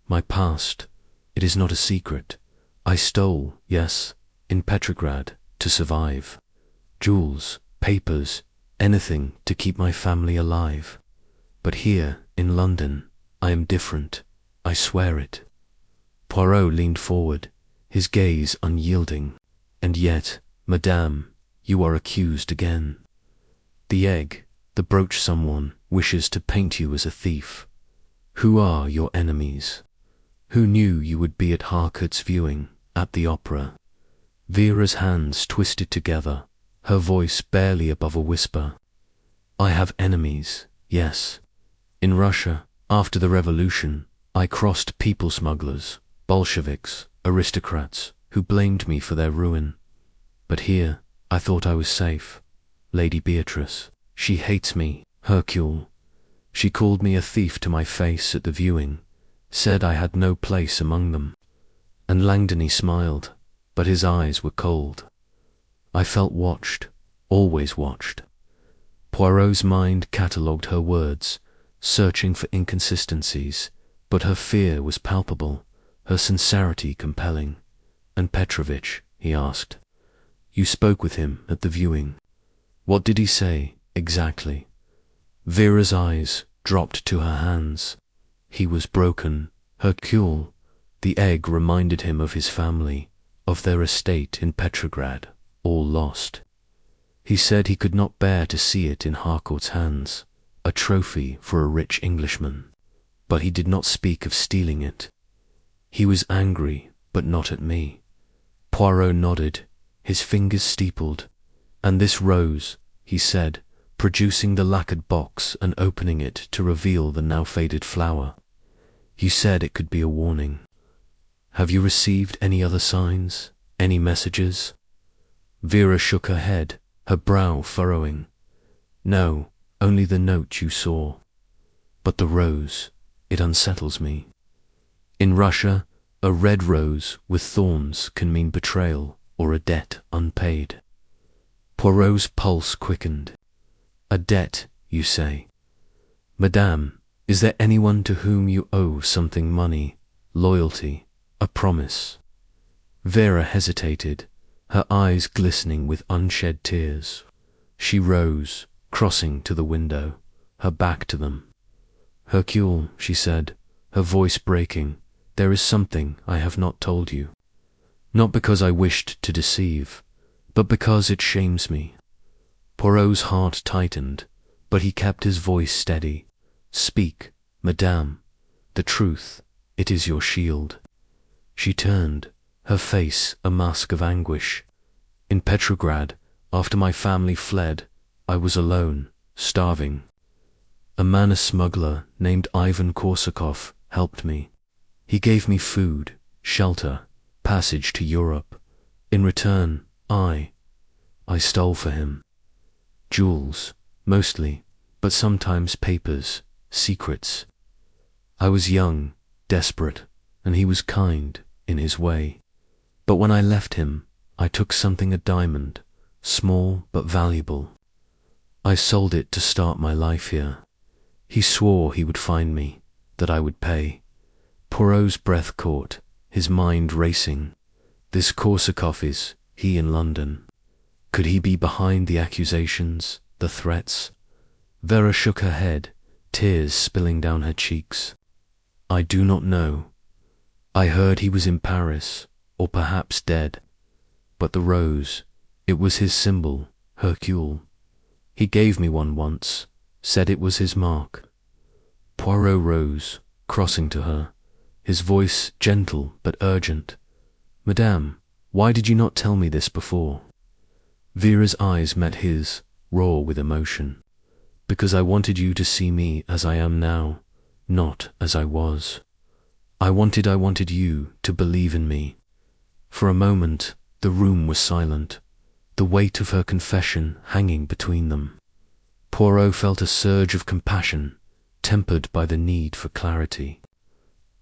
My past, it is not a secret. I stole, yes, in Petrograd, to survive. Jewels, papers, anything to keep my family alive. But here, in London, I am different. I swear it." Poirot leaned forward, his gaze unyielding. "And yet, madame, you are accused again. The egg, the brooch, someone wishes to paint you as a thief. Who are your enemies? Who knew you would be at Harcourt's viewing, at the opera?" Vera's hands twisted together, her voice barely above a whisper. "I have enemies, yes. In Russia, after the revolution, I crossed people smugglers, Bolsheviks, aristocrats, who blamed me for their ruin. But here, I thought I was safe. Lady Beatrice, she hates me, Hercule. She called me a thief to my face at the viewing, said I had no place among them." And Langdony smiled, but his eyes were cold. I felt watched, always watched. Poirot's mind catalogued her words, searching for inconsistencies, but her fear was palpable, her sincerity compelling. "And Petrovich?" he asked. "You spoke with him at the viewing. What did he say, exactly?" Vera's eyes dropped to her hands. "He was broken, Hercule." The egg reminded him of his family, of their estate in Petrograd, all lost. He said he could not bear to see it in Harcourt's hands, a trophy for a rich Englishman. But he did not speak of stealing it. He was angry, but not at me. Poirot nodded, his fingers steepled. "And this rose," he said, producing the lacquered box and opening it to reveal the now faded flower. "You said it could be a warning. Have you received any other signs, any messages?" Vera shook her head, her brow furrowing. "No, only the note you saw. But the rose, it unsettles me. In Russia, a red rose with thorns can mean betrayal or a debt unpaid." Poirot's pulse quickened. "A debt, you say? Madame, is there anyone to whom you owe something, money, loyalty, a promise?" Vera hesitated, her eyes glistening with unshed tears. She rose, crossing to the window, her back to them. "Hercule," she said, her voice breaking, "there is something I have not told you. Not because I wished to deceive, but because it shames me." Poirot's heart tightened, but he kept his voice steady. "Speak, madame. The truth, it is your shield." She turned, her face a mask of anguish. "In Petrograd, after my family fled, I was alone, starving. A man, a smuggler named Ivan Korsakov, helped me. He gave me food, shelter, passage to Europe. In return, I stole for him. Jewels, mostly, but sometimes papers, secrets. I was young, desperate, and he was kind in his way. But when I left him, I took something, a diamond, small but valuable. I sold it to start my life here. He swore he would find me, that I would pay." Poirot's breath caught, his mind racing. This Korsakov, is he in London? Could he be behind the accusations, the threats? Vera shook her head, tears spilling down her cheeks. "I do not know. I heard he was in Paris, or perhaps dead. But the rose, it was his symbol, Hercule. He gave me one once, said it was his mark." Poirot rose, crossing to her, his voice gentle but urgent. "Madame, why did you not tell me this before?" Vera's eyes met his, raw with emotion. "Because I wanted you to see me as I am now, not as I was. I wanted you to believe in me." For a moment, the room was silent, the weight of her confession hanging between them. Poirot felt a surge of compassion, tempered by the need for clarity.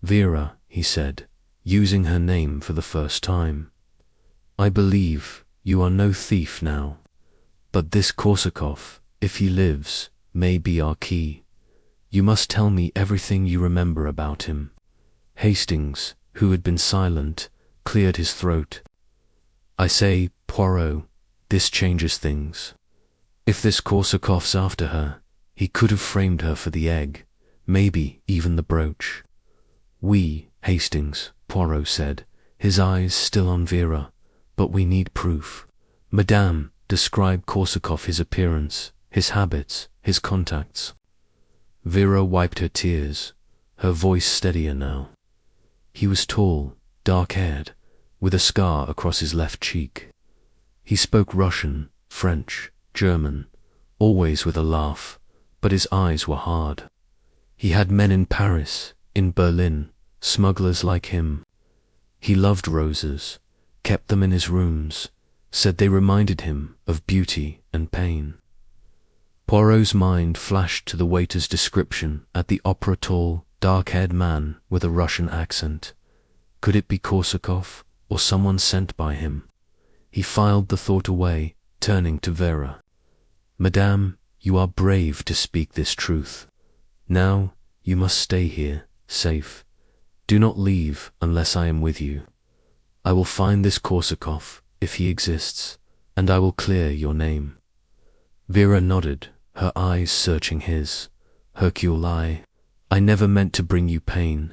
"Vera," he said, using her name for the first time, "I believe you are no thief now, but this Korsakov, if he lives, may be our key. You must tell me everything you remember about him." Hastings, who had been silent, cleared his throat. "I say, Poirot, this changes things. If this Korsakov's after her, he could have framed her for the egg, maybe even the brooch." "We, Hastings," Poirot said, his eyes still on Vera. But we need proof. Madame, describe Korsakov, his appearance, his habits, his contacts. Vera wiped her tears, her voice steadier now. He was tall, dark-haired, with a scar across his left cheek. He spoke Russian, French, German, always with a laugh, but his eyes were hard. He had men in Paris, in Berlin, smugglers like him. He loved roses, kept them in his rooms, said they reminded him of beauty and pain. Poirot's mind flashed to the waiter's description at the opera, tall, dark-haired man with a Russian accent. Could it be Korsakov, or someone sent by him? He filed the thought away, turning to Vera. Madame, you are brave to speak this truth. Now you must stay here, safe. Do not leave unless I am with you. I will find this Korsakov, if he exists, and I will clear your name. Vera nodded, her eyes searching his. Hercule, I never meant to bring you pain.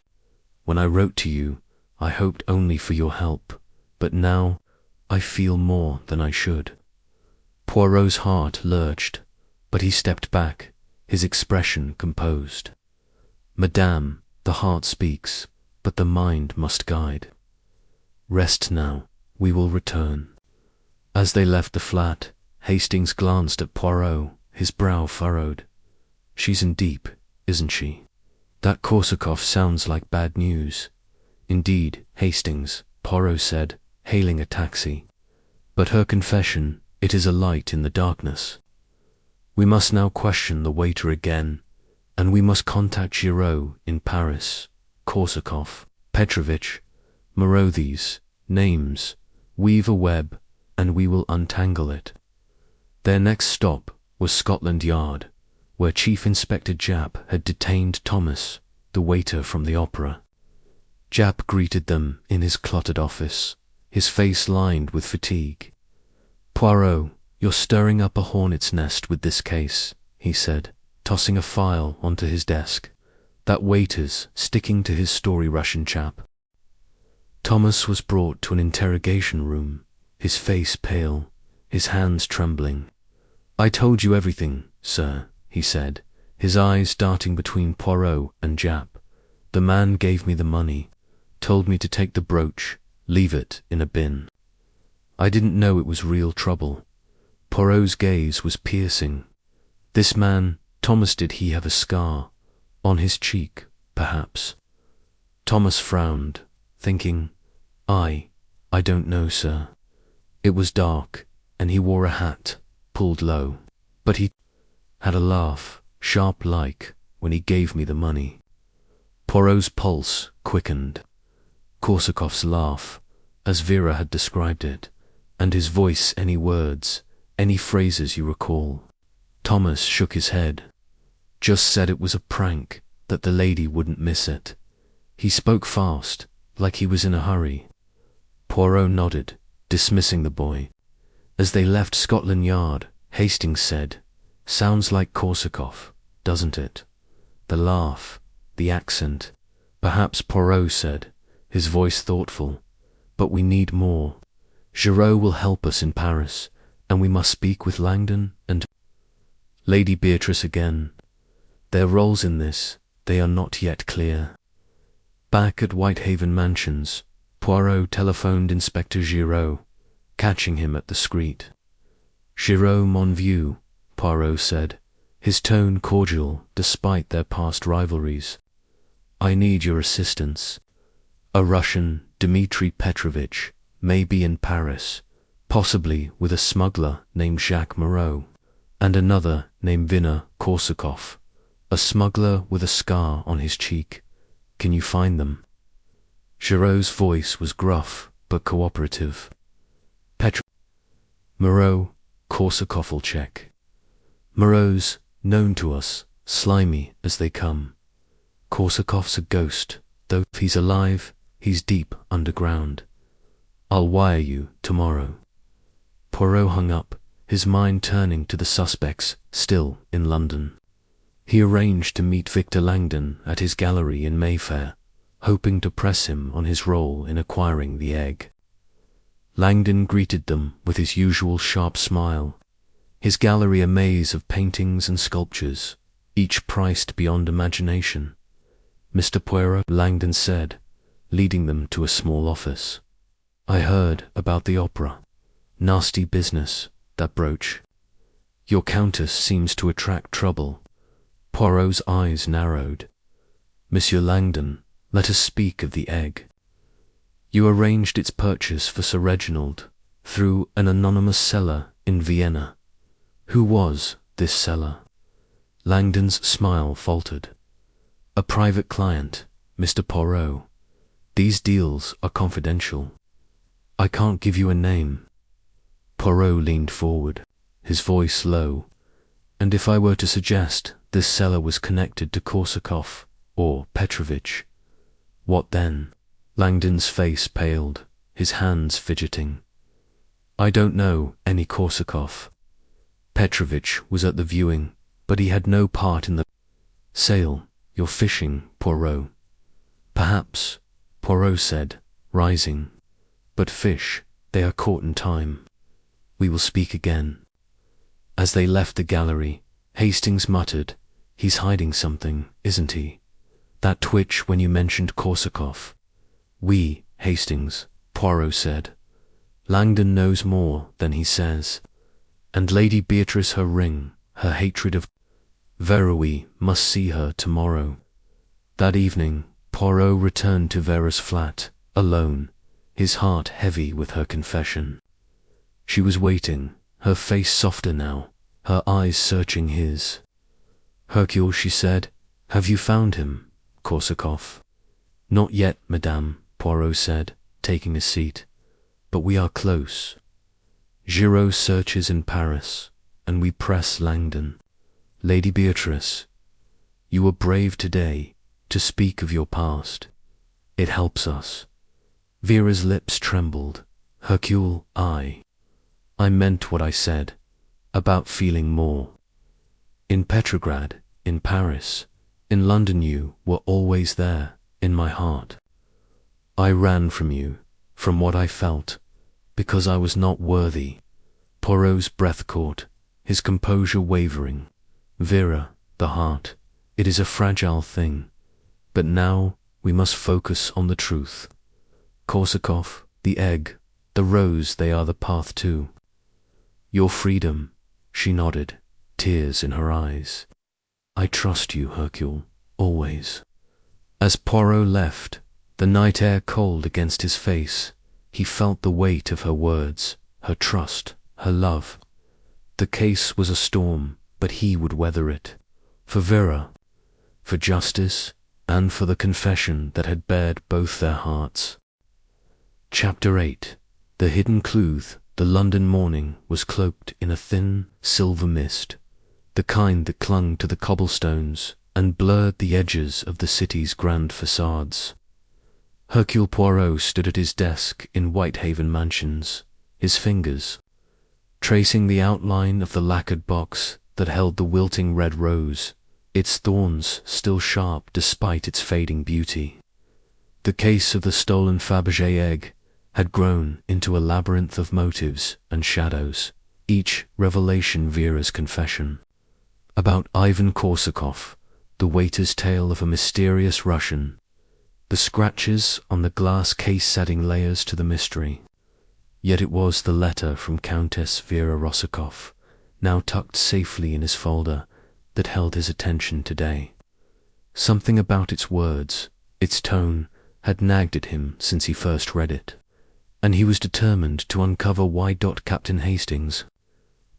When I wrote to you, I hoped only for your help, but now I feel more than I should. Poirot's heart lurched, but he stepped back, his expression composed. Madame, the heart speaks, but the mind must guide. Rest now, we will return. As they left the flat, Hastings glanced at Poirot, his brow furrowed. She's in deep, isn't she? That Korsakov sounds like bad news. Indeed, Hastings, Poirot said, hailing a taxi. But her confession, it is a light in the darkness. We must now question the waiter again, and we must contact Giraud in Paris, Korsakov, Petrovich, Moreau. These names, weave a web, and we will untangle it. Their next stop was Scotland Yard, where Chief Inspector Japp had detained Thomas, the waiter from the opera. Japp greeted them in his cluttered office, his face lined with fatigue. Poirot, you're stirring up a hornet's nest with this case, he said, tossing a file onto his desk. That waiter's sticking to his story, Russian chap. Thomas was brought to an interrogation room, his face pale, his hands trembling. I told you everything, sir, he said, his eyes darting between Poirot and Japp. The man gave me the money, told me to take the brooch, leave it in a bin. I didn't know it was real trouble. Poirot's gaze was piercing. This man, Thomas, did he have a scar? On his cheek, perhaps? Thomas frowned, thinking, I don't know, sir. It was dark, and he wore a hat, pulled low. But he had a laugh, sharp-like, when he gave me the money. Poirot's pulse quickened. Korsakov's laugh, as Vera had described it, and his voice, any words, any phrases you recall. Thomas shook his head. Just said it was a prank, that the lady wouldn't miss it. He spoke fast, like he was in a hurry. Poirot nodded, dismissing the boy. As they left Scotland Yard, Hastings said, Sounds like Korsakov, doesn't it? The laugh, the accent. Perhaps, Poirot said, his voice thoughtful. But we need more. Giraud will help us in Paris, and we must speak with Langdon and Lady Beatrice again. Their roles in this, they are not yet clear. Back at Whitehaven Mansions, Poirot telephoned Inspector Giraud, catching him at the street. Giraud Monview, Poirot said, his tone cordial despite their past rivalries. I need your assistance. A Russian, Dmitri Petrovich, may be in Paris, possibly with a smuggler named Jacques Moreau, and another named Vinner Korsakov, a smuggler with a scar on his cheek. Can you find them? Giraud's voice was gruff but cooperative. Moreau, Korsakov will check. Moreau's known to us, slimy as they come. Korsakov's a ghost, though if he's alive, he's deep underground. I'll wire you tomorrow. Poirot hung up, his mind turning to the suspects still in London. He arranged to meet Victor Langdon at his gallery in Mayfair, hoping to press him on his role in acquiring the egg. Langdon greeted them with his usual sharp smile, his gallery a maze of paintings and sculptures, each priced beyond imagination. "Mr. Poirot," Langdon said, leading them to a small office. "I heard about the opera. Nasty business, that brooch. Your countess seems to attract trouble." Poirot's eyes narrowed. "Monsieur Langdon, let us speak of the egg. You arranged its purchase for Sir Reginald through an anonymous seller in Vienna. Who was this seller?" Langdon's smile faltered. "A private client, Mr. Poirot. These deals are confidential. I can't give you a name." Poirot leaned forward, his voice low. "And if I were to suggest this seller was connected to Korsakov or Petrovich, what then?" Langdon's face paled, his hands fidgeting. "I don't know any Korsakov. Petrovich was at the viewing, but he had no part in the sale. You're fishing, Poirot." "Perhaps," Poirot said, rising. "But fish, they are caught in time. We will speak again." As they left the gallery, Hastings muttered, "He's hiding something, isn't he? That twitch when you mentioned Korsakov." "We, Hastings," Poirot said. "Langdon knows more than he says. And Lady Beatrice, her ring, her hatred of Vera, we must see her tomorrow." That evening, Poirot returned to Vera's flat, alone, his heart heavy with her confession. She was waiting, her face softer now, her eyes searching his. "Hercule," she said, "have you found him, Korsakov?" "Not yet, madame," Poirot said, taking a seat. "But we are close. Giraud searches in Paris, and we press Langdon. Lady Beatrice, you were brave today to speak of your past. It helps us." Vera's lips trembled. "Hercule, I meant what I said, about feeling more. In Petrograd, in Paris, in London you were always there, in my heart. I ran from you, from what I felt, because I was not worthy." Poirot's breath caught, his composure wavering. "Vera, the heart, it is a fragile thing. But now we must focus on the truth. Korsakov, the egg, the rose, they are the path too. Your freedom," she nodded, tears in her eyes. "I trust you, Hercule, always." As Poirot left, the night air cold against his face, he felt the weight of her words, her trust, her love. The case was a storm, but he would weather it. For Vera, for justice, and for the confession that had bared both their hearts. Chapter 8. The hidden clue. The London morning was cloaked in a thin, silver mist, the kind that clung to the cobblestones and blurred the edges of the city's grand facades. Hercule Poirot stood at his desk in Whitehaven Mansions, his fingers tracing the outline of the lacquered box that held the wilting red rose, its thorns still sharp despite its fading beauty. The case of the stolen Fabergé egg had grown into a labyrinth of motives and shadows, each revelation Vera's confession. About Ivan Korsakov, the waiter's tale of a mysterious Russian, the scratches on the glass case adding layers to the mystery. Yet it was the letter from Countess Vera Rossakov, now tucked safely in his folder, that held his attention today. Something about its words, its tone, had nagged at him since he first read it, and he was determined to uncover why Captain Hastings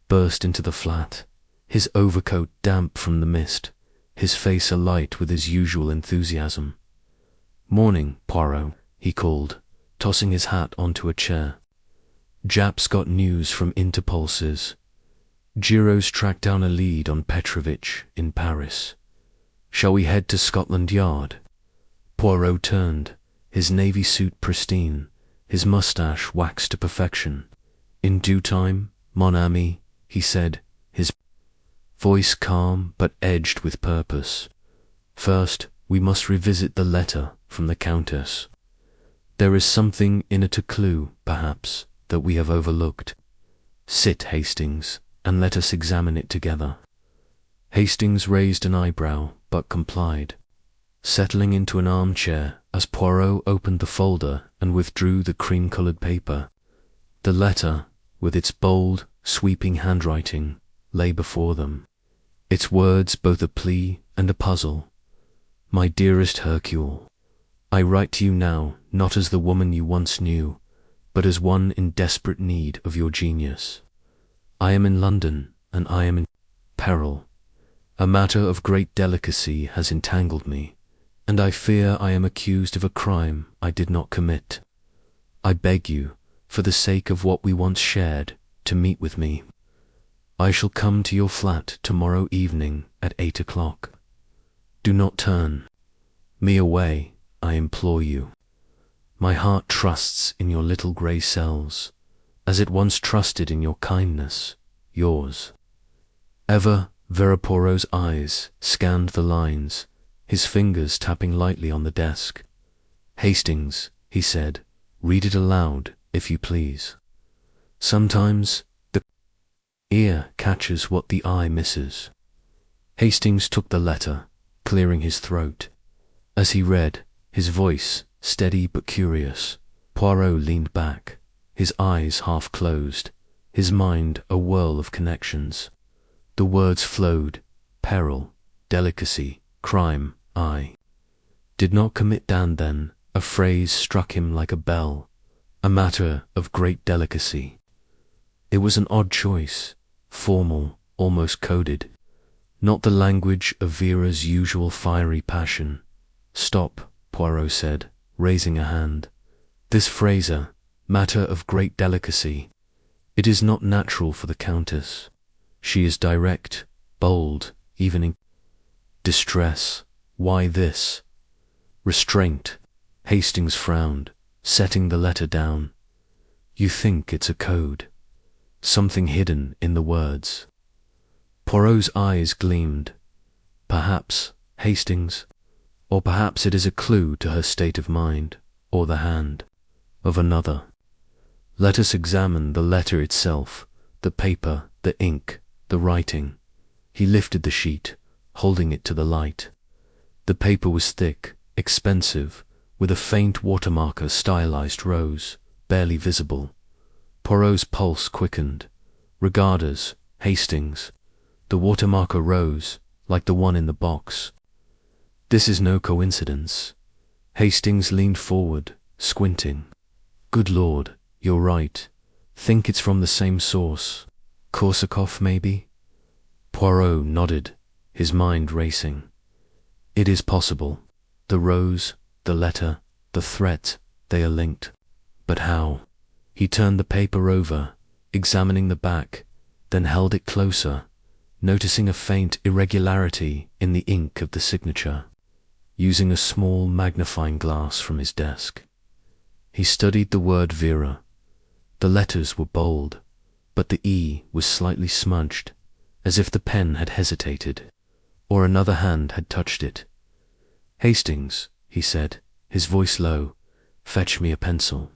burst into the flat, his overcoat damp from the mist, his face alight with his usual enthusiasm. "Morning, Poirot," he called, tossing his hat onto a chair. "Jap's got news from Interpulses. Giraud's tracked down a lead on Petrovich in Paris. Shall we head to Scotland Yard?" Poirot turned, his navy suit pristine, his moustache waxed to perfection. "In due time, mon ami," he said, his voice calm but edged with purpose. "First, We must revisit the letter from the Countess. There is something in it, a clue, perhaps, that we have overlooked. Sit, Hastings, and let us examine it together. Hastings raised an eyebrow, but complied, settling into an armchair as Poirot opened the folder and withdrew the cream-coloured paper. The letter, with its bold, sweeping handwriting, lay before them, its words both a plea and a puzzle. My dearest Hercule, I write to you now not as the woman you once knew, but as one in desperate need of your genius. I am in London, and I am in peril. A matter of great delicacy has entangled me, and I fear I am accused of a crime I did not commit. I beg you, for the sake of what we once shared, to meet with me. I shall come to your flat tomorrow evening at 8 o'clock. Do not turn me away, I implore you. My heart trusts in your little grey cells, as it once trusted in your kindness. Yours. Ever, Poirot's eyes scanned the lines, his fingers tapping lightly on the desk. Hastings, he said, read it aloud, if you please. Sometimes the ear catches what the eye misses. Hastings took the letter, clearing his throat. As he read, his voice steady but curious, Poirot leaned back, his eyes half closed, his mind a whirl of connections. The words flowed: peril, delicacy, crime. I did not commit Dan then. A phrase struck him like a bell. A matter of great delicacy. It was an odd choice, formal, almost coded. Not the language of Vera's usual fiery passion. Stop, Poirot said, raising a hand. This phrase, matter of great delicacy. It is not natural for the Countess. She is direct, bold, even in distress. Why this restraint? Hastings frowned, setting the letter down. You think it's a code? Something hidden in the words? Poirot's eyes gleamed. Perhaps, Hastings, or perhaps it is a clue to her state of mind, or the hand of another. Let us examine the letter itself, the paper, the ink, the writing. He lifted the sheet, holding it to the light. The paper was thick, expensive, with a faint watermarker stylized rose, barely visible. Poirot's pulse quickened. Regarders, Hastings. The watermarker rose, like the one in the box. This is no coincidence. Hastings leaned forward, squinting. Good Lord, you're right. Think it's from the same source. Korsakoff, maybe? Poirot nodded, his mind racing. It is possible. The rose, the letter, the threat, they are linked. But how? He turned the paper over, examining the back, then held it closer, noticing a faint irregularity in the ink of the signature. Using a small magnifying glass from his desk, he studied the word Vera. The letters were bold, but the E was slightly smudged, as if the pen had hesitated, or another hand had touched it. Hastings, he said, his voice low, fetch me a pencil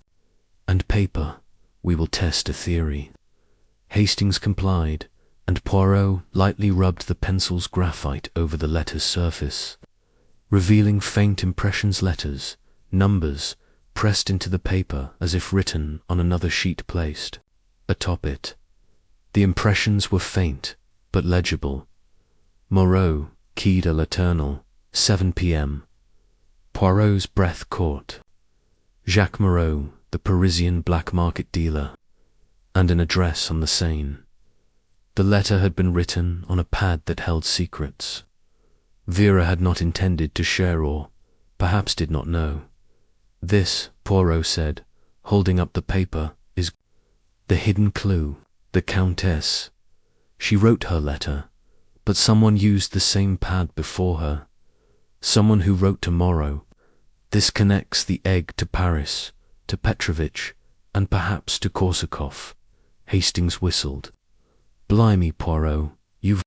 and paper. We will test a theory. Hastings complied, and Poirot lightly rubbed the pencil's graphite over the letter's surface, revealing faint impressions, letters, numbers, pressed into the paper as if written on another sheet placed atop it. The impressions were faint, but legible. Moreau, Quai de l'Eternel, 7 p.m. Poirot's breath caught. Jacques Moreau, the Parisian black market dealer, and an address on the Seine. The letter had been written on a pad that held secrets. Vera had not intended to share, or perhaps did not know. This, Poirot said, holding up the paper, is the hidden clue. The Countess. She wrote her letter, but someone used the same pad before her. Someone who wrote tomorrow. This connects the egg to Paris, to Petrovich, and perhaps to Korsakoff. Hastings whistled. Blimey, Poirot, you've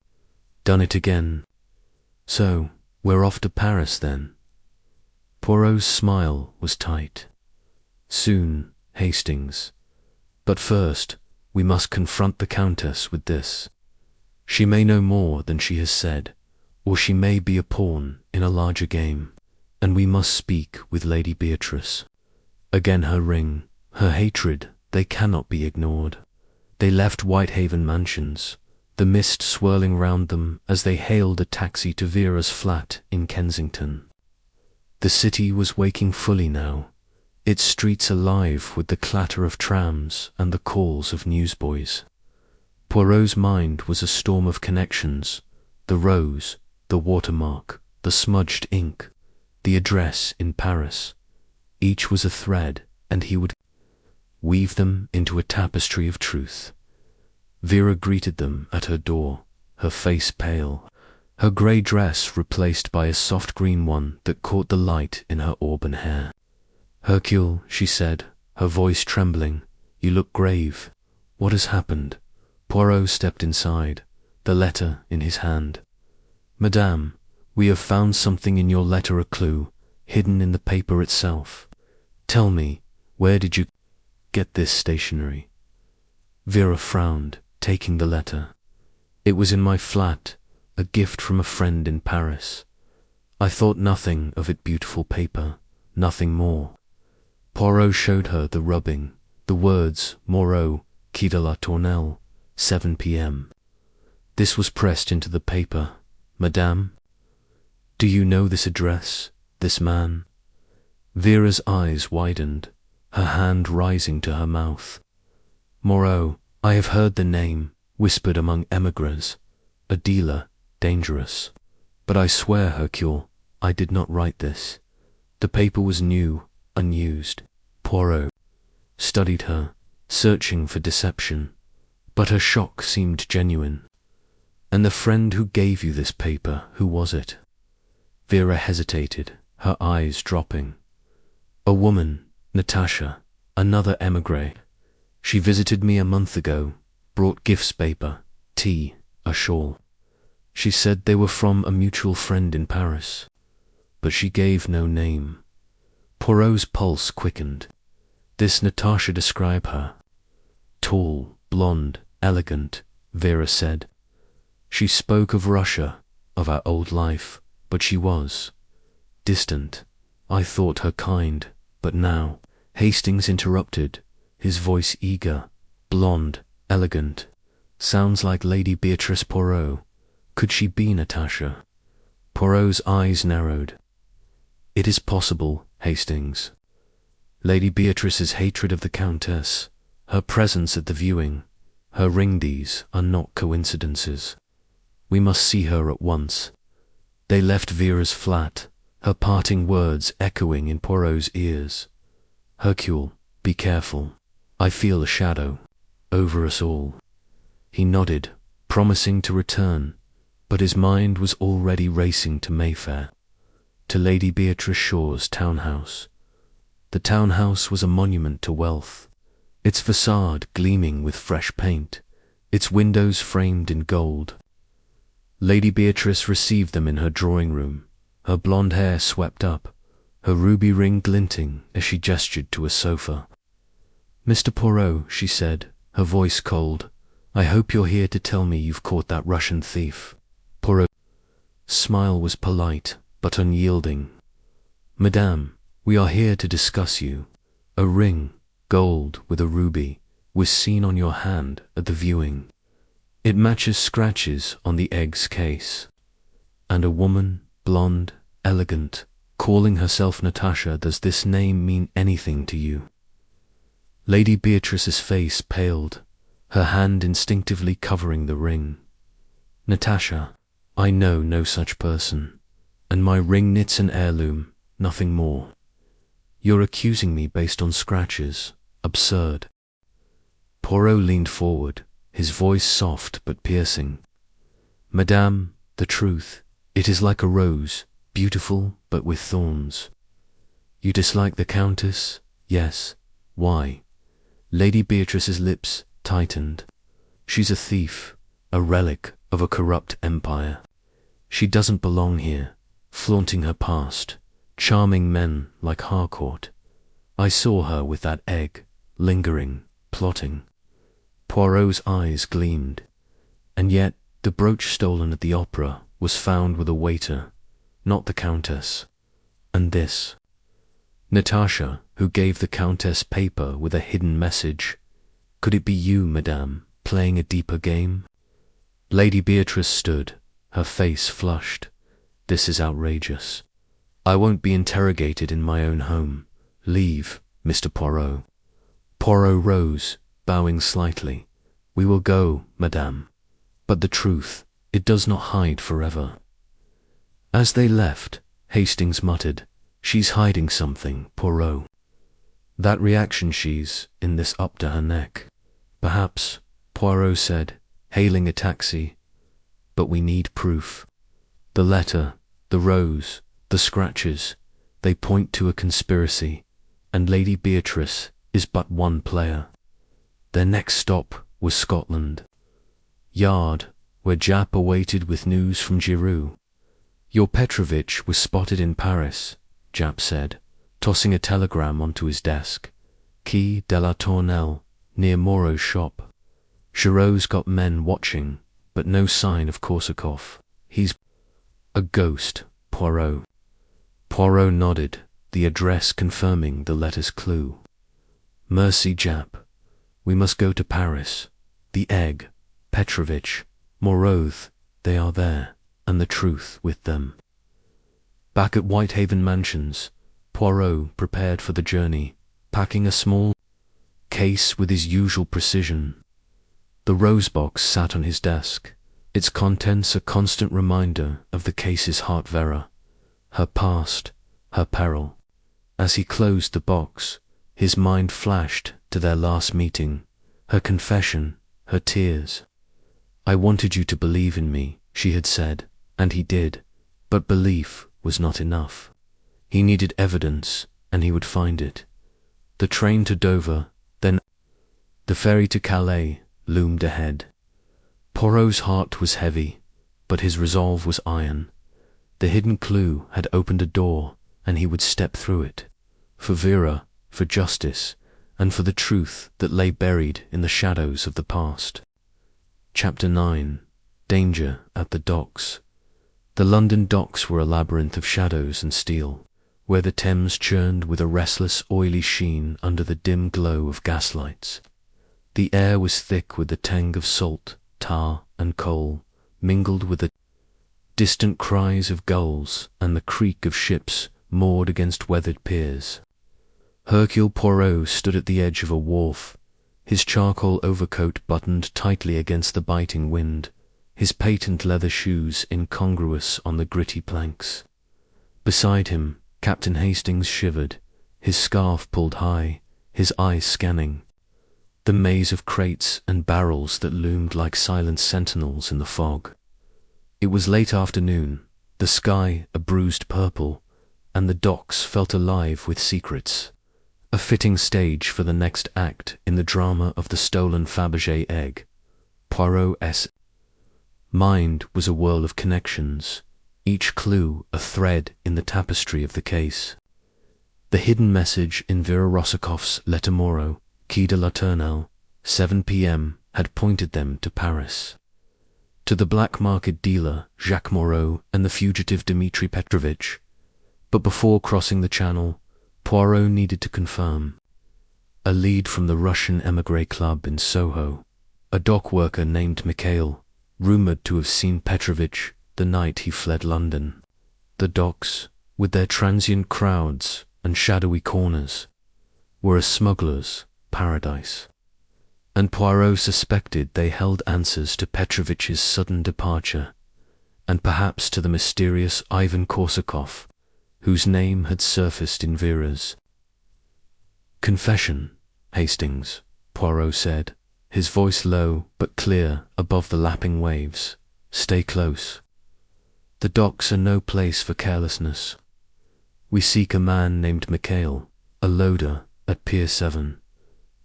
done it again. So, we're off to Paris then. Poirot's smile was tight. Soon, Hastings. But first, we must confront the Countess with this. She may know more than she has said, or she may be a pawn in a larger game, and we must speak with Lady Beatrice. Again her ring, her hatred, they cannot be ignored. They left Whitehaven Mansions, the mist swirling round them as they hailed a taxi to Vera's flat in Kensington. The city was waking fully now, its streets alive with the clatter of trams and the calls of newsboys. Poirot's mind was a storm of connections, the rose, the watermark, the smudged ink, the address in Paris. Each was a thread, and he would weave them into a tapestry of truth. Vera greeted them at her door, her face pale, her grey dress replaced by a soft green one that caught the light in her auburn hair. "Hercule," she said, her voice trembling, "you look grave. What has happened?" Poirot stepped inside, the letter in his hand. "Madame, we have found something in your letter, a clue, hidden in the paper itself. Tell me, where did you get this stationery?" Vera frowned, taking the letter. "It was in my flat, a gift from a friend in Paris. I thought nothing of it, beautiful paper, nothing more." Poirot showed her the rubbing, the words, Moreau, Quai de la Tournelle, 7 p.m. This was pressed into the paper. "Madame, do you know this address, this man?" Vera's eyes widened, her hand rising to her mouth. "Moreau, I have heard the name, whispered among émigrés. A dealer, dangerous. But I swear, Hercule, I did not write this. The paper was new, unused." Poirot studied her, searching for deception, but her shock seemed genuine. "And the friend who gave you this paper, who was it?" Vera hesitated, her eyes dropping. "A woman, Natasha, another émigré. She visited me a month ago, brought gifts, paper, tea, a shawl. She said they were from a mutual friend in Paris, but she gave no name." Poirot's pulse quickened. This Natasha, describe her. "Tall, blonde, elegant," Vera said. "She spoke of Russia, of our old life, but she was distant. I thought her kind, but now—" Hastings interrupted, his voice eager. "Blonde, elegant. Sounds like Lady Beatrice Poirot. Could she be Natasha?" Poirot's eyes narrowed. "It is possible, Hastings. Lady Beatrice's hatred of the Countess, her presence at the viewing, her ring, these are not coincidences. We must see her at once." They left Vera's flat, her parting words echoing in Poirot's ears. "Hercule, be careful. I feel a shadow over us all." He nodded, promising to return, but his mind was already racing to Mayfair, to Lady Beatrice Shaw's townhouse. The townhouse was a monument to wealth, its facade gleaming with fresh paint, its windows framed in gold. Lady Beatrice received them in her drawing-room, her blonde hair swept up, her ruby ring glinting as she gestured to a sofa. "Mr. Poirot," she said, her voice cold, "I hope you're here to tell me you've caught that Russian thief." Poirot's smile was polite, but unyielding. "Madame, we are here to discuss you. A ring, gold with a ruby, was seen on your hand at the viewing. It matches scratches on the egg's case. And a woman, blonde, elegant, calling herself Natasha. Does this name mean anything to you?" Lady Beatrice's face paled, her hand instinctively covering the ring. "Natasha, I know no such person, and my ring knits an heirloom, nothing more. You're accusing me based on scratches. Absurd." Poirot leaned forward, his voice soft but piercing. "Madame, the truth, it is like a rose, beautiful but with thorns. You dislike the Countess? Yes. Why?" Lady Beatrice's lips tightened. "She's a thief, a relic of a corrupt empire. She doesn't belong here, flaunting her past. Charming men like Harcourt. I saw her with that egg, lingering, plotting. Poirot's eyes gleamed. And yet the brooch stolen at the opera was found with a waiter, not the Countess. And this. Natasha, who gave the Countess paper with a hidden message. Could it be you, madame, playing a deeper game? Lady Beatrice stood, her face flushed. This is outrageous. I won't be interrogated in my own home. Leave, Mr. Poirot. Poirot rose, bowing slightly. We will go, madame. But the truth, it does not hide forever. As they left, Hastings muttered, She's hiding something, Poirot. That reaction she's in this up to her neck. Perhaps, Poirot said, hailing a taxi. But we need proof. The letter, the rose, the scratches, they point to a conspiracy, and Lady Beatrice is but one player. Their next stop was Scotland Yard, where Jap awaited with news from Giroux. Your Petrovich was spotted in Paris, Jap said, tossing a telegram onto his desk. Quai de la Tournelle, near Moreau's shop. Giroux's got men watching, but no sign of Korsakov. He's a ghost, Poirot. Poirot nodded, the address confirming the letter's clue. Mercy, Jap. We must go to Paris. The egg, Petrovich, Moreau, they are there, and the truth with them. Back at Whitehaven Mansions, Poirot prepared for the journey, packing a small case with his usual precision. The rose box sat on his desk, its contents a constant reminder of the case's heart vera, her past, her peril. As he closed the box, his mind flashed to their last meeting, her confession, her tears. I wanted you to believe in me, she had said, and he did, but belief was not enough. He needed evidence, and he would find it. The train to Dover, then the ferry to Calais, loomed ahead. Poirot's heart was heavy, but his resolve was iron. The hidden clue had opened a door, and he would step through it. For Vera, for justice, and for the truth that lay buried in the shadows of the past. Chapter 9. Danger at the Docks. The London docks were a labyrinth of shadows and steel, where the Thames churned with a restless, oily sheen under the dim glow of gaslights. The air was thick with the tang of salt, tar, and coal, mingled with the distant cries of gulls and the creak of ships moored against weathered piers. Hercule Poirot stood at the edge of a wharf, his charcoal overcoat buttoned tightly against the biting wind, his patent leather shoes incongruous on the gritty planks. Beside him, Captain Hastings shivered, his scarf pulled high, his eyes scanning the maze of crates and barrels that loomed like silent sentinels in the fog. It was late afternoon, the sky a bruised purple, and the docks felt alive with secrets. A fitting stage for the next act in the drama of the stolen Fabergé egg. Poirot's mind was a whirl of connections, each clue a thread in the tapestry of the case. The hidden message in Vera Rosakov's Letter Moreau, Quai de la Tournelle, 7 p.m., had pointed them to Paris. To the black market dealer, Jacques Moreau, and the fugitive Dmitri Petrovich. But before crossing the Channel, Poirot needed to confirm. A lead from the Russian emigre club in Soho, a dock worker named Mikhail, rumoured to have seen Petrovich the night he fled London. The docks, with their transient crowds and shadowy corners, were a smuggler's paradise. And Poirot suspected they held answers to Petrovich's sudden departure, and perhaps to the mysterious Ivan Korsakov, whose name had surfaced in Vera's confession. Hastings, Poirot said, his voice low but clear above the lapping waves. Stay close. The docks are no place for carelessness. We seek a man named Mikhail, a loader at Pier 7.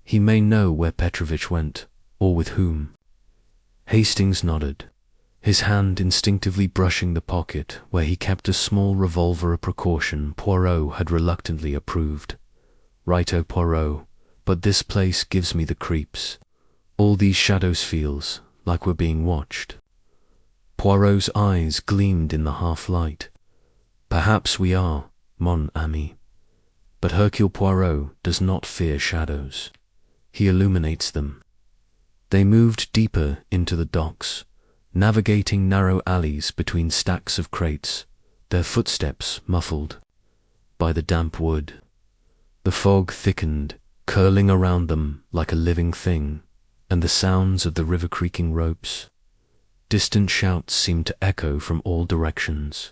He may know where Petrovich went, or with whom. Hastings nodded. his hand instinctively brushing the pocket where he kept a small revolver, a precaution Poirot had reluctantly approved. "Righto, Poirot, but this place gives me the creeps. All these shadows feels like we're being watched." Poirot's eyes gleamed in the half-light. "Perhaps we are, mon ami. But Hercule Poirot does not fear shadows. He illuminates them." They moved deeper into the docks, navigating narrow alleys between stacks of crates, their footsteps muffled by the damp wood. The fog thickened, curling around them like a living thing, and the sounds of the river creaking ropes. Distant shouts seemed to echo from all directions.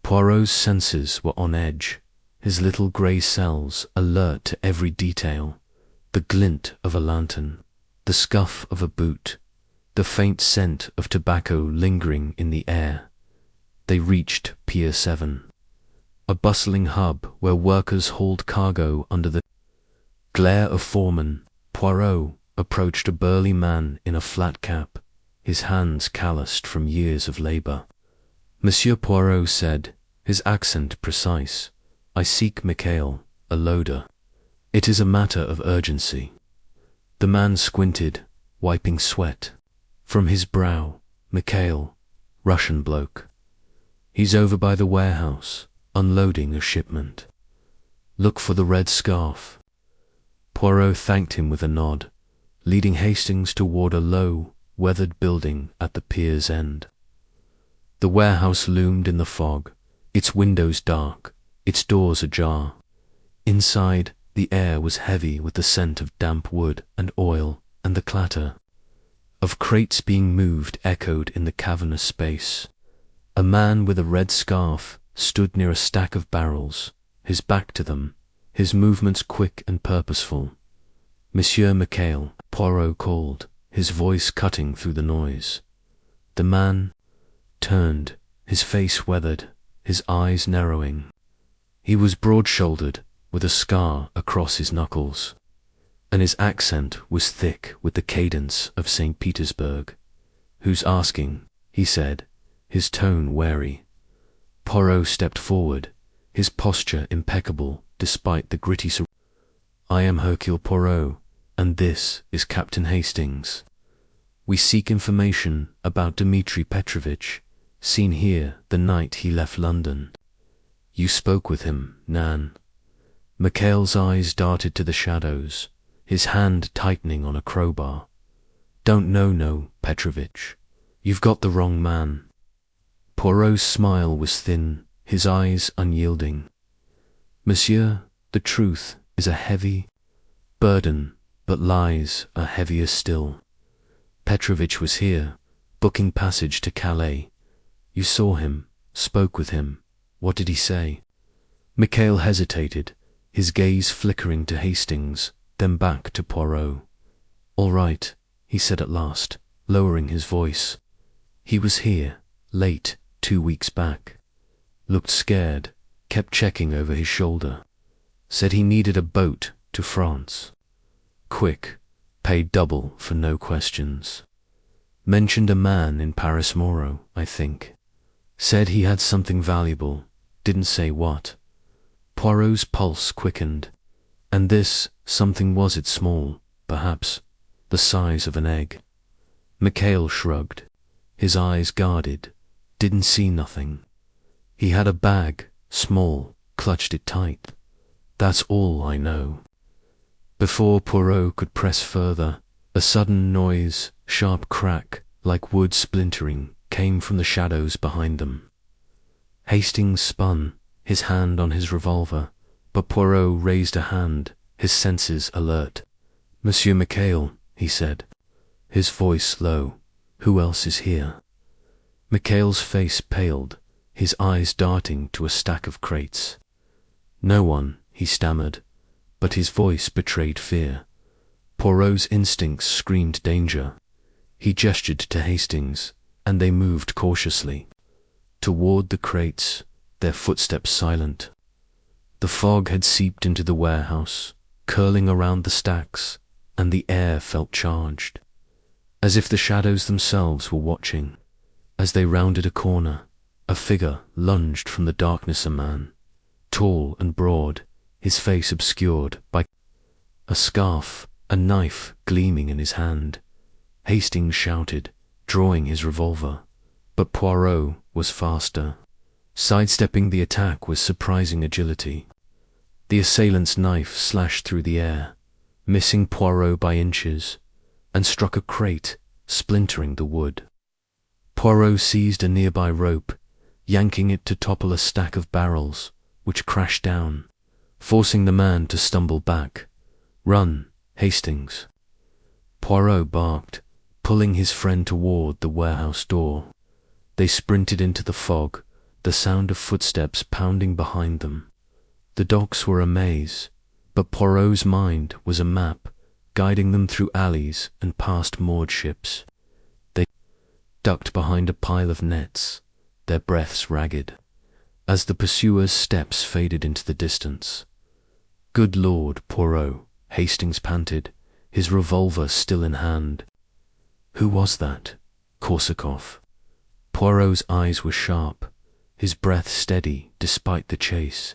Poirot's senses were on edge, his little grey cells alert to every detail: the glint of a lantern, the scuff of a boot, the faint scent of tobacco lingering in the air. They reached Pier 7, a bustling hub where workers hauled cargo under the glare of foremen. Poirot approached a burly man in a flat cap, his hands calloused from years of labour. "Monsieur Poirot," said, his accent precise, "I seek Michael, a loader. It is a matter of urgency." The man squinted, wiping sweat from his brow. "Michael, Russian bloke. He's over by the warehouse, unloading a shipment. Look for the red scarf." Poirot thanked him with a nod, leading Hastings toward a low, weathered building at the pier's end. The warehouse loomed in the fog, its windows dark, its doors ajar. Inside, the air was heavy with the scent of damp wood and oil, and the clatter of crates being moved echoed in the cavernous space. A man with a red scarf stood near a stack of barrels, his back to them, his movements quick and purposeful. "Monsieur Michael," Poirot called, his voice cutting through the noise. The man turned, his face weathered, his eyes narrowing. He was broad-shouldered, with a scar across his knuckles, and his accent was thick with the cadence of St. Petersburg. "Who's asking?" he said, his tone wary. Poirot stepped forward, his posture impeccable despite the gritty "I am Hercule Poirot, and this is Captain Hastings. We seek information about Dmitri Petrovich, seen here the night he left London." "You spoke with him, Nan?" Michael's eyes darted to the shadows, his hand tightening on a crowbar. "Don't know, no, Petrovich. You've got the wrong man." Poirot's smile was thin, his eyes unyielding. "Monsieur, the truth is a heavy burden, but lies are heavier still. Petrovich was here, booking passage to Calais. You saw him, spoke with him. What did he say?" Michael hesitated, his gaze flickering to Hastings, then back to Poirot. "All right," he said at last, lowering his voice. "He was here, late, 2 weeks back. Looked scared, kept checking over his shoulder. Said he needed a boat to France. Quick, paid double for no questions. Mentioned a man in Paris Moro, I think. Said he had something valuable, didn't say what." Poirot's pulse quickened. And this something, was it small, perhaps, the size of an egg? Michael shrugged, his eyes guarded, didn't see nothing. He had a bag, small, clutched it tight. That's all I know. Before Poirot could press further, a sudden noise, sharp crack, like wood splintering, came from the shadows behind them. Hastings spun, his hand on his revolver, but Poirot raised a hand, his senses alert. "Monsieur Michael," he said, his voice low, "who else is here?" Michael's face paled, his eyes darting to a stack of crates. "No one," he stammered, but his voice betrayed fear. Poirot's instincts screamed danger. He gestured to Hastings, and they moved cautiously toward the crates, their footsteps silent. The fog had seeped into the warehouse, curling around the stacks, and the air felt charged, as if the shadows themselves were watching. As they rounded a corner, a figure lunged from the darkness, a man, tall and broad, his face obscured by a scarf, a knife gleaming in his hand. Hastings shouted, drawing his revolver, but Poirot was faster, sidestepping the attack with surprising agility. The assailant's knife slashed through the air, missing Poirot by inches, and struck a crate, splintering the wood. Poirot seized a nearby rope, yanking it to topple a stack of barrels, which crashed down, forcing the man to stumble back. "Run, Hastings!" Poirot barked, pulling his friend toward the warehouse door. They sprinted into the fog, the sound of footsteps pounding behind them. The docks were a maze, but Poirot's mind was a map, guiding them through alleys and past moored ships. They ducked behind a pile of nets, their breaths ragged, as the pursuers' steps faded into the distance. "Good Lord, Poirot," Hastings panted, his revolver still in hand. "Who was that?" "Korsakoff." Poirot's eyes were sharp, his breath steady despite the chase.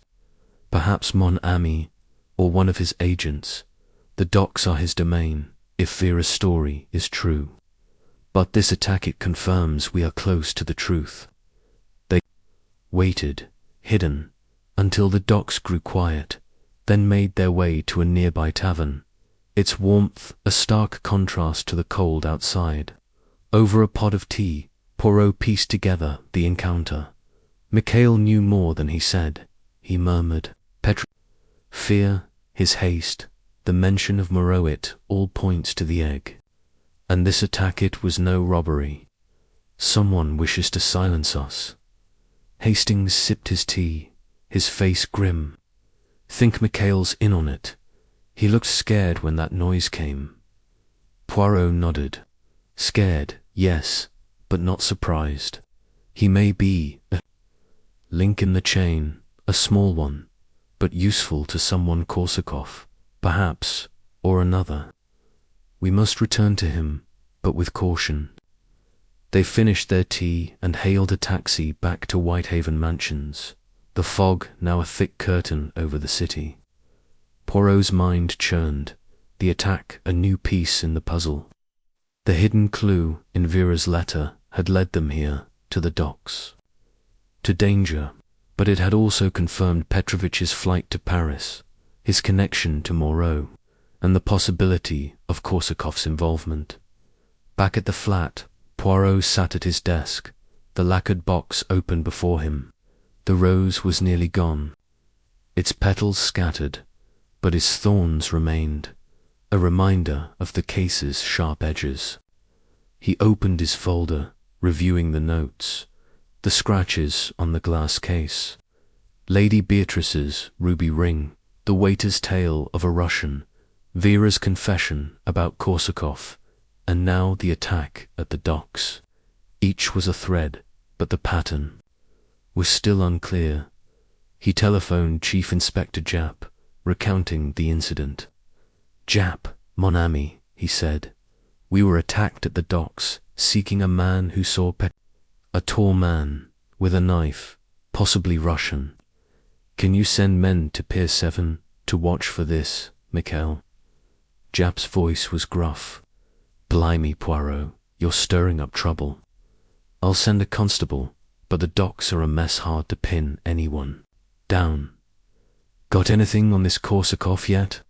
"Perhaps mon ami, or one of his agents. The docks are his domain, if Vera's story is true. But this attack, it confirms we are close to the truth." They waited, hidden, until the docks grew quiet, then made their way to a nearby tavern, its warmth a stark contrast to the cold outside. Over a pot of tea, Poirot pieced together the encounter. Mikhail knew more than he said. He murmured, Fear, his haste, the mention of Moreau, it all points to the egg. And this attack, it was no robbery. Someone wishes to silence us." Hastings sipped his tea, his face grim. "Think Mikhail's in on it. He looked scared when that noise came." Poirot nodded. "Scared, yes, but not surprised. He may be a link in the chain, a small one, but useful to someone, Korsakoff, perhaps, or another. We must return to him, but with caution." They finished their tea and hailed a taxi back to Whitehaven Mansions, the fog now a thick curtain over the city. Poirot's mind churned, the attack a new piece in the puzzle. The hidden clue in Vera's letter had led them here, to the docks, to danger, but it had also confirmed Petrovich's flight to Paris, his connection to Moreau, and the possibility of Korsakoff's involvement. Back at the flat, Poirot sat at his desk, the lacquered box open before him. The rose was nearly gone, its petals scattered, but its thorns remained, a reminder of the case's sharp edges. He opened his folder, reviewing the notes, the scratches on the glass case, Lady Beatrice's ruby ring, the waiter's tale of a Russian, Vera's confession about Korsakoff, and now the attack at the docks. Each was a thread, but the pattern was still unclear. He telephoned Chief Inspector Japp, recounting the incident. "Japp, mon ami," he said, "we were attacked at the docks, seeking a man who saw a tall man, with a knife, possibly Russian. Can you send men to Pier 7 to watch for this, Mikhail?" Japp's voice was gruff. "Blimey, Poirot, you're stirring up trouble. I'll send a constable, but the docks are a mess hard to pin anyone down." "Got anything on this Korsakoff yet?"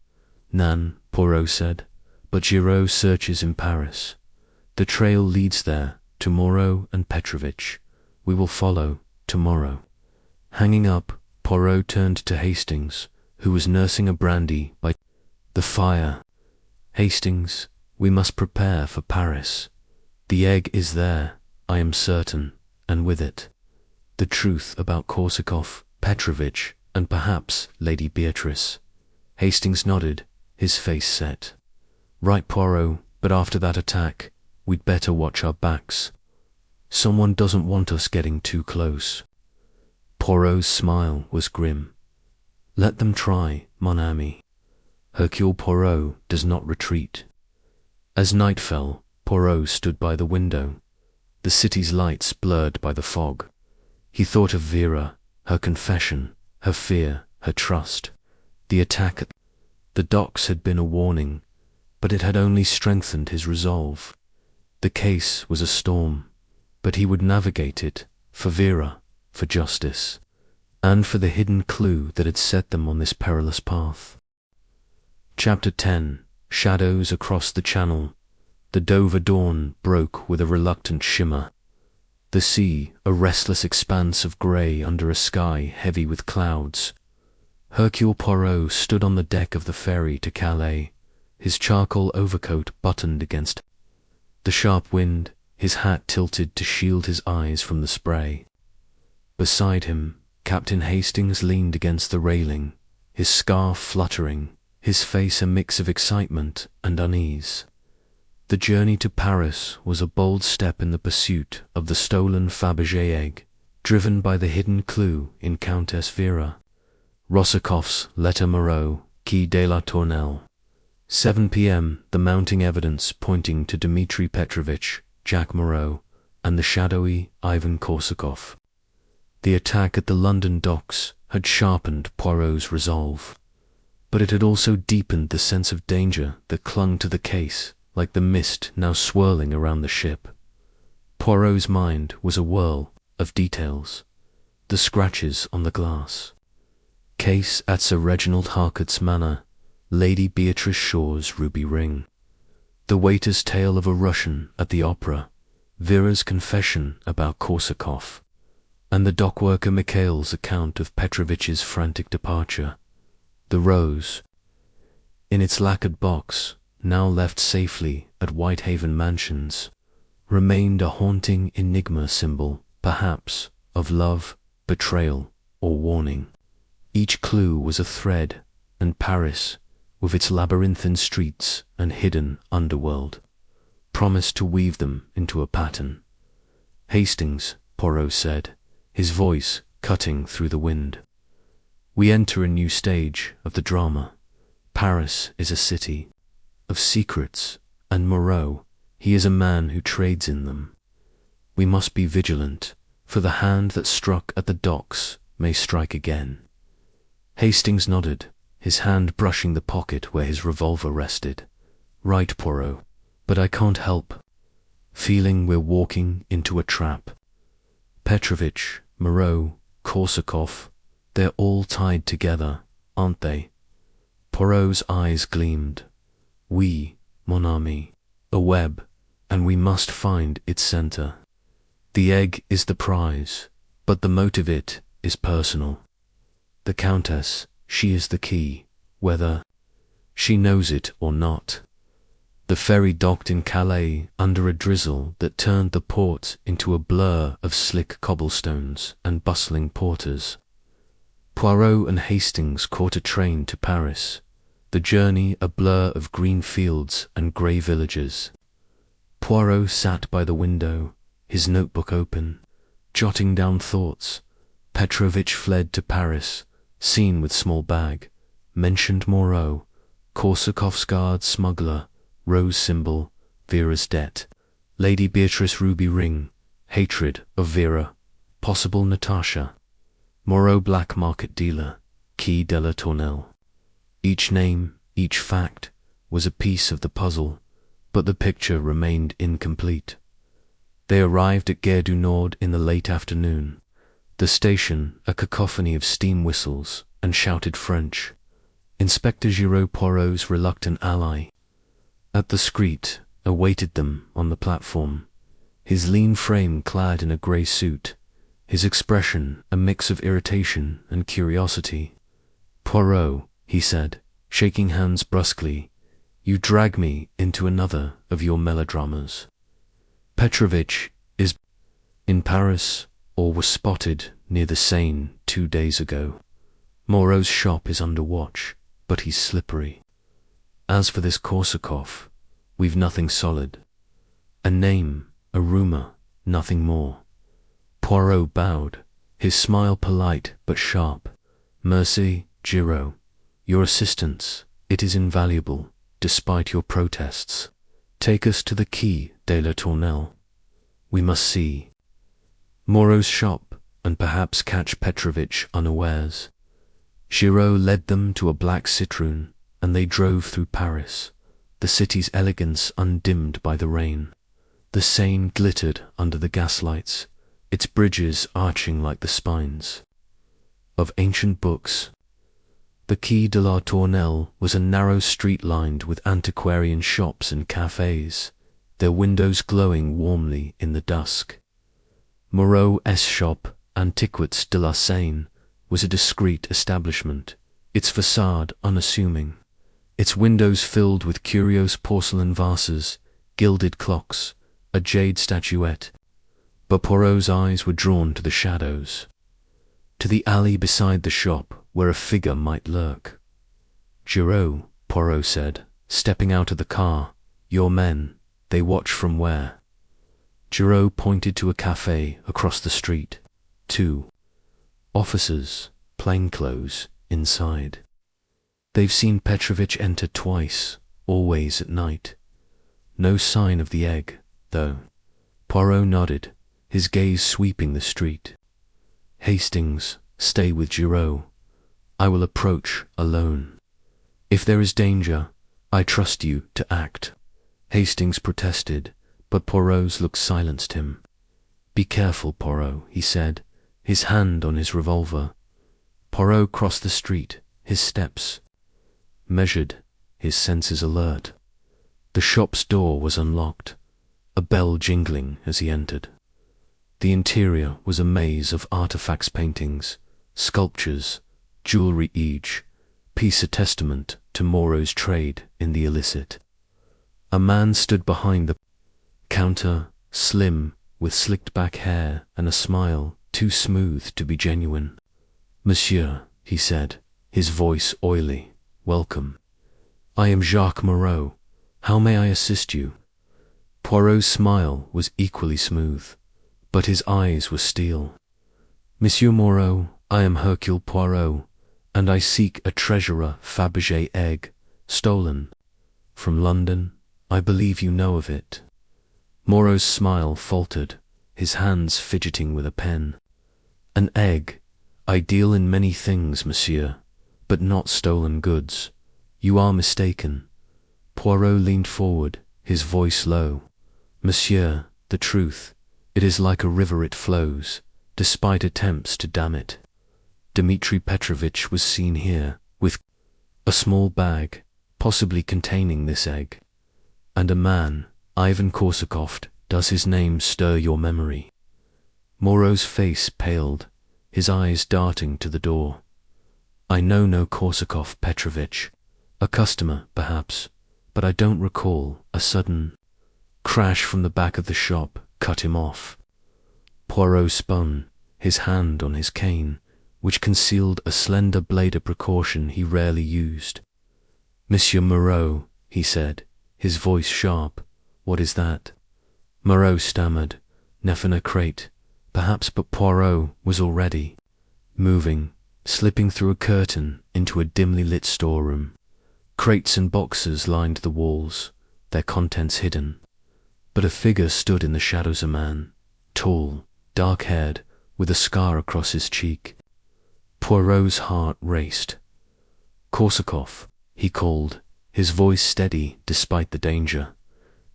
"None," Poirot said, "but Giraud searches in Paris. The trail leads there, to Moreau and Petrovich. We will follow tomorrow." Hanging up, Poirot turned to Hastings, who was nursing a brandy by the fire. "Hastings, we must prepare for Paris. The egg is there, I am certain, and with it, the truth about Korsakoff, Petrovich, and perhaps Lady Beatrice." Hastings nodded, his face set. "Right, Poirot, but after that attack, we'd better watch our backs. Someone doesn't want us getting too close." Poirot's smile was grim. "Let them try, mon ami. Hercule Poirot does not retreat." As night fell, Poirot stood by the window. the city's lights blurred by the fog. He thought of Vera, her confession, her fear, her trust. The attack at the docks had been a warning, but it had only strengthened his resolve. The case was a storm, but he would navigate it, for Vera, for justice, and for the hidden clue that had set them on this perilous path. Chapter 10. Shadows across the channel. The Dover dawn broke with a reluctant shimmer. The sea, a restless expanse of grey under a sky heavy with clouds. Hercule Poirot stood on the deck of the ferry to Calais, his charcoal overcoat buttoned against the sharp wind, his hat tilted to shield his eyes from the spray. Beside him, Captain Hastings leaned against the railing, his scarf fluttering, his face a mix of excitement and unease. The journey to Paris was a bold step in the pursuit of the stolen Fabergé egg, driven by the hidden clue in Countess Vera. Rossakoff's letter Moreau, Quai de la Tournelle. 7 p.m. The mounting evidence pointing to Dmitri Petrovich, Jack Moreau, and the shadowy Ivan Korsakoff. The attack at the London docks had sharpened Poirot's resolve, but it had also deepened the sense of danger that clung to the case like the mist now swirling around the ship. Poirot's mind was a whirl of details. The scratches on the glass. Case at Sir Reginald Harcourt's manor. Lady Beatrice Shaw's ruby ring. The waiter's tale of a Russian at the opera. Vera's confession about Korsakoff. And the dockworker Mikhail's account of Petrovich's frantic departure. The rose, in its lacquered box, now left safely at Whitehaven Mansions, remained a haunting enigma symbol, perhaps, of love, betrayal, or warning. Each clue was a thread, and Paris, with its labyrinthine streets and hidden underworld, promised to weave them into a pattern. Hastings, Poirot said, his voice cutting through the wind. We enter a new stage of the drama. Paris is a city of secrets, and Moreau, he is a man who trades in them. We must be vigilant, for the hand that struck at the docks may strike again. Hastings nodded, his hand brushing the pocket where his revolver rested. Right, Poirot, but I can't help feeling we're walking into a trap. Petrovich, Moreau, Korsakoff, they're all tied together, aren't they? Poirot's eyes gleamed. Oui, mon ami, a web, and we must find its center. The egg is the prize, but the motive it is personal. The Countess, she is the key, whether she knows it or not. The ferry docked in Calais under a drizzle that turned the port into a blur of slick cobblestones and bustling porters. Poirot and Hastings caught a train to Paris, the journey a blur of green fields and grey villages. Poirot sat by the window, his notebook open, jotting down thoughts. Petrovich fled to Paris, seen with small bag, mentioned Moreau, Korsakoff's guard smuggler, rose symbol, Vera's debt, Lady Beatrice ruby ring, hatred of Vera, possible Natasha, Moreau black market dealer, Quai de la Tournelle. Each name, each fact, was a piece of the puzzle, but the picture remained incomplete. They arrived at Gare du Nord in the late afternoon. The station, a cacophony of steam whistles and shouted French. Inspector Giraud, Poirot's reluctant ally, at the screet, awaited them on the platform, his lean frame clad in a grey suit, his expression a mix of irritation and curiosity. Poirot, he said, shaking hands brusquely, you drag me into another of your melodramas. Petrovich is in Paris, or was spotted near the Seine 2 days ago. Moreau's shop is under watch, but he's slippery. As for this Korsakoff, we've nothing solid. A name, a rumour, nothing more. Poirot bowed, his smile polite but sharp. Merci, Giraud. Your assistance, it is invaluable, despite your protests. Take us to the Quai de la Tournelle. We must see Moreau's shop, and perhaps catch Petrovich unawares. Giraud led them to a black citroen, and they drove through Paris, the city's elegance undimmed by the rain. The Seine glittered under the gaslights, its bridges arching like the spines of ancient books. The Quai de la Tournelle was a narrow street lined with antiquarian shops and cafes, their windows glowing warmly in the dusk. Moreau's shop, Antiquaires de la Seine, was a discreet establishment, its facade unassuming, its windows filled with curious porcelain vases, gilded clocks, a jade statuette. But Poirot's eyes were drawn to the shadows, to the alley beside the shop where a figure might lurk. "Giraud," Poirot said, stepping out of the car, "your men, they watch from where?" Giraud pointed to a café across the street. 2 officers, plainclothes, inside. "They've seen Petrovich enter twice, always at night. No sign of the egg, though." Poirot nodded, his gaze sweeping the street. "Hastings, stay with Giraud. I will approach alone. If there is danger, I trust you to act." Hastings protested, but Poirot's look silenced him. "Be careful, Poirot," he said, his hand on his revolver. Poirot crossed the street, his steps measured, his senses alert. The shop's door was unlocked, a bell jingling as he entered. The interior was a maze of artifacts, paintings, sculptures, jewelry, each piece a testament to Moreau's trade in the illicit. A man stood behind the counter, slim, with slicked back hair and a smile too smooth to be genuine. "Monsieur," he said, his voice oily, "welcome. I am Jacques Moreau. How may I assist you?" Poirot's smile was equally smooth, but his eyes were steel. "Monsieur Moreau, I am Hercule Poirot, and I seek a treasurer Fabergé egg, stolen from London. I believe you know of it." Moreau's smile faltered, his hands fidgeting with a pen. "An egg. I deal in many things, monsieur, but not stolen goods. You are mistaken." Poirot leaned forward, his voice low. "Monsieur, the truth, it is like a river, it flows, despite attempts to dam it. Dmitri Petrovich was seen here, with a small bag, possibly containing this egg. And a man, Ivan Korsakov, does his name stir your memory?" Moreau's face paled, his eyes darting to the door. "I know no Korsakov Petrovich. A customer, perhaps, but I don't recall." A sudden crash from the back of the shop cut him off. Poirot spun, his hand on his cane, which concealed a slender blade, a precaution he rarely used. "Monsieur Moreau," he said, his voice sharp, "what is that?" Moreau stammered, "Nephina crate, perhaps," but Poirot was already moving, slipping through a curtain into a dimly lit storeroom. Crates and boxes lined the walls, their contents hidden. But a figure stood in the shadows, a man, tall, dark-haired, with a scar across his cheek. Poirot's heart raced. "Korsakov," he called, his voice steady despite the danger.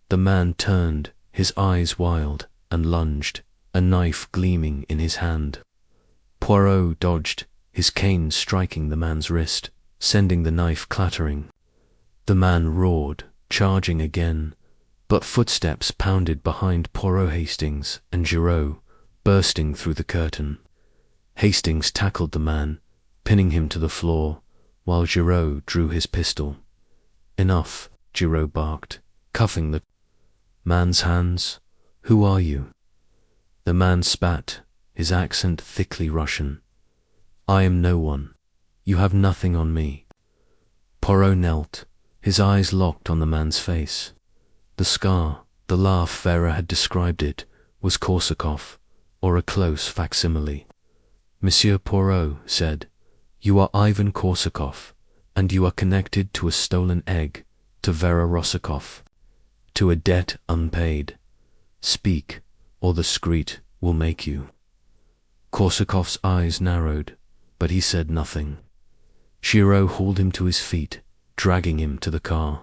The man turned, his eyes wild, and lunged, a knife gleaming in his hand. Poirot dodged, his cane striking the man's wrist, sending the knife clattering. The man roared, charging again, but footsteps pounded behind Poirot. Hastings and Giraud, bursting through the curtain. Hastings tackled the man, pinning him to the floor, while Giraud drew his pistol. "Enough," Giraud barked, cuffing the man's hands. "Who are you?" The man spat, his accent thickly Russian. "I am no one. You have nothing on me." Poirot knelt, his eyes locked on the man's face. The scar, the laugh Vera had described it, was Korsakov, or a close facsimile. "Monsieur Poirot said, you are Ivan Korsakov, and you are connected to a stolen egg, to Vera Rossakov, to a debt unpaid. Speak, or the screed will make you." Korsakov's eyes narrowed, but he said nothing. Giraud hauled him to his feet, dragging him to the car.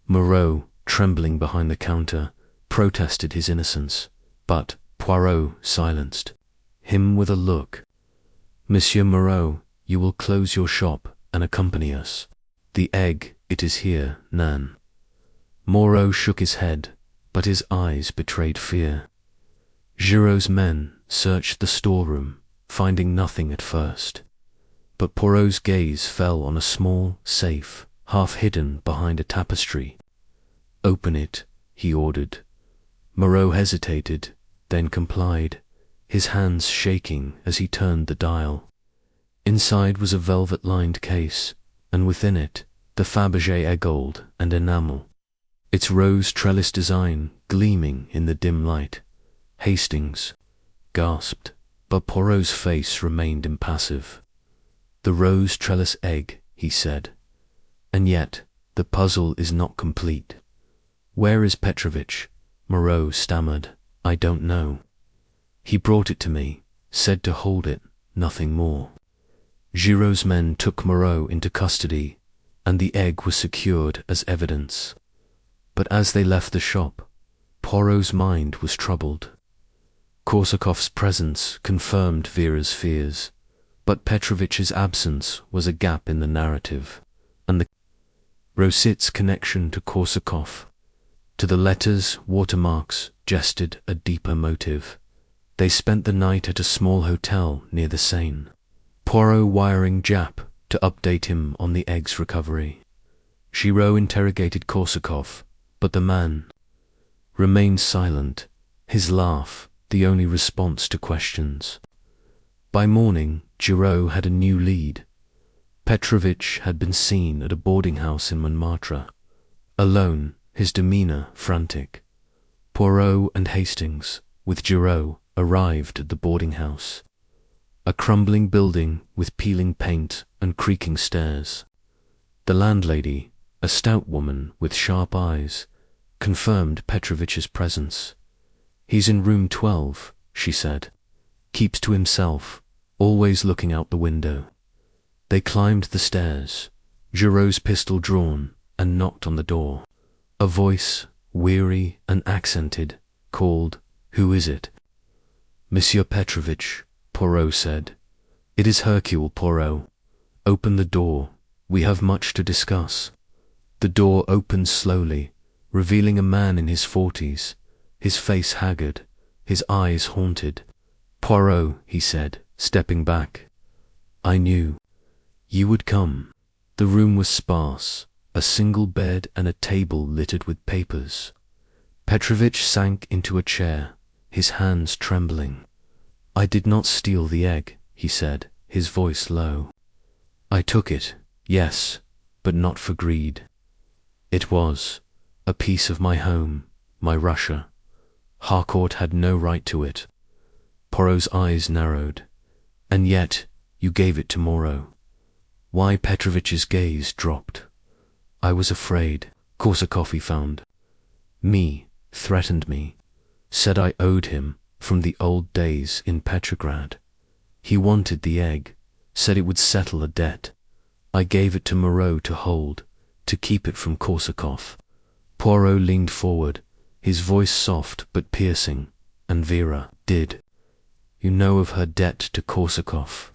Moreau, trembling behind the counter, protested his innocence, but Poirot silenced him with a look. "Monsieur Moreau, you will close your shop and accompany us. The egg, it is here, Nan." Moreau shook his head, but his eyes betrayed fear. Giraud's men searched the storeroom, finding nothing at first. But Poirot's gaze fell on a small safe, half hidden behind a tapestry. "Open it," he ordered. Moreau hesitated, then complied, his hands shaking as he turned the dial. Inside was a velvet-lined case, and within it the Fabergé eggold and enamel, its rose trellis design gleaming in the dim light. Hastings gasped, but Poirot's face remained impassive. "The rose trellis egg," he said. "And yet the puzzle is not complete." "Where is Petrovich?" Moreau stammered. "I don't know. He brought it to me, said to hold it, nothing more." Giraud's men took Moreau into custody, and the egg was secured as evidence. But as they left the shop, Poirot's mind was troubled. Korsakov's presence confirmed Vera's fears, but Petrovich's absence was a gap in the narrative, and the Rosit's connection to Korsakov, to the letters, watermarks, gestured a deeper motive. They spent the night at a small hotel near the Seine, Poirot wiring Jap to update him on the egg's recovery. Giraud interrogated Korsakov, but the man remained silent, his laugh the only response to questions. By morning, Giraud had a new lead. Petrovich had been seen at a boarding house in Montmartre, alone, his demeanor frantic. Poirot and Hastings, with Giraud, arrived at the boarding house, a crumbling building with peeling paint and creaking stairs. The landlady, a stout woman with sharp eyes, confirmed Petrovich's presence. "He's in room 12, she said. "Keeps to himself, always looking out the window." They climbed the stairs, Giraud's pistol drawn, and knocked on the door. A voice, weary and accented, called, "Who is it?" "Monsieur Petrovich," Poirot said. "It is Hercule Poirot. Open the door. We have much to discuss." The door opened slowly, revealing a man in his 40s, his face haggard, his eyes haunted. "Poirot," he said, stepping back. "I knew you would come." The room was sparse, a single bed and a table littered with papers. Petrovich sank into a chair, his hands trembling. "I did not steal the egg," he said, his voice low. "I took it, yes, but not for greed. It was a piece of my home, my Russia. Harcourt had no right to it." Poirot's eyes narrowed. "And yet you gave it to Moreau." Why Petrovich's gaze dropped. "I was afraid. Korsakov he found me, threatened me, said I owed him from the old days in Petrograd. He wanted the egg, said it would settle a debt. I gave it to Moreau to hold, to keep it from Korsakov." Poirot leaned forward, his voice soft but piercing. "And Vera did. You know of her debt to Korsakov?"